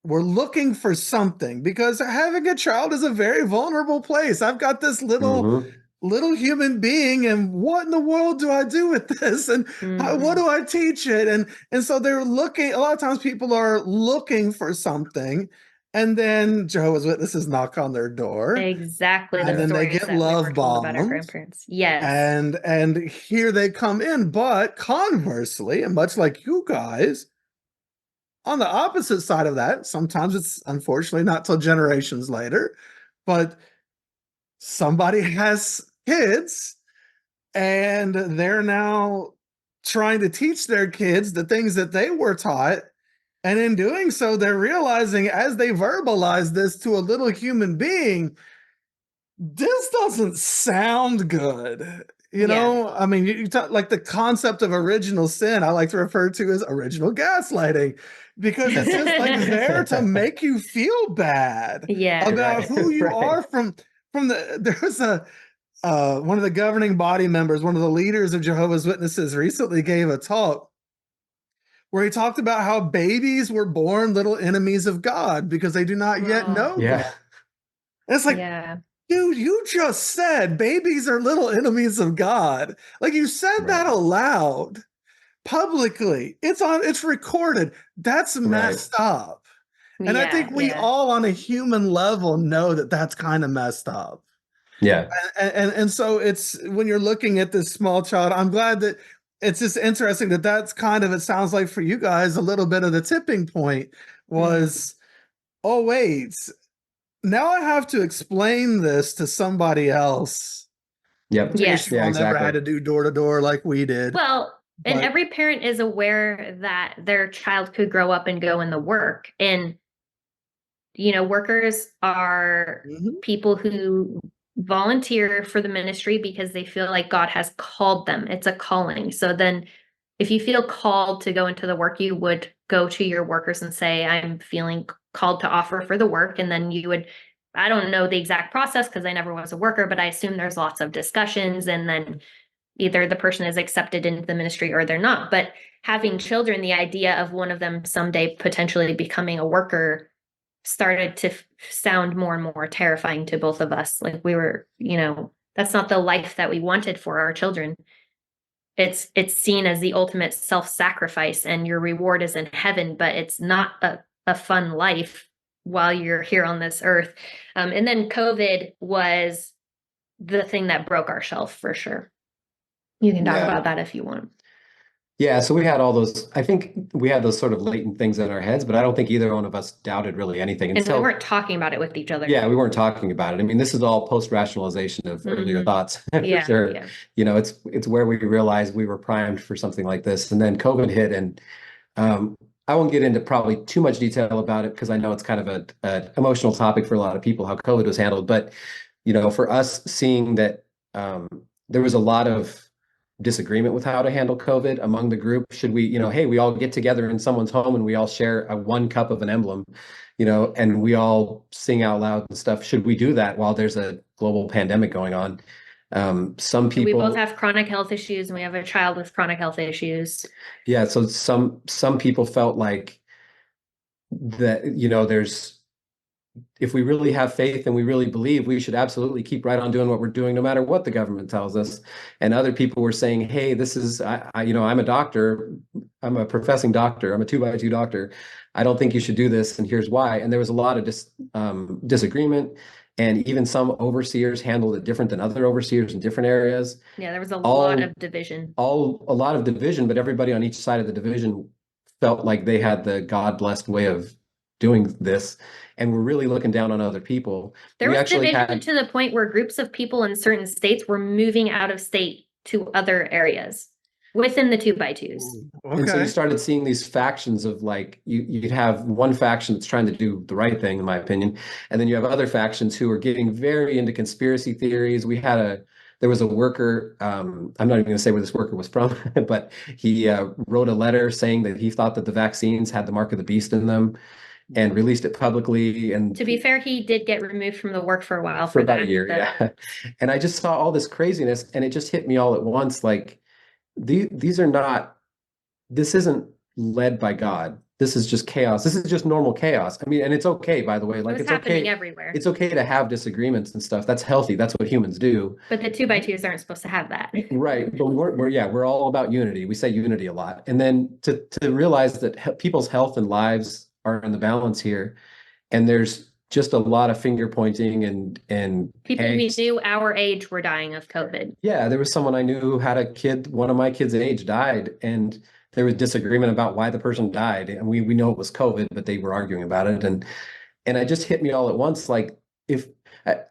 were looking for something because having a child is a very vulnerable place. I've got this little human being, and what in the world do I do with this? And what do I teach it? And so they're looking. A lot of times people are looking for something, and then Jehovah's Witnesses knock on their door. Exactly. And then they get love bombed. About our grandparents. Yes. And here they come in. But conversely, and much like you guys, on the opposite side of that, sometimes it's unfortunately not till generations later, but somebody has kids and they're now trying to teach their kids the things that they were taught. And in doing so, they're realizing as they verbalize this to a little human being, this doesn't sound good. You Yeah. know, I mean, you talk like the concept of original sin, I like to refer to as original gaslighting, because it's just like there to make you feel bad Yeah. about Right, who you right. are from the there was a one of the governing body members, one of the leaders of Jehovah's Witnesses recently gave a talk where he talked about how babies were born little enemies of God because they do not yet Wow. know Yeah. God. And it's like, Yeah. dude, you just said babies are little enemies of God. Like you said Right. that aloud publicly. It's recorded. That's Right. messed up. And I Yeah. think we Yeah. all on a human level know that that's kind of messed up. Yeah. And so it's when you're looking at this small child, I'm glad that it's just interesting that that's kind of, it sounds like for you guys, a little bit of the tipping point was, oh, wait, now I have to explain this to somebody else. Yep. Yes. You Yeah, all never had exactly. to do door to door like we did. Well, and But every parent is aware that their child could grow up and go in the work. And, workers are Mhm. people who volunteer for the ministry because they feel like God has called them. It's a calling. So then if you feel called to go into the work, you would go to your workers and say, I'm feeling called to offer for the work. And then you would, I don't know the exact process because I never was a worker, but I assume there's lots of discussions and then either the person is accepted into the ministry or they're not. But having children, the idea of one of them someday potentially becoming a worker started to sound more and more terrifying to both of us. Like we were, that's not the life that we wanted for our children. It's seen as the ultimate self-sacrifice and your reward is in heaven, but it's not a fun life while you're here on this earth. And then COVID was the thing that broke our shelf for sure. You can talk Yeah. about that if you want. Yeah, so we had all those, I think we had those sort of latent things in our heads, but I don't think either one of us doubted really anything And we until, weren't talking about it with each other. yeah, we weren't talking about it. I mean, this is all post-rationalization of earlier Mhm. thoughts, for Yeah, sure. yeah. It's where we realized we were primed for something like this. And then COVID hit, and I won't get into probably too much detail about it because I know it's kind of a emotional topic for a lot of people, how COVID was handled. But, for us seeing that there was a lot of disagreement with how to handle COVID among the group. Should we, hey, we all get together in someone's home and we all share a 1 cup of an emblem, and we all sing out loud and stuff. Should we do that while there's a global pandemic going on? Some We both people, have chronic health issues and we have a child with chronic health issues. yeah. So some people felt like that, if we really have faith and we really believe, we should absolutely keep right on doing what we're doing, no matter what the government tells us. And other people were saying, hey, this is, I'm a doctor. I'm a professing doctor. I'm a 2x2 doctor. I don't think you should do this. And here's why. And there was a lot of disagreement. And even some overseers handled it different than other overseers in different areas. Yeah, there was a lot of division. A lot of division, but everybody on each side of the division felt like they had the God-blessed way of doing this, and we're really looking down on other people. There We was actually division had, to the point where groups of people in certain states were moving out of state to other areas within the 2x2s. and so you Okay. started seeing these factions of like you'd have one faction that's trying to do the right thing, in my opinion, and then you have other factions who are getting very into conspiracy theories. There was a worker, I'm not even going to say where this worker was from, but he wrote a letter saying that he thought that the vaccines had the mark of the beast in them and released it publicly. And To be fair, he did get removed from the work for a while for about that. a year, yeah. And I just saw all this craziness, and it just hit me all at once. Like these are not. This isn't led by God. This is just chaos. This is just normal chaos. I mean, and it's okay, by the way. Like It's it's happening okay. everywhere. It's okay to have disagreements and stuff. That's healthy. That's what humans do. But the 2x2s aren't supposed to have that. Right. But we're all about unity. We say unity a lot. And then to realize that people's health and lives are in the balance here. And there's just a lot of finger pointing and People we angst. knew our age were dying of COVID. Yeah, there was someone I knew who had a kid, one of my kids' age died, and there was disagreement about why the person died. And we know it was COVID, but they were arguing about it. And it just hit me all at once. Like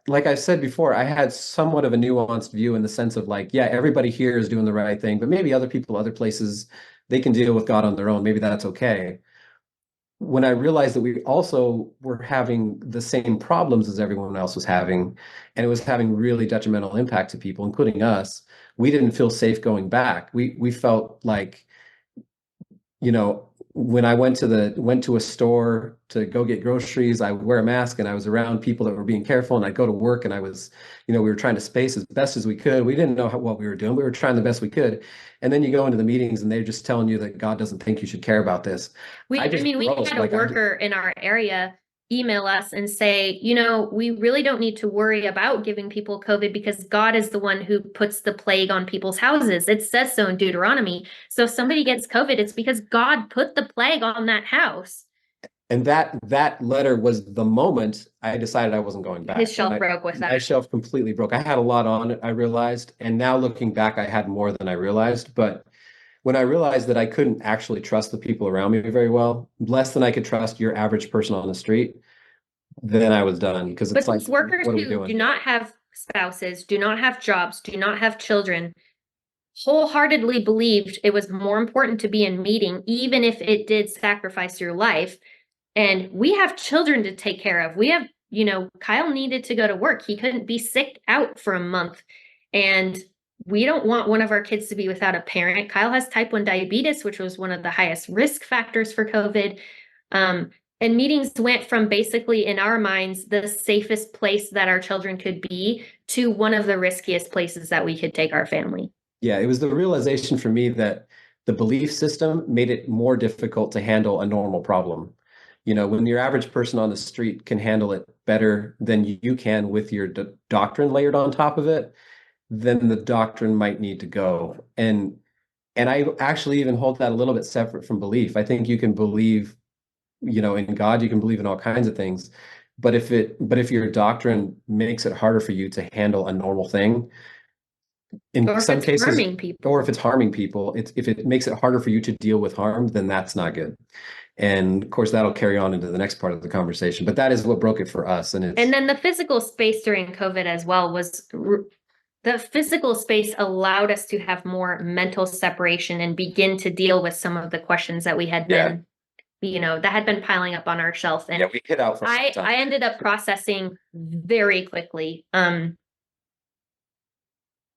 like I said before, I had somewhat of a nuanced view in the sense of like, yeah, everybody here is doing the right thing, but maybe other people, other places, they can deal with God on their own. Maybe that's okay. when I realized that we also were having the same problems as everyone else was having, and it was having really detrimental impact to people, including us, we didn't feel safe going back. We felt like, you know, when I went to a store to go get groceries, I would wear a mask and I was around people that were being careful, and I'd go to work and I was, we were trying to space as best as we could. We didn't know what we were doing. We were trying the best we could. And then you go into the meetings and they're just telling you that God doesn't think you should care about this. We had a worker in our area email us and say, we really don't need to worry about giving people COVID because God is the one who puts the plague on people's houses. It says so in Deuteronomy. So if somebody gets COVID, it's because God put the plague on that house. And that letter was the moment I decided I wasn't going back. His shelf broke with that. My shelf completely broke. I had a lot on it, I realized. And now looking back, I had more than I realized. But when I realized that I couldn't actually trust the people around me very well, less than I could trust your average person on the street, then I was done. Because it's like, workers who do not have spouses, do not have jobs, do not have children, wholeheartedly believed it was more important to be in meeting, even if it did sacrifice your life. And we have children to take care of. We have, Kyle needed to go to work. He couldn't be sick out for a month. And we don't want one of our kids to be without a parent. Kyle has type 1 diabetes, which was one of the highest risk factors for COVID. And meetings went from basically, in our minds, the safest place that our children could be to one of the riskiest places that we could take our family. Yeah, it was the realization for me that the belief system made it more difficult to handle a normal problem. When your average person on the street can handle it better than you can with your doctrine layered on top of it, then the doctrine might need to go. And I actually even hold that a little bit separate from belief. I think you can believe, in God, you can believe in all kinds of things. But if your doctrine makes it harder for you to handle a normal thing, in some cases, or if it's harming people, if it makes it harder for you to deal with harm, then that's not good. And of course, that'll carry on into the next part of the conversation. But that is what broke it for us. And then the physical space during COVID as well was the physical space allowed us to have more mental separation and begin to deal with some of the questions that we had been, that had been piling up on our shelf. And we hit out for some time. I ended up processing very quickly.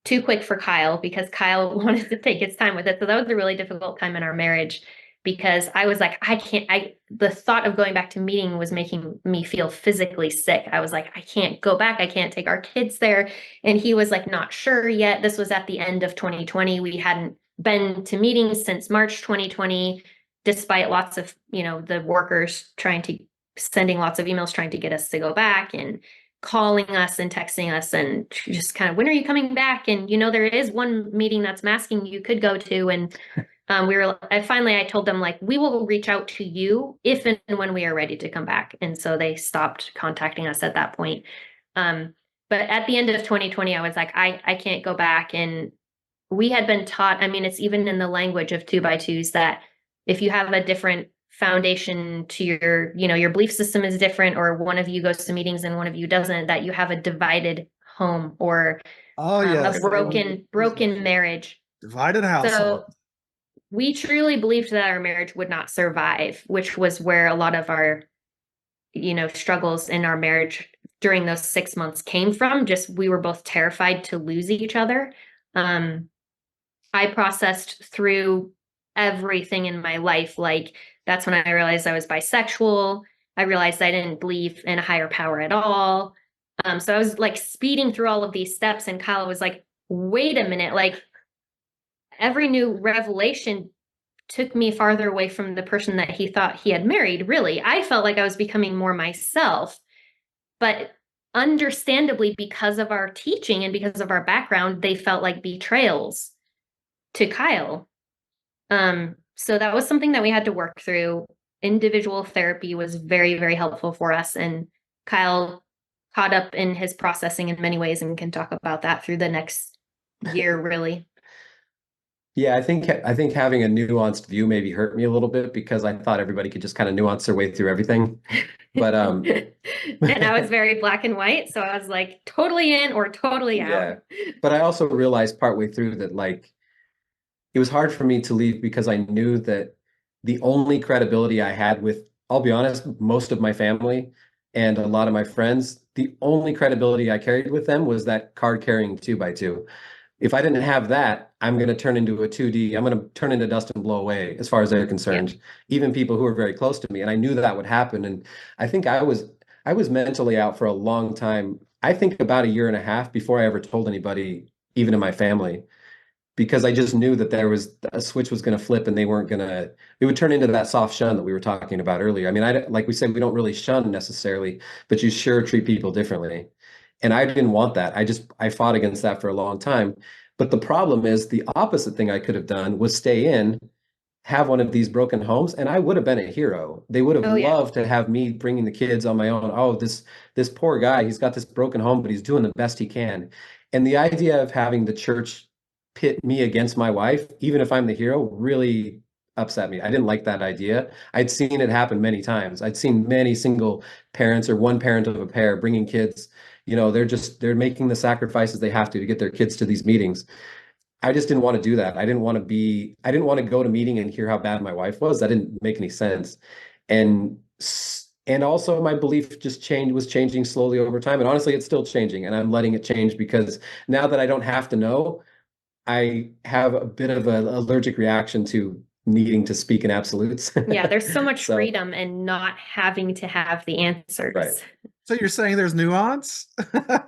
Too quick for Kyle because Kyle wanted to take his time with it. So that was a really difficult time in our marriage because I was like, the thought of going back to meeting was making me feel physically sick. I was like, I can't go back. I can't take our kids there. And he was like, not sure yet. This was at the end of 2020. We hadn't been to meetings since March 2020, despite lots of, the workers sending lots of emails trying to get us to go back and calling us and texting us and just kind of, when are you coming back? And, there is one meeting that's masking you could go to. And I told them, like, we will reach out to you if and when we are ready to come back. And so they stopped contacting us at that point. But at the end of 2020, I was like, I can't go back. And we had been taught, it's even in the language of 2x2s that if you have a different foundation to your belief system is different, or one of you goes to meetings and one of you doesn't, that you have a divided home or a broken marriage. Divided household. So we truly believed that our marriage would not survive, which was where a lot of our, struggles in our marriage during those 6 months came from. Just, we were both terrified to lose each other. I processed through everything in my life. Like, that's when I realized I was bisexual. I realized I didn't believe in a higher power at all. So I was like speeding through all of these steps, and Kyle was like, wait a minute, like every new revelation took me farther away from the person that he thought he had married. Really, I felt like I was becoming more myself, but understandably, because of our teaching and because of our background, they felt like betrayals to Kyle. So that was something that we had to work through. Individual therapy was very, very helpful for us. And Kyle caught up in his processing in many ways and can talk about that through the next year, really. Yeah, I think having a nuanced view maybe hurt me a little bit because I thought everybody could just kind of nuance their way through everything. But and I was very black and white, so I was like totally in or totally out. Yeah. But I also realized partway through that, like, it was hard for me to leave because I knew that the only credibility I had with I'll be honest, most of my family and a lot of my friends, the only credibility I carried with them was that card carrying 2x2. If I didn't have that, I'm going to turn into a 2D. I'm going to turn into dust and blow away as far as they're concerned, even people who are very close to me. And I knew that would happen. And I think I was mentally out for a long time. I think about a year and a half before I ever told anybody, even in my family, because I just knew that there was a switch was going to flip and they weren't going to, it would turn into that soft shun that we were talking about earlier. I mean, like we said, we don't really shun necessarily, but you sure treat people differently. And I didn't want that. I fought against that for a long time. But the problem is the opposite thing I could have done was stay in, have one of these broken homes, and I would have been a hero. They would have Oh, yeah. loved to have me bringing the kids on my own. Oh, this poor guy, he's got this broken home, but he's doing the best he can. And the idea of having the church pit me against my wife, even if I'm the hero, really upset me. I didn't like that idea. I'd seen it happen many times. I'd seen many single parents or one parent of a pair bringing kids, they're making the sacrifices they have to get their kids to these meetings. I just didn't want to do that. I didn't want to go to meeting and hear how bad my wife was. That didn't make any sense. And and also my belief was changing slowly over time. And honestly, it's still changing, and I'm letting it change because now that I don't have to know, I have a bit of an allergic reaction to needing to speak in absolutes. Yeah, there's so much So- freedom in not having to have the answers. Right. So you're saying there's nuance? Man,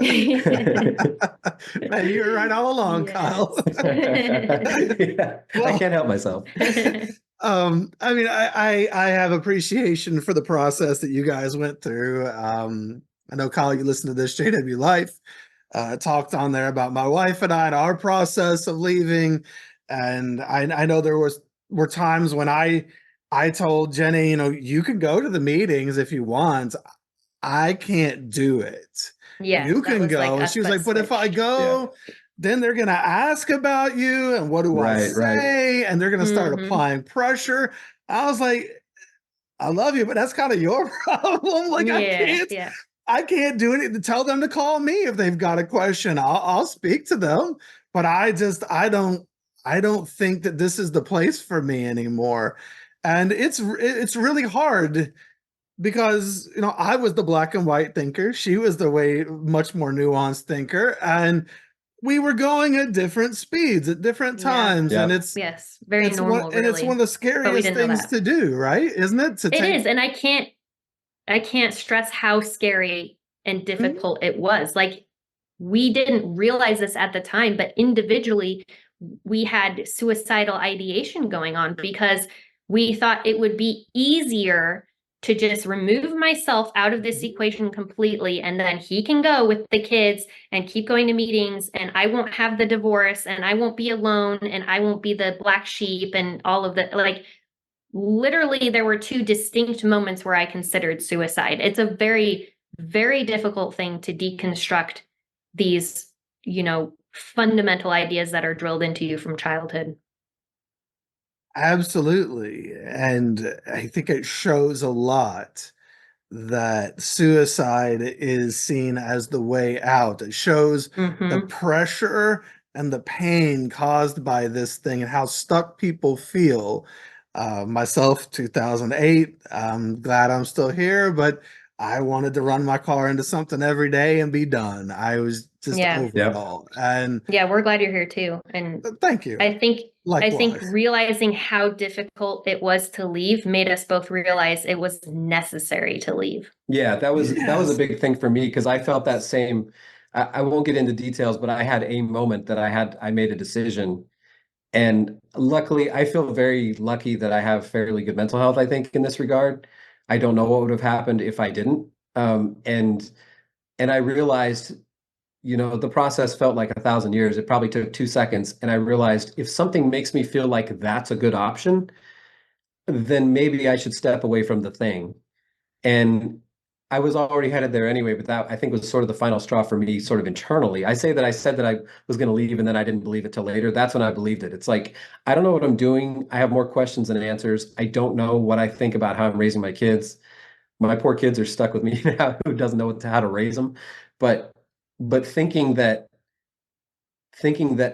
you were right all along, Yes. Kyle. Yeah, I can't help myself. I mean, I have appreciation for the process that you guys went through. I know, Kyle, you listened to this JW Life, talked on there about my wife and I and our process of leaving. And I know were times when I told Jenny, you can go to the meetings if you want. I can't do it. Yeah, You that can was like go. And us she was that like, but if I switched. go, then they're going to ask about you. And what do I Right, right. say? And they're going to start Mhm. applying pressure. I was like, I love you, but that's kind of your problem. Like, Yeah. I can't do it to tell them to call me if they've got a question. I'll speak to them, but I don't think that this is the place for me anymore. And it's really hard because I was the black and white thinker. She was the much more nuanced thinker, and we were going at different speeds at different Yeah. times. Yeah. And it's very it's normal, one, and it's one of the scariest didn't know things that. to do, right? Isn't it? It is, and I can't stress how scary and difficult it was. Like, we didn't realize this at the time, but individually we had suicidal ideation going on because we thought it would be easier to just remove myself out of this equation completely, and then he can go with the kids and keep going to meetings, and I won't have the divorce, and I won't be alone, and I won't be the black sheep, and all of the, like, literally there were two distinct moments where I considered suicide. It's a very, very difficult thing to deconstruct these, fundamental ideas that are drilled into you from childhood. Absolutely. And I think it shows a lot that suicide is seen as the way out. It shows the Mhm. pressure and the pain caused by this thing and how stuck people feel. Myself, 2008, I'm glad I'm still here, but I wanted to run my car into something every day and be done. I was just Yeah. over Yep. it all. And Yeah, we're glad you're here too. And thank you. I think Likewise. realizing how difficult it was to leave made us both realize it was necessary to leave. Yeah, that was a Yes. big thing for me because I felt that same. I won't get into details, but I had a moment that I made a decision, and luckily, I feel very lucky that I have fairly good mental health, I think, in this regard. I don't know what would have happened if I didn't. And I realized, the process felt like 1,000 years. It probably took 2 seconds, and I realized if something makes me feel like that's a good option, then maybe I should step away from the thing. And I was already headed there anyway, but that I think was sort of the final straw for me, sort of internally. I said that I was going to leave and then I didn't believe it till later. That's when I believed it. It's like, I don't know what I'm doing. I have more questions than answers. I don't know what I think about how I'm raising my kids. My poor kids are stuck with me now who doesn't know how to raise them. But thinking that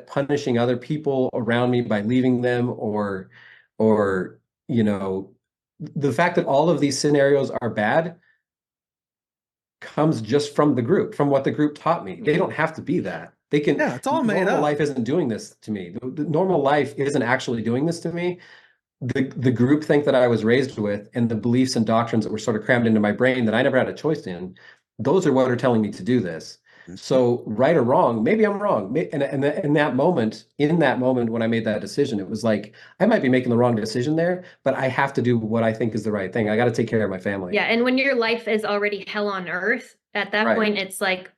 punishing other people around me by leaving them or, you know, the fact that all of these scenarios are bad comes just from the group, from what the group taught me. They don't have to be that. They can, Yeah, it's all made normal up. life isn't doing this to me. The normal life isn't actually doing this to me. The group think that I was raised with and the beliefs and doctrines that were sort of crammed into my brain that I never had a choice in, those are what are telling me to do this. So right or wrong, maybe I'm wrong. And in that moment when I made that decision, it was like, I might be making the wrong decision there, but I have to do what I think is the right thing. I got to take care of my family. Yeah. And when your life is already hell on earth, at that Right. point, it's like,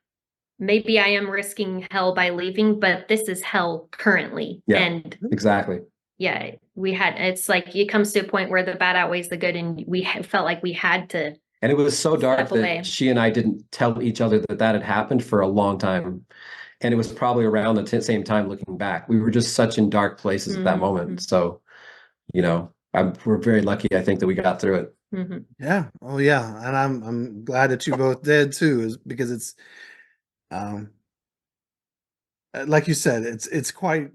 maybe I am risking hell by leaving, but this is hell currently. Yeah, And exactly. yeah, it's like it comes to a point where the bad outweighs the good, and we felt like we had to. And it was so dark Step that away. she and I didn't tell each other that that had happened for a long time. And it was probably around the same time looking back. We were just such in dark places at that moment. So, you know, we're very lucky, I think, that we got through it. Mm-hmm. Yeah. Oh yeah. And I'm glad that you both did too, is because it's like you said, it's quite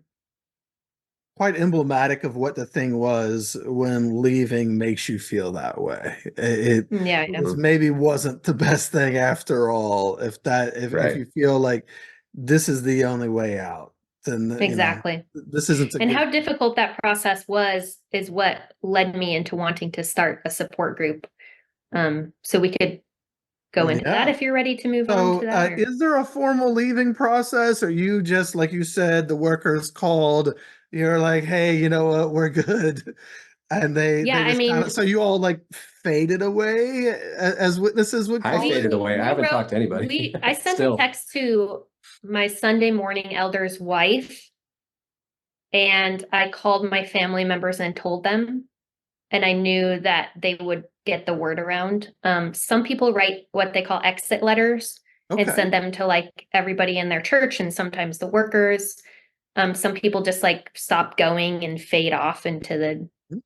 emblematic of what the thing was when leaving makes you feel that way. It maybe wasn't the best thing after all. If you feel like this is the only way out, then Exactly. this isn't. And how difficult that process was is what led me into wanting to start a support group. So we could go into that if you're ready to move on to that. Is there a formal leaving process, or you just, like you said, the workers called, you're like, hey, you know what, we're good, and they just so you all like faded away as witnesses would call I faded away. I haven't talked to anybody. I sent a text to my Sunday morning elder's wife, and I called my family members and told them, and I knew that they would get the word around. Some people write what they call exit letters and send them to like everybody in their church and sometimes the workers. Some people just like stop going and fade off into the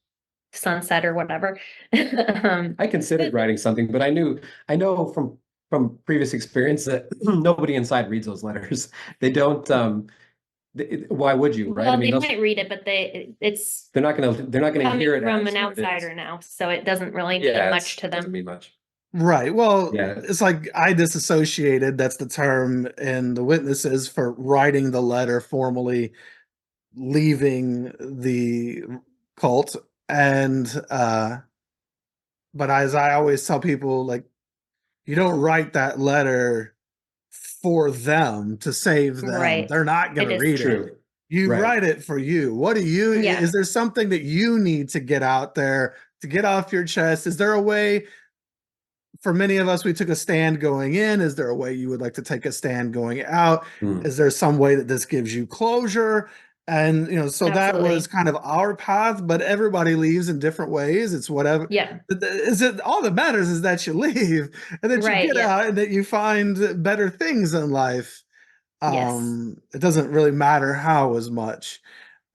sunset or whatever. I considered writing something, but I know from previous experience that nobody inside reads those letters. They don't. Why would you? Right? Well, I mean, they might read it, but they're not gonna hear it from an outsider now, so it doesn't really mean much to them. Doesn't mean much. Right. Well, it's like I disassociated. That's the term in the witnesses for writing the letter formally leaving the cult. And but as I always tell people, like, you don't write that letter for them to save them. Right. They're not going to read it. You write it for you. What do you, is there something that you need to get out there, to get off your chest? Is there a way? For many of us, we took a stand going in. Is there a way you would like to take a stand going out? Is there some way that this gives you closure? And, so that was kind of our path, but everybody leaves in different ways. It's whatever. Yeah. All that matters is that you leave and that you get out and that you find better things in life. It doesn't really matter how as much.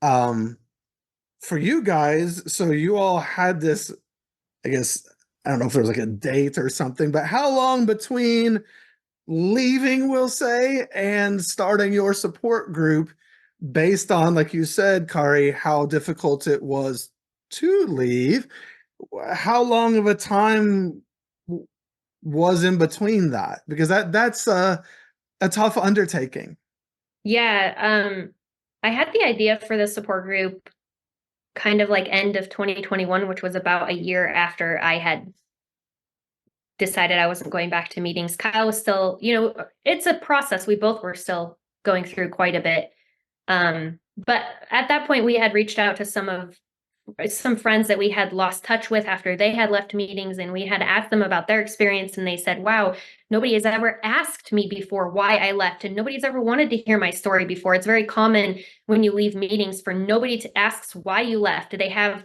For you guys, so you all had this, I guess, I don't know if there was like a date or something, but how long between leaving, we'll say, and starting your support group, based on, like you said, Kari, how difficult it was to leave? How long of a time was in between that? Because that's a tough undertaking. Yeah. I had the idea for the support group kind of like end of 2021, which was about a year after I had decided I wasn't going back to meetings. Kyle was still, it's a process. We both were still going through quite a bit. But at that point, we had reached out to some friends that we had lost touch with after they had left meetings, and we had asked them about their experience, and they said, wow, nobody has ever asked me before why I left, and nobody's ever wanted to hear my story before. It's very common when you leave meetings for nobody to ask why you left. Do they have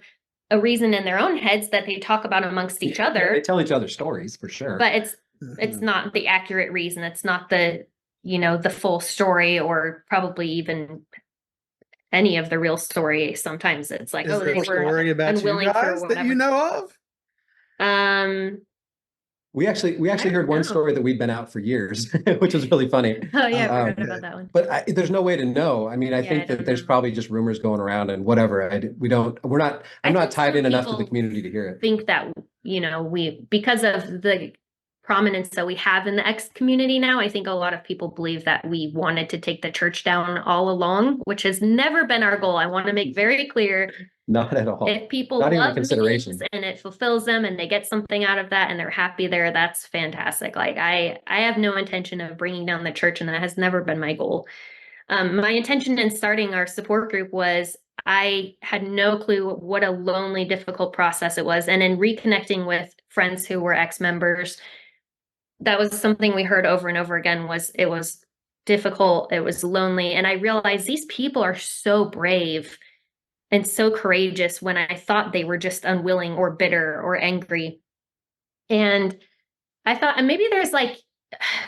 a reason in their own heads that they talk about amongst each other? They tell each other stories for sure, but it's not the accurate reason. It's not the the full story, or probably even any of the real story. Sometimes it's like, they were unwilling for whatever. That you know of? We actually heard one know. story that we'd been out for years, which was really funny. Oh yeah, I forgot about that one. But there's no way to know. I mean, I Yeah, think I that don't there's know. probably just rumors going around and whatever. I'm not think tied some in enough to the people community to hear it. think that, because of the prominence that we have in the ex community now, I think a lot of people believe that we wanted to take the church down all along, which has never been our goal. I want to make very clear, Not at all. if people Not even love consideration. memes and it fulfills them and they get something out of that and they're happy there, that's fantastic. Like I have no intention of bringing down the church, and that has never been my goal. My intention in starting our support group was, I had no clue what a lonely, difficult process it was. And in reconnecting with friends who were ex-members, that was something we heard over and over again, was it was difficult, it was lonely. And I realized these people are so brave and so courageous when I thought they were just unwilling or bitter or angry. And I thought, and maybe there's like,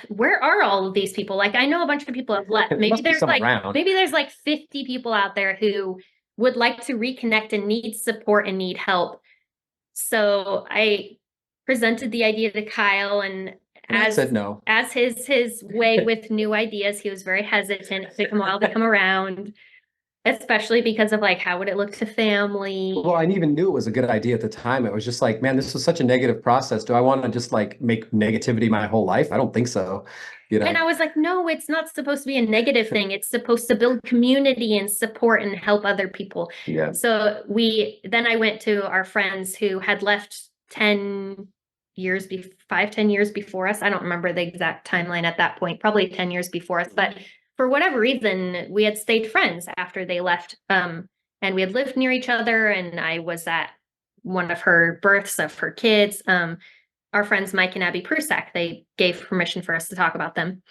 where are all of these people? Like, I know a bunch of people have left. There must be some around. Maybe there's like 50 people out there who would like to reconnect and need support and need help. So I presented the idea to Kyle, and I said no. As his way with new ideas, he was very hesitant. It took him a while to come around, especially because of like, how would it look to family? Well, I even knew it was a good idea at the time. It was just like, man, this was such a negative process. Do I want to just like make negativity my whole life? I don't think so. And I was like, no, it's not supposed to be a negative thing. It's supposed to build community and support and help other people. Yeah. So then I went to our friends who had left 10 years, 10 years before us. I don't remember the exact timeline at that point, probably 10 years before us. But for whatever reason, we had stayed friends after they left. And we had lived near each other. And I was at one of her births of her kids. Our friends Mike and Abby Prusak, they gave permission for us to talk about them.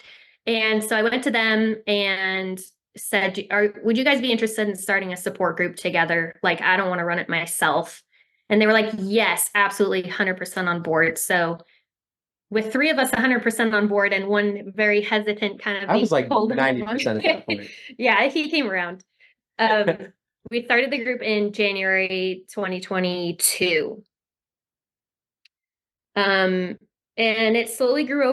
And so I went to them and said, would you guys be interested in starting a support group together? Like, I don't want to run it myself. And they were like, yes, absolutely, 100% on board. So with three of us 100% on board and one very hesitant kind of, I was like 90% at that point. Yeah, he came around. We started the group in January 2022. And it slowly grew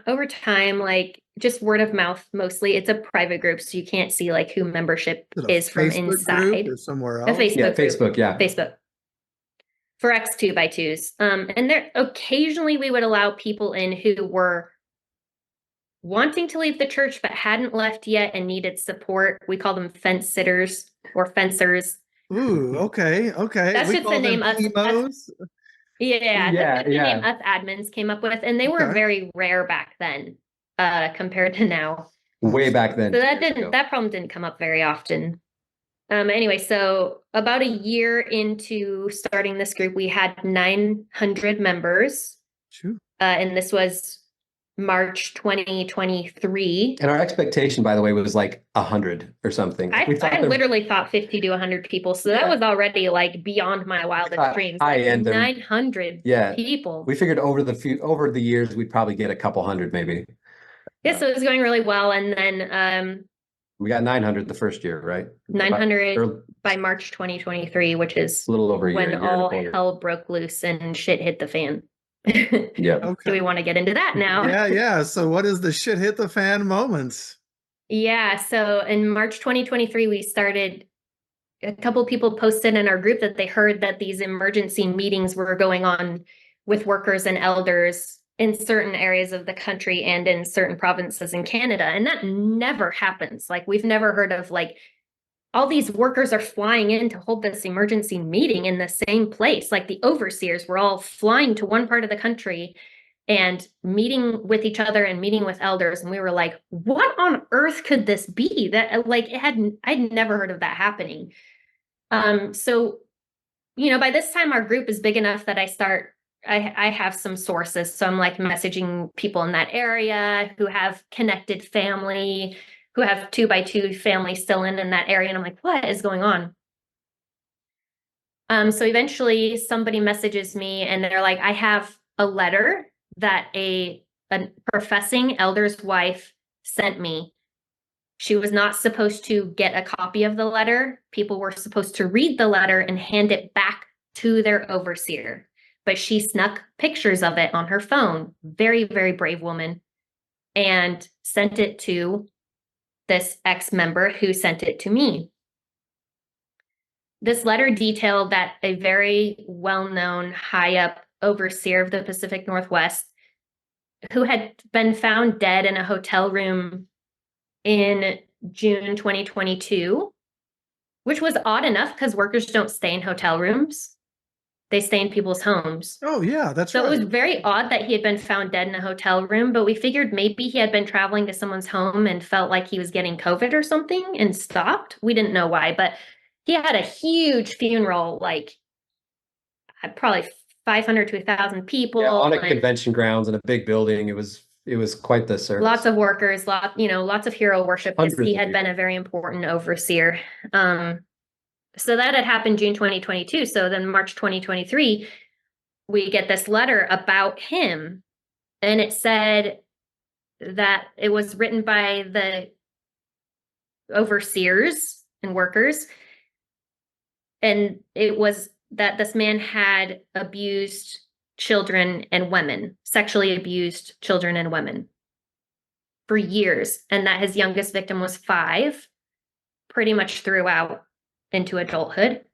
over time, like just word of mouth mostly. It's a private group, so you can't see like who membership is from Facebook inside. group or somewhere else? A Facebook group. Facebook, yeah. Facebook. For ex-2x2s. And there occasionally we would allow people in who were wanting to leave the church but hadn't left yet and needed support. We call them fence sitters or fencers. Ooh, okay. That's just the name us. Memos. Yeah, that's the name us admins came up with, and they were very rare back then, compared to now. Way back then. So that problem didn't come up very often. Anyway, so about a year into starting this group, we had 900 members. Sure. And this was March 2023. And our expectation, by the way, was like 100 or something. I literally thought 50 to 100 people. So that was already like beyond my wildest dreams. High end. 900 people. We figured over the years, we'd probably get a couple hundred maybe. Yeah, so it was going really well. And then we got 900 the first year, right? 900 by March 2023, which is a little over a year. When all hell broke loose and shit hit the fan. Yeah. Okay. Do we want to get into that now? Yeah. So what is the shit hit the fan moments? Yeah. So in March 2023, we started, a couple people posted in our group that they heard that these emergency meetings were going on with workers and elders in certain areas of the country and in certain provinces in Canada. And that never happens. Like, we've never heard of like, all these workers are flying in to hold this emergency meeting in the same place. Like, the overseers were all flying to one part of the country and meeting with each other and meeting with elders. And we were like, what on earth could this be? That like, I'd never heard of that happening. So, by this time our group is big enough that I have some sources. So I'm like messaging people in that area who have connected family, who have 2x2 family still in that area. And I'm like, what is going on? So eventually somebody messages me and they're like, I have a letter that a professing elder's wife sent me. She was not supposed to get a copy of the letter. People were supposed to read the letter and hand it back to their overseer. but she snuck pictures of it on her phone. Very, very brave woman. And sent it to this ex-member who sent it to me. This letter detailed that a very well-known high-up overseer of the Pacific Northwest, who had been found dead in a hotel room in June 2022, which was odd enough because workers don't stay in hotel rooms. They stay in people's homes. Oh, yeah, that's So right. it was very odd that he had been found dead in a hotel room, but we figured maybe he had been traveling to someone's home and felt like he was getting COVID or something and stopped. We didn't know why, but he had a huge funeral, like probably 500 to 1,000 people. Yeah, on a and convention grounds in a big building. It was quite the service. lots of workers, lots of hero worship, because Hundreds he of had been people. a very important overseer. So that had happened June 2022. So then March 2023, we get this letter about him, and it said that it was written by the overseers and workers, and it was that this man had abused children and women, sexually abused children and women for years, and that his youngest victim was 5, pretty much throughout into adulthood.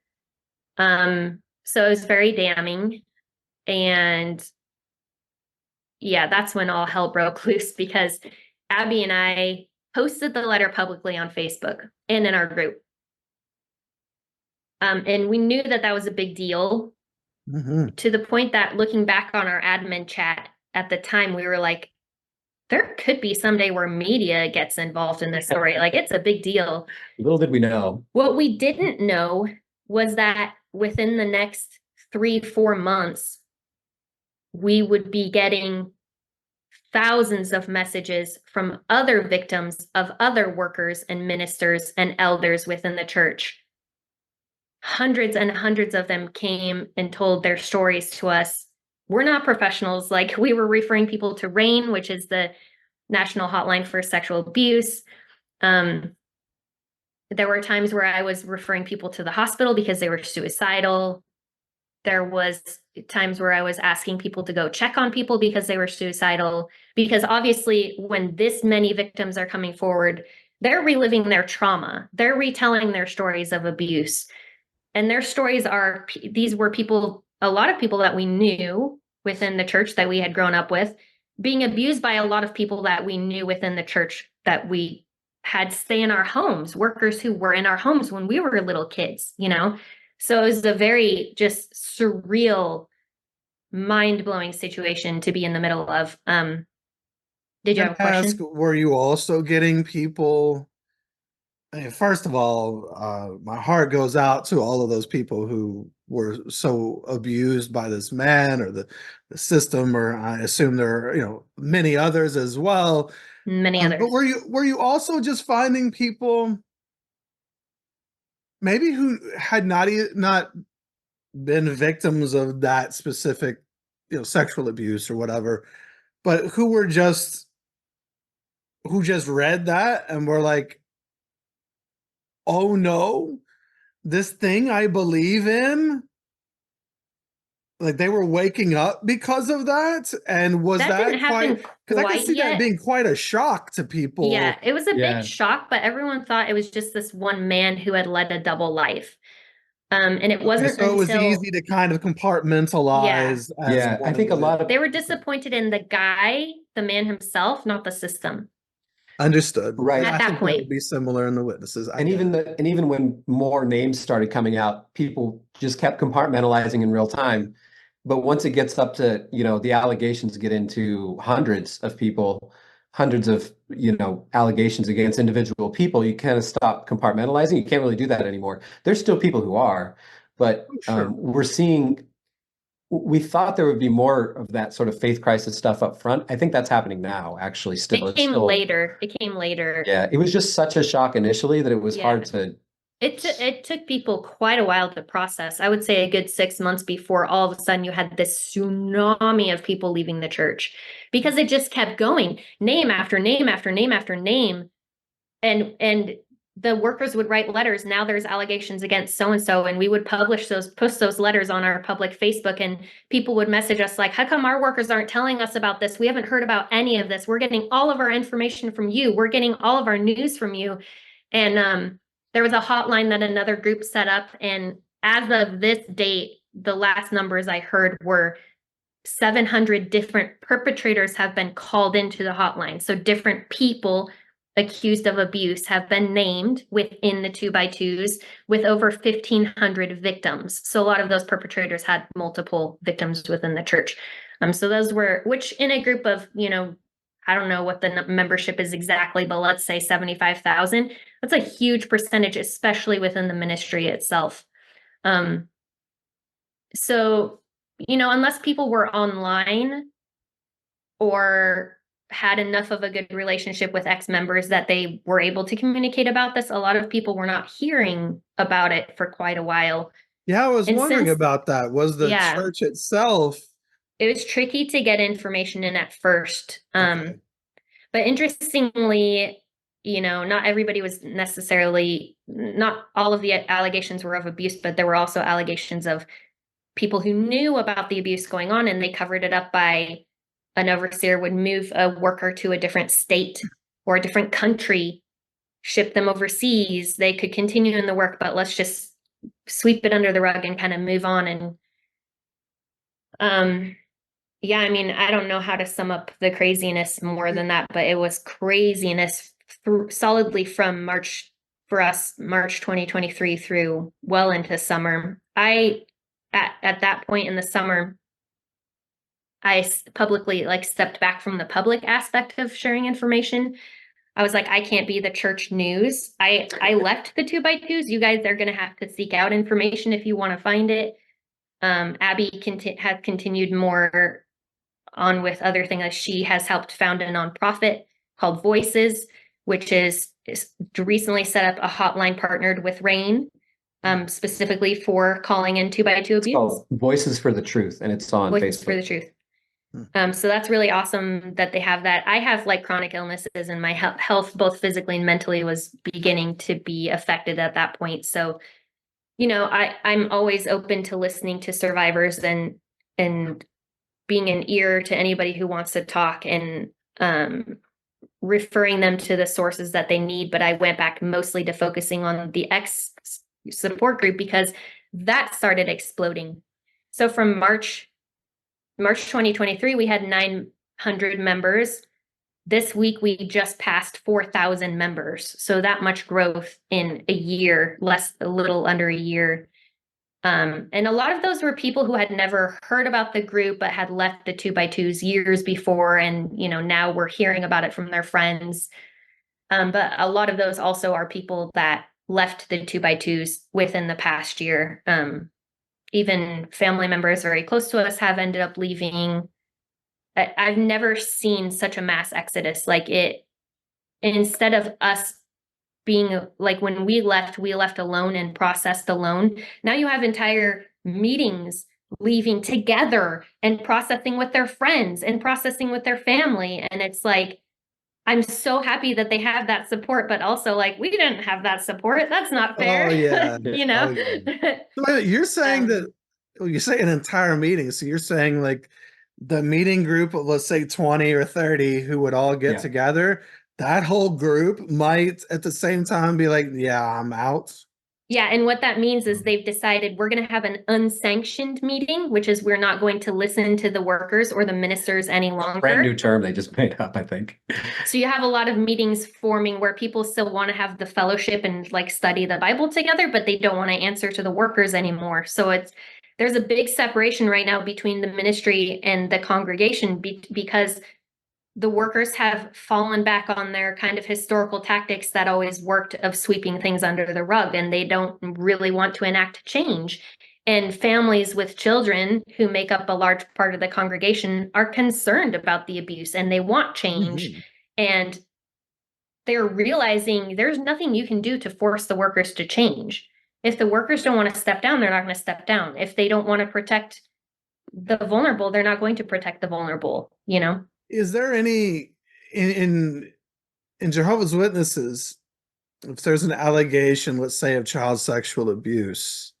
So it was very damning. And yeah, that's when all hell broke loose, because Abby and I posted the letter publicly on Facebook and in our group. And we knew that that was a big deal, to the point that looking back on our admin chat at the time, we were like, there could be someday where media gets involved in this story. Like, it's a big deal. Little did we know. What we didn't know was that within the next 3-4 months, we would be getting thousands of messages from other victims of other workers and ministers and elders within the church. Hundreds and hundreds of them came and told their stories to us. We're not professionals. Like, we were referring people to RAIN, which is the National Hotline for Sexual Abuse. There were times where I was referring people to the hospital because they were suicidal. There was times where I was asking people to go check on people because they were suicidal. Because obviously, when this many victims are coming forward, they're reliving their trauma. They're retelling their stories of abuse. And their stories are, these were people, a lot of people that we knew within the church that we had grown up with, being abused by a lot of people that we knew within the church that we had stay in our homes, workers who were in our homes when we were little kids, So it was a very just surreal, mind-blowing situation to be in the middle of. Did you have a question? Were you also getting people? First of all, my heart goes out to all of those people who were so abused by this man or the system, or I assume there are, many others as well. Many others. But were you also just finding people maybe who had not been victims of that specific, sexual abuse or whatever, but who just read that and were like, oh no, this thing I believe in, like they were waking up because of that? And was that didn't happen quite, because I can see that being quite a shock to people. Yeah, it was a big shock, but everyone thought it was just this one man who had led a double life. And it wasn't so it was easy to kind of compartmentalize. Yeah, I think a lot of they were disappointed in the man himself, not the system. Understood. Right. At that point, it would be similar in the witnesses. And even when more names started coming out, people just kept compartmentalizing in real time. But once it gets up to, the allegations get into hundreds of people, hundreds of, allegations against individual people, you kind of stop compartmentalizing. You can't really do that anymore. There's still people who are, but we're seeing, we thought there would be more of that sort of faith crisis stuff up front. I think that's happening now, actually, still. It came later. Yeah, it was just such a shock initially that it was hard to... It took people quite a while to process. I would say a good 6 months before all of a sudden you had this tsunami of people leaving the church, because it just kept going, name after name after name after name. And the workers would write letters. Now there's allegations against so-and-so, and we would post those letters on our public Facebook, and people would message us like, how come our workers aren't telling us about this? We haven't heard about any of this. We're getting all of our information from you. We're getting all of our news from you. And there was a hotline that another group set up. And as of this date, the last numbers I heard were 700 different perpetrators have been called into the hotline. So different people accused of abuse have been named within the 2x2s, with over 1,500 victims. So a lot of those perpetrators had multiple victims within the church. So those were, which in a group of, I don't know what the membership is exactly, but let's say 75,000. That's a huge percentage, especially within the ministry itself. So, unless people were online or had enough of a good relationship with ex-members that they were able to communicate about this, a lot of people were not hearing about it for quite a while. Yeah, I was And wondering since- about that. Was the Yeah. church itself? It was tricky to get information in at first. Okay. But interestingly, not everybody was necessarily, not all of the allegations were of abuse, but there were also allegations of people who knew about the abuse going on, and they covered it up by an overseer would move a worker to a different state or a different country, ship them overseas. They could continue in the work, but let's just sweep it under the rug and kind of move on. And yeah, I mean, I don't know how to sum up the craziness more than that, but it was craziness solidly from March 2023 through well into summer. At that point in the summer, I publicly stepped back from the public aspect of sharing information. I was like, I can't be the church news. I left the 2x2s. You guys are going to have to seek out information if you want to find it. Abby has continued more on with other things. She has helped found a nonprofit called Voices, which is recently set up a hotline partnered with RAIN, specifically for calling in 2x2 abuse. It's called Voices for the Truth, and it's on Voices Facebook. for the Truth. So that's really awesome that they have that. I have chronic illnesses, and my health, both physically and mentally, was beginning to be affected at that point. So, I'm always open to listening to survivors and being an ear to anybody who wants to talk, and referring them to the sources that they need. But I went back mostly to focusing on the ex support group, because that started exploding. So from March 2023, we had 900 members. This week, we just passed 4,000 members. So that much growth in a year, a little under a year. And a lot of those were people who had never heard about the group, but had left the 2x2s years before. And, now we're hearing about it from their friends. But a lot of those also are people that left the 2x2s within the past year. Even family members very close to us have ended up leaving. I've never seen such a mass exodus. Instead of us being when we left alone and processed alone. Now you have entire meetings leaving together and processing with their friends and processing with their family. And it's I'm so happy that they have that support, but also we didn't have that support. That's not fair. Oh yeah. Oh, yeah. So you're saying that you say an entire meeting. So you're saying the meeting group of, let's say 20 or 30 who would all get together, that whole group might at the same time be yeah, I'm out. Yeah, and what that means is they've decided we're going to have an unsanctioned meeting, which is we're not going to listen to the workers or the ministers any longer. Brand new term they just made up, I think. So you have a lot of meetings forming where people still want to have the fellowship and study the Bible together, but they don't want to answer to the workers anymore. So there's a big separation right now between the ministry and the congregation because the workers have fallen back on their kind of historical tactics that always worked of sweeping things under the rug, and they don't really want to enact change. And families with children who make up a large part of the congregation are concerned about the abuse and they want change. Mm-hmm. And they're realizing there's nothing you can do to force the workers to change. If the workers don't want to step down, they're not going to step down. If they don't want to protect the vulnerable, they're not going to protect the vulnerable, Is there any in Jehovah's Witnesses, if there's an allegation, let's say, of child sexual abuse,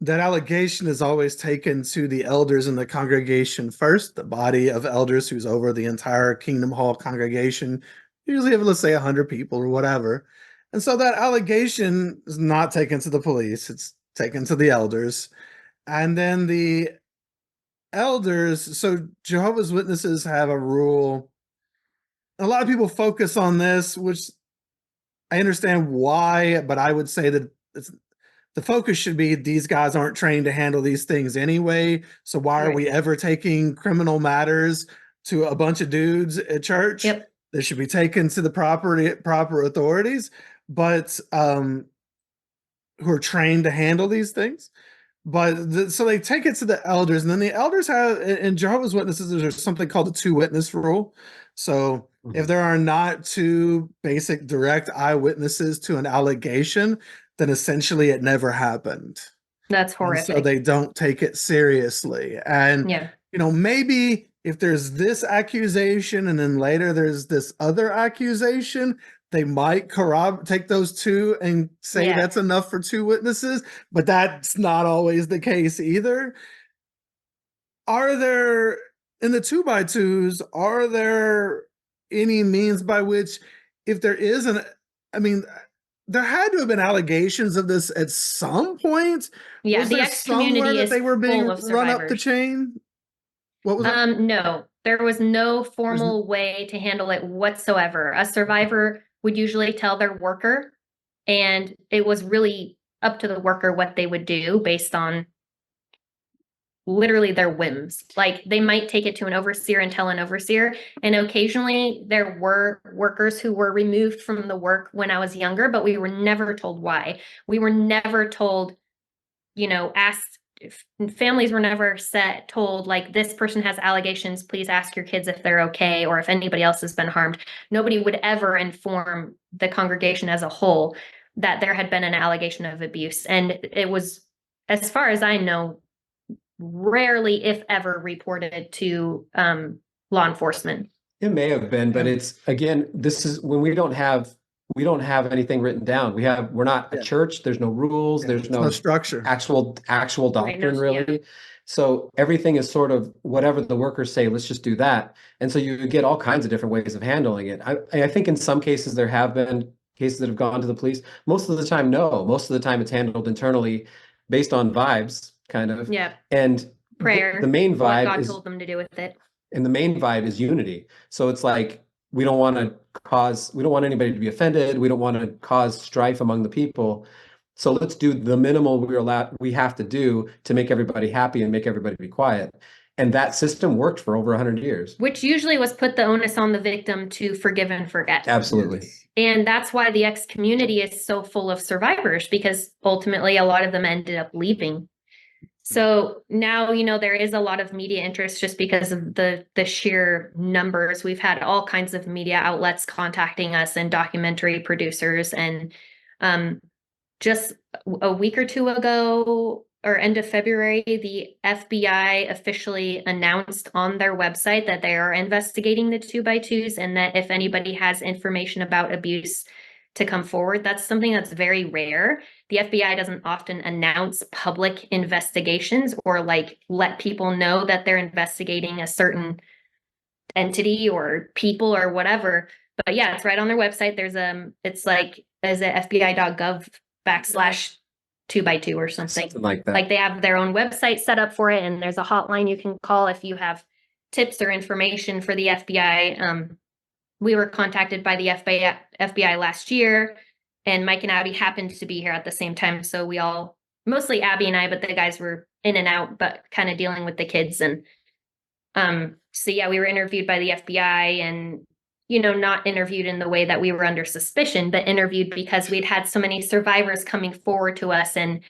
that allegation is always taken to the elders in the congregation first, the body of elders who's over the entire Kingdom Hall congregation, usually of, let's say, 100 people or whatever. And so that allegation is not taken to the police, it's taken to the elders. And then the elders, so Jehovah's Witnesses have a rule. A lot of people focus on this, which I understand why, but I would say that the focus should be these guys aren't trained to handle these things anyway. So why are we ever taking criminal matters to a bunch of dudes at church? Yep. They should be taken to the proper authorities, but who are trained to handle these things. But so they take it to the elders, and then the elders have, in Jehovah's Witnesses, there's something called the 2 witness rule. So if there are not 2 basic direct eyewitnesses to an allegation, then essentially it never happened. That's And horrific. so they don't take it seriously. And, Yeah. Maybe if there's this accusation and then later there's this other accusation, they might take those 2 and say that's enough for 2 witnesses, but that's not always the case either. Are there, in the 2x2s, are there any means by which, if there is there had to have been allegations of this at some point. Yeah, Was the there ex somewhere community that is they were being full of run up the survivors. chain? What was that? No, there was no formal way to handle it whatsoever. A survivor would usually tell their worker, and it was really up to the worker what they would do based on literally their whims. Like, they might take it to an overseer and tell an overseer. And occasionally there were workers who were removed from the work when I was younger, but we were never told why. We were never told, asked. Families were never told, like, this person has allegations, please ask your kids if they're okay, or if anybody else has been harmed. Nobody would ever inform the congregation as a whole that there had been an allegation of abuse. And it was, as far as I know, rarely, if ever, reported to law enforcement. It may have been, but it's, again, this is when we don't have anything written down. We're not a church. There's no rules. There's no structure. Actual doctrine, really. So everything is sort of whatever the workers say, let's just do that. And so you get all kinds of different ways of handling it. I think in some cases there have been cases that have gone to the police. Most of the time, no. Most of the time it's handled internally based on vibes, kind of. Yeah. And prayer. The main vibe what God is, told them to do with it. And the main vibe is unity. So it's like, we don't want anybody to be offended. We don't want to cause strife among the people. So let's do the minimal we have to do to make everybody happy and make everybody be quiet. And that system worked for over 100 years. Which usually was put the onus on the victim to forgive and forget. Absolutely. And that's why the ex community is so full of survivors, because ultimately a lot of them ended up leaving. So now, there is a lot of media interest just because of the sheer numbers. We've had all kinds of media outlets contacting us and documentary producers. And just a week or 2 ago, or end of February, the FBI officially announced on their website that they are investigating the 2x2s, and that if anybody has information about abuse, to come forward. That's something that's very rare. The FBI doesn't often announce public investigations or let people know that they're investigating a certain entity or people or whatever. But yeah, it's right on their website. There's it's like, is it FBI.gov/2x2 or something like that. Like, they have their own website set up for it, and there's a hotline you can call if you have tips or information for the FBI. We were contacted by the FBI last year, and Mike and Abby happened to be here at the same time. So we all, mostly Abby and I, but the guys were in and out, but kind of dealing with the kids. And so yeah, we were interviewed by the FBI, and, not interviewed in the way that we were under suspicion, but interviewed because we'd had so many survivors coming forward to us. And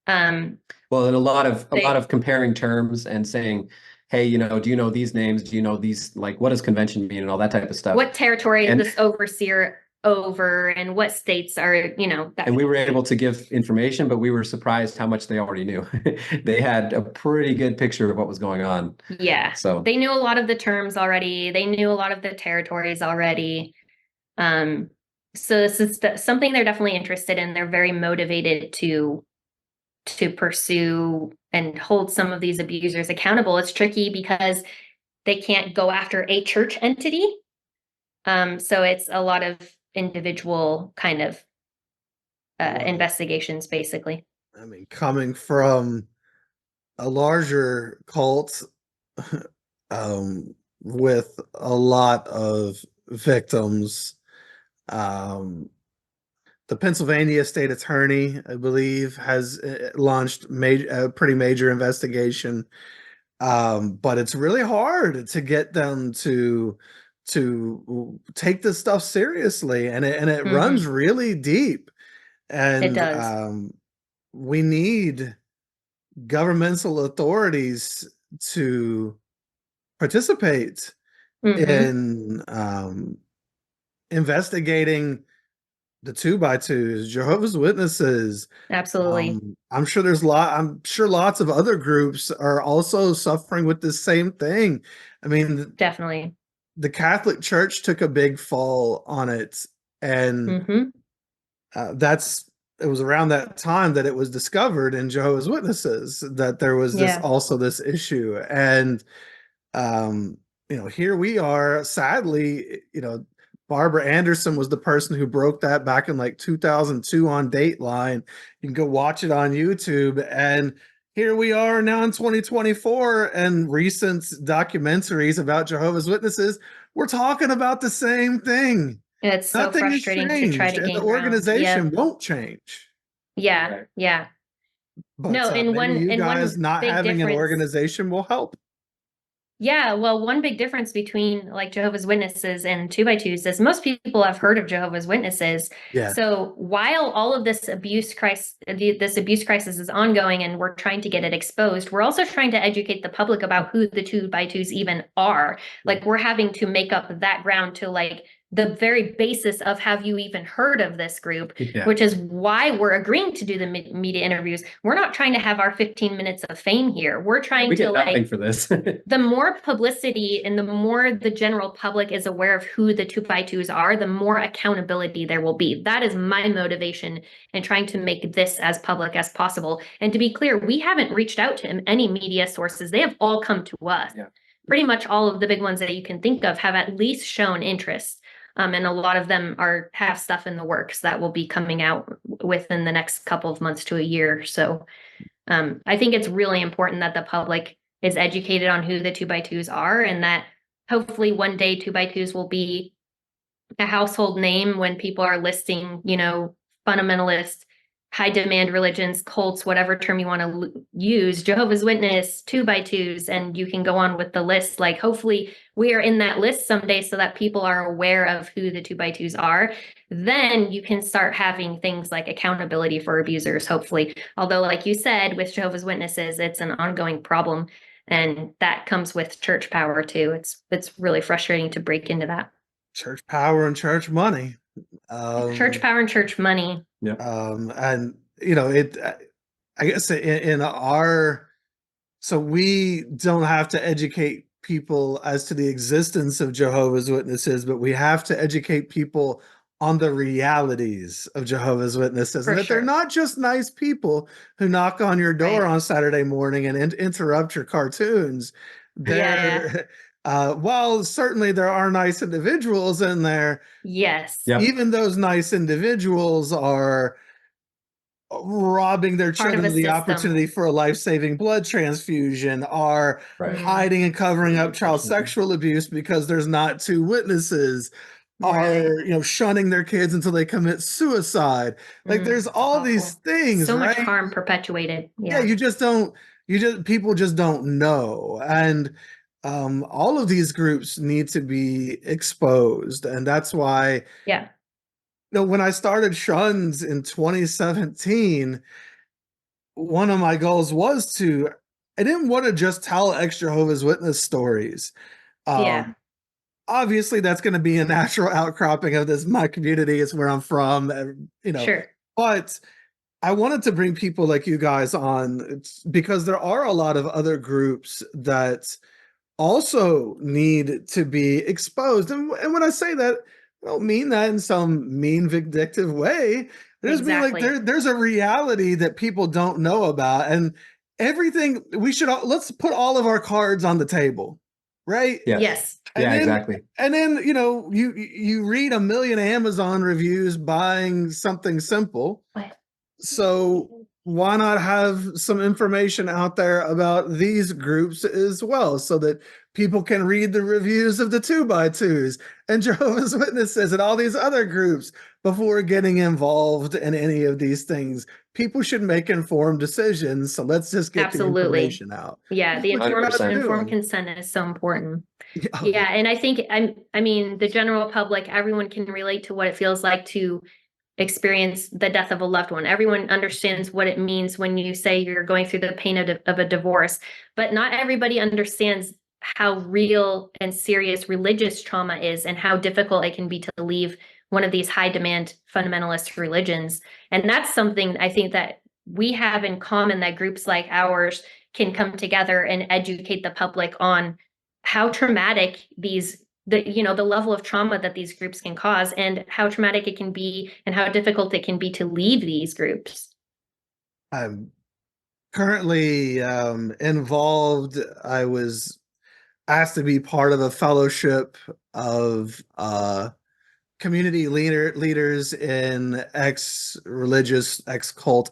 and a lot of comparing terms and saying, hey, do you know these names? Do you know these, what does convention mean and all that type of stuff? What territory is this overseer over, and what states are, and we were able to give information, but we were surprised how much they already knew. They had a pretty good picture of what was going on. Yeah. So they knew a lot of the terms already. They knew a lot of the territories already. So this is something they're definitely interested in. They're very motivated to pursue and hold some of these abusers accountable. It's tricky because they can't go after a church entity. So it's a lot of individual kind of investigations, basically. I mean, coming from a larger cult with a lot of victims, the Pennsylvania state attorney, I believe, has launched a pretty major investigation. But it's really hard to get them to take this stuff seriously, and it runs really deep. It And does. we need governmental authorities to participate in investigating the 2x2s, Jehovah's Witnesses. Absolutely. I'm sure lots of other groups are also suffering with the same thing. I mean, Definitely. the Catholic Church took a big fall on it, and it was around that time that it was discovered in Jehovah's Witnesses that there was this issue. And here we are, sadly, Barbara Anderson was the person who broke that back in like 2002 on Dateline. You can go watch it on YouTube. And here we are now in 2024, and recent documentaries about Jehovah's Witnesses, we're talking about the same thing. It's so Nothing has frustrating to try changed, to and gain the organization won't change. Yeah. But No, and maybe you guys one not big having an difference. organization will help. Yeah, well, one big difference between like Jehovah's Witnesses and 2x2s is most people have heard of Jehovah's Witnesses. Yeah. So while all of this abuse crisis is ongoing and we're trying to get it exposed, we're also trying to educate the public about who the 2x2s even are. Like, we're having to make up that ground to like the very basis of have you even heard of this group, which is why we're agreeing to do the media interviews. We're not trying to have our 15 minutes of fame here. We're trying we to get nothing for this. The more publicity and the more the general public is aware of who the 2x2s are, the more accountability there will be. That is my motivation in trying to make this as public as possible. And to be clear, we haven't reached out to any media sources. They have all come to us. Yeah. Pretty much all of the big ones that you can think of have at least shown interest. And a lot of them have stuff in the works that will be coming out within the next couple of months to a year. So I think it's really important that the public is educated on who the 2x2s are, and that hopefully one day 2x2s will be a household name when people are listing, fundamentalist, high demand religions, cults, whatever term you want to use, Jehovah's Witness, 2x2s, and you can go on with the list. Like, hopefully we are in that list someday so that people are aware of who the 2x2s are. Then you can start having things like accountability for abusers, hopefully. Although, like you said, with Jehovah's Witnesses, it's an ongoing problem, and that comes with church power too. It's really frustrating to break into that. Church power and church money. Church power and church money. Yeah. And I guess so we don't have to educate people as to the existence of Jehovah's Witnesses, but we have to educate people on the realities of Jehovah's Witnesses, and that they're not just nice people who knock on your door on Saturday morning and interrupt your cartoons. While certainly there are nice individuals in there, even those nice individuals are robbing their children of the opportunity for a life-saving blood transfusion, are hiding and covering up child sexual abuse because there's not two witnesses, are shunning their kids until they commit suicide. Like, there's all these things, so much harm perpetuated. People just don't know. And all of these groups need to be exposed, and that's why when I started Shuns in 2017, one of my goals was I didn't want to just tell ex-Jehovah's Witness stories. Obviously that's going to be a natural outcropping of this. My community is where I'm from, but I wanted to bring people like you guys on because there are a lot of other groups that also need to be exposed. And when I say that, I don't mean that in some mean, vindictive way. I just mean like Exactly. there's a reality that people don't know about, and everything we should let's put all of our cards on the table, right? Yes. And Yeah, then, exactly. and then you read a million Amazon reviews buying something simple. What? So why not have some information out there about these groups as well, so that people can read the reviews of the 2x2s and Jehovah's Witnesses and all these other groups before getting involved in any of these things? People should make informed decisions. So let's just get the Absolutely. information out. Yeah, the That's what you guys are informed doing. consent is so important. Yeah. Yeah, and I think I mean the general public, everyone can relate to what it feels like to experience the death of a loved one. Everyone understands what it means when you say you're going through the pain of a divorce, but not everybody understands how real and serious religious trauma is and how difficult it can be to leave one of these high demand fundamentalist religions. And that's something I think that we have in common, that groups like ours can come together and educate the public on how traumatic the level of trauma that these groups can cause, and how traumatic it can be, and how difficult it can be to leave these groups. I'm currently involved. I was asked to be part of a fellowship of community leaders in ex-religious, ex-cult,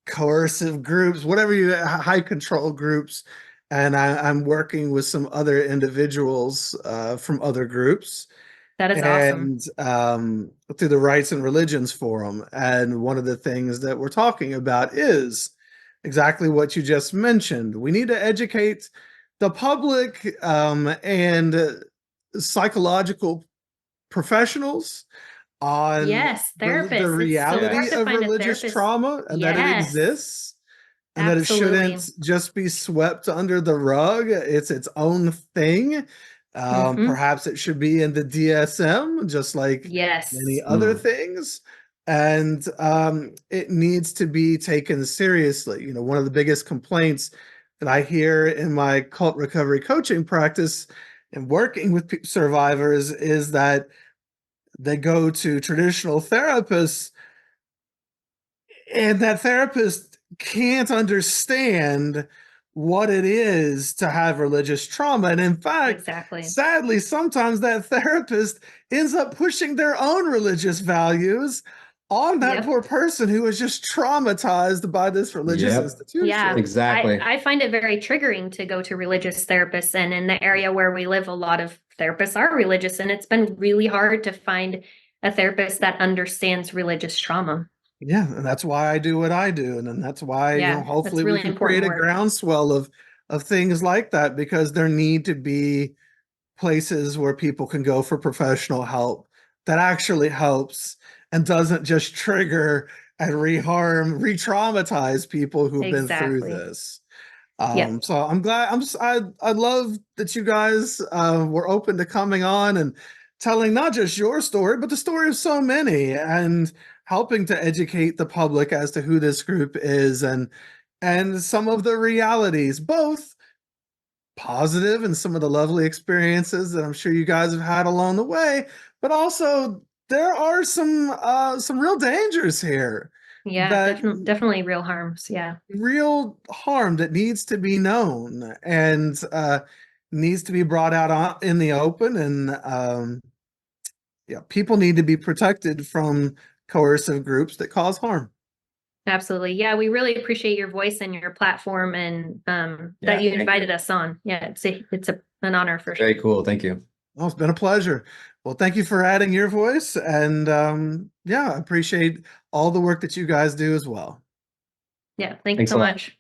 coercive groups, whatever high control groups. And I'm working with some other individuals from other groups. That is awesome. And through the Rights and Religions Forum. And one of the things that we're talking about is exactly what you just mentioned. We need to educate the public and psychological professionals on Yes, therapists. the reality It's so hard to of find a religious therapist. trauma, and that it Yes. exists, and that it Absolutely. shouldn't just be swept under the rug. It's its own thing. Mhm. Perhaps it should be in the DSM, just like Yes. many other things. And it needs to be taken seriously. One of the biggest complaints that I hear in my cult recovery coaching practice and working with survivors is that they go to traditional therapists, and that therapist can't understand what it is to have religious trauma. And in fact, Exactly. sadly, sometimes that therapist ends up pushing their own religious values on that Yep. poor person who is just traumatized by this religious Yep. institution. Yeah. Exactly. I find it very triggering to go to religious therapists, and in the area where we live, a lot of therapists are religious, and it's been really hard to find a therapist that understands religious trauma. Yeah, and that's why I do what I do, and then that's why Yeah, hopefully that's really we can important create a work. groundswell of things like that, because there need to be places where people can go for professional help that actually helps and doesn't just trigger and re-traumatize people who've been through Exactly. this. Yep. So I'm glad. I love that you guys were open to coming on and telling not just your story, but the story of so many, and helping to educate the public as to who this group is, and some of the realities, both positive and some of the lovely experiences that I'm sure you guys have had along the way, but also there are some real dangers here. Yeah, That definitely real harms. Yeah. real harm that needs to be known and needs to be brought out in the open. And yeah, people need to be protected from coercive groups that cause harm. Absolutely. Yeah, we really appreciate your voice and your platform, and that you invited us on. Yeah, it's an honor for sure. Very cool. Thank you. Oh, it's been a pleasure. Well, thank you for adding your voice, and yeah, I appreciate all the work that you guys do as well. Yeah, thanks Thanks so a lot. much.